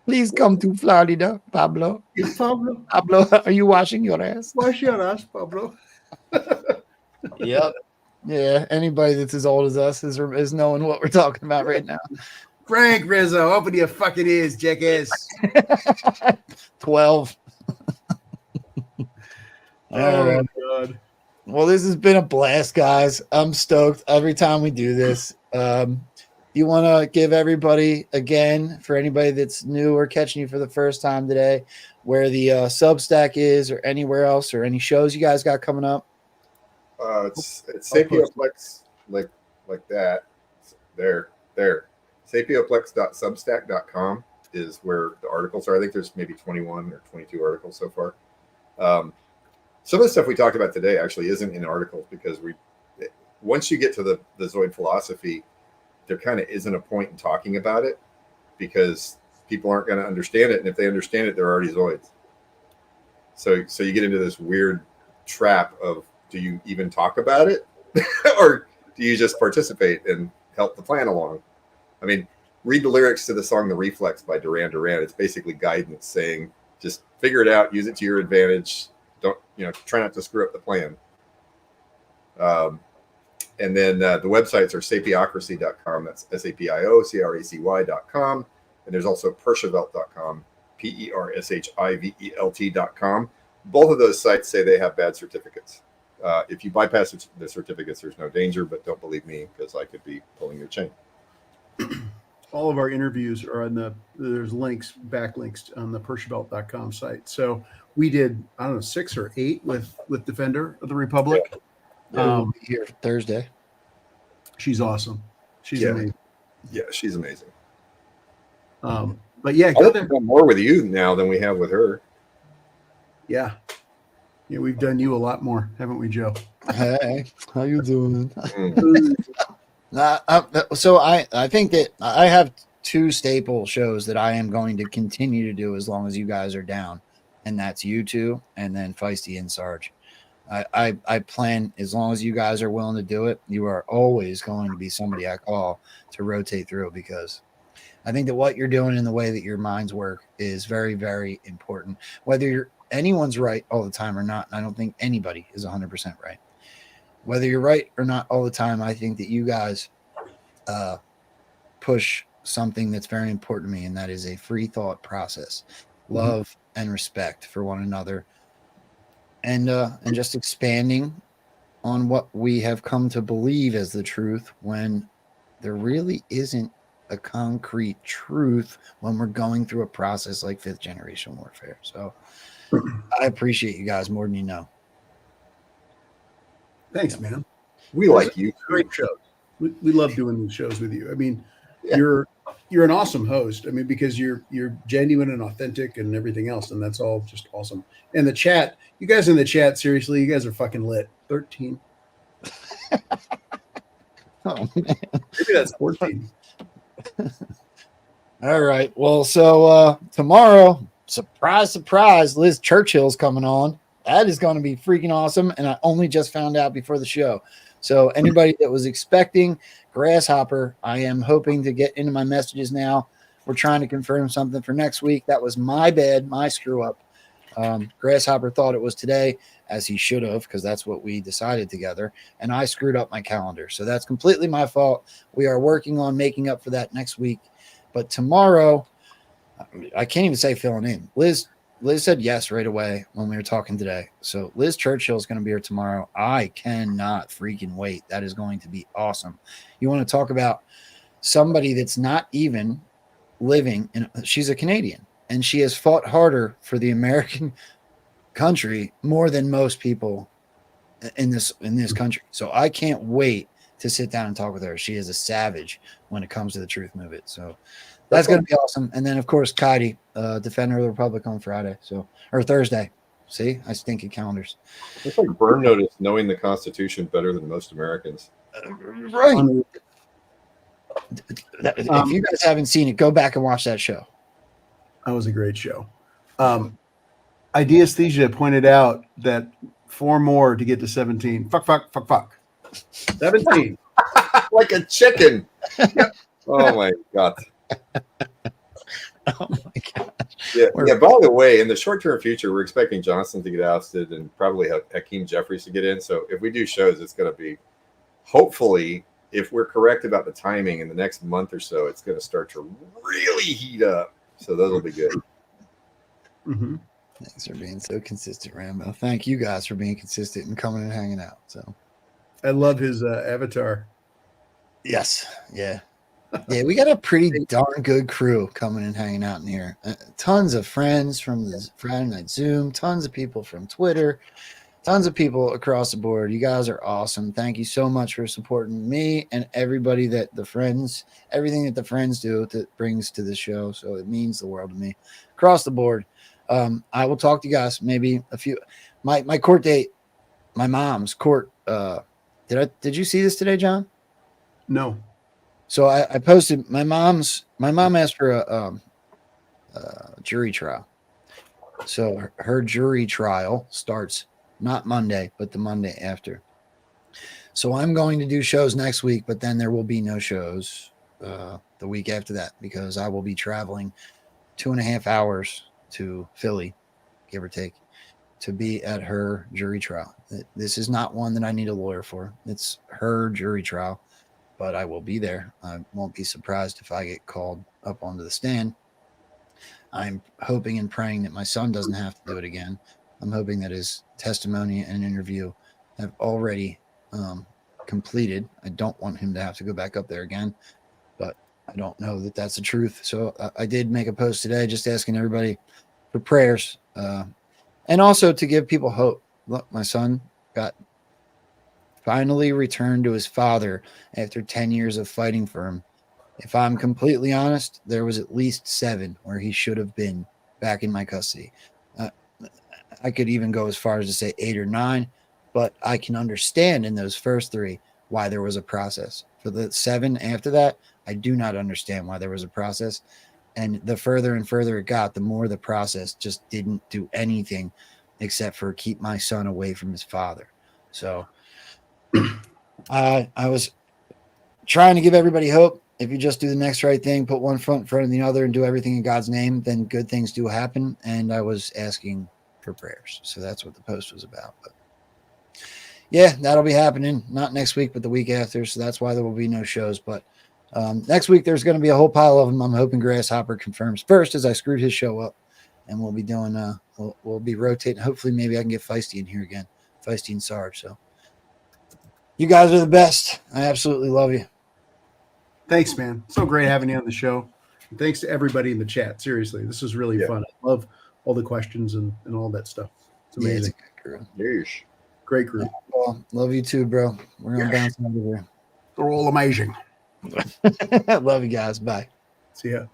Please come to Florida, Pablo. Pablo, are you washing your ass? Wash your ass, Pablo. Yep. Yeah, anybody that's as old as us is knowing what we're talking about right now. Frank Rizzo, open your fucking ears, jackass. 12. Oh, God. Well, this has been a blast, guys. I'm stoked every time we do this. You want to give everybody, again, for anybody that's new or catching you for the first time today, where the Substack is or anywhere else or any shows you guys got coming up? It's Sapioplex, like that. There. Sapioplex.substack.com is where the articles are. I think there's maybe 21 or 22 articles so far. Some of the stuff we talked about today actually isn't in articles because once you get to the Zoid philosophy, there kind of isn't a point in talking about it because people aren't going to understand it, and if they understand it, they're already Zoids. So you get into this weird trap of, do you even talk about it, or do you just participate and help the plan along? I mean, read the lyrics to the song "The Reflex" by Duran Duran. It's basically guidance saying, just figure it out, use it to your advantage. Don't, try not to screw up the plan. And then the websites are sapiocracy.com. That's SAPIOCRACY.com. And there's also Pershivelt.com, PERSHIVELT.com. Both of those sites say they have bad certificates. If you bypass the certificates, there's no danger, but don't believe me, because I could be pulling your chain. All of our interviews are there's backlinks on the Pershivelt.com site. So we did, 6 or 8 with Defender of the Republic. Here Thursday. She's awesome. She's amazing. Yeah, she's amazing. But yeah, go there. More with you now than we have with her. Yeah. Yeah, we've done you a lot more, haven't we, Joe? Hey, how you doing? So I think that I have 2 staple shows that I am going to continue to do as long as you guys are down, and that's you 2 and then Feisty and Sarge. I plan, as long as you guys are willing to do it, you are always going to be somebody I call to rotate through, because I think that what you're doing and the way that your minds work is very, very important. Whether anyone's right all the time or not, I don't think anybody is 100% right. Whether you're right or not all the time, I think that you guys push something that's very important to me, and that is a free thought process, love and respect for one another, and just expanding on what we have come to believe as the truth, when there really isn't a concrete truth when we're going through a process like 5th generation warfare. So I appreciate you guys more than you know. Thanks, man. We like you. Great shows. We love doing these shows with you. I mean, you're an awesome host. I mean, because you're genuine and authentic and everything else, and that's all just awesome. And the chat, you guys in the chat, seriously, you guys are fucking lit. 13. Oh man, maybe that's 14. All right. Well, so tomorrow, surprise, Liz Churchill's coming on. That is going to be freaking awesome. And I only just found out before the show. So anybody that was expecting Grasshopper, I am hoping to get into my messages now. We're trying to confirm something for next week. That was my bad, my screw up. Grasshopper thought it was today, as he should have, because that's what we decided together. And I screwed up my calendar. So that's completely my fault. We are working on making up for that next week. But tomorrow, I can't even say filling in. Liz said yes right away when we were talking today. So Liz Churchill is going to be here tomorrow. I cannot freaking wait. That is going to be awesome. You want to talk about somebody that's not even living in, she's a Canadian, and she has fought harder for the American country more than most people in this country. So I can't wait to sit down and talk with her. She is a savage when it comes to the truth movement. So that's going to be awesome. And then, of course, Kaidi, Defender of the Republic on Friday. Or Thursday. See, I stink at calendars. It's like Burn Notice knowing the Constitution better than most Americans. Right. If you guys haven't seen it, go back and watch that show. That was a great show. Ideasthesia pointed out that 4 more to get to 17. Fuck. 17. Like a chicken. Oh my god. Oh my gosh. Yeah. By the way, in the short-term future, we're expecting Johnson to get ousted and probably Hakeem Jeffries to get in. So if we do shows, it's going to be, hopefully, if we're correct about the timing, in the next month or so, it's going to start to really heat up. So those will be good. Mm-hmm. Thanks for being so consistent, Rambo. Thank you guys for being consistent and coming and hanging out. So I love his avatar. Yes. Yeah. Yeah, we got a pretty darn good crew coming and hanging out in here. Tons of friends from the Friday Night Zoom, tons of people from Twitter, tons of people across the board. You guys are awesome. Thank you so much for supporting me and everybody everything that the friends do that brings to the show. So it means the world to me across the board. I will talk to you guys maybe a few. My court date, my mom's court. Did you see this today, John? No. So I posted my mom asked for jury trial. So her jury trial starts not Monday, but the Monday after. So I'm going to do shows next week, but then there will be no shows the week after that because I will be traveling 2.5 hours to Philly, give or take, to be at her jury trial. This is not one that I need a lawyer for. It's her jury trial, but I will be there. I won't be surprised if I get called up onto the stand. I'm hoping and praying that my son doesn't have to do it again. I'm hoping that his testimony and interview have already completed. I don't want him to have to go back up there again, but I don't know that that's the truth. So I did make a post today just asking everybody for prayers and also to give people hope. Look, my son got finally returned to his father after 10 years of fighting for him. If I'm completely honest, there was at least 7 where he should have been back in my custody. I could even go as far as to say 8 or 9, but I can understand in those first 3 why there was a process. For the 7 after that, I do not understand why there was a process. And the further and further it got, the more the process just didn't do anything except for keep my son away from his father. So I was trying to give everybody hope. If you just do the next right thing, put one foot in front of the other and do everything in God's name, then good things do happen. And I was asking for prayers. So that's what the post was about. But yeah, that'll be happening. Not next week, but the week after. So that's why there will be no shows. But next week, there's going to be a whole pile of them. I'm hoping Grasshopper confirms first as I screwed his show up. And we'll be doing, we'll be rotating. Hopefully, maybe I can get Feisty in here again. Feisty and Sarge. So you guys are the best. I absolutely love you. Thanks, man. So great having you on the show. And thanks to everybody in the chat. Seriously, this was really fun. I love all the questions and all that stuff. It's amazing. Yeah, it's a good group. Great group. Well, love you too, bro. We're going to bounce over here. They're all amazing. Love you guys. Bye. See ya.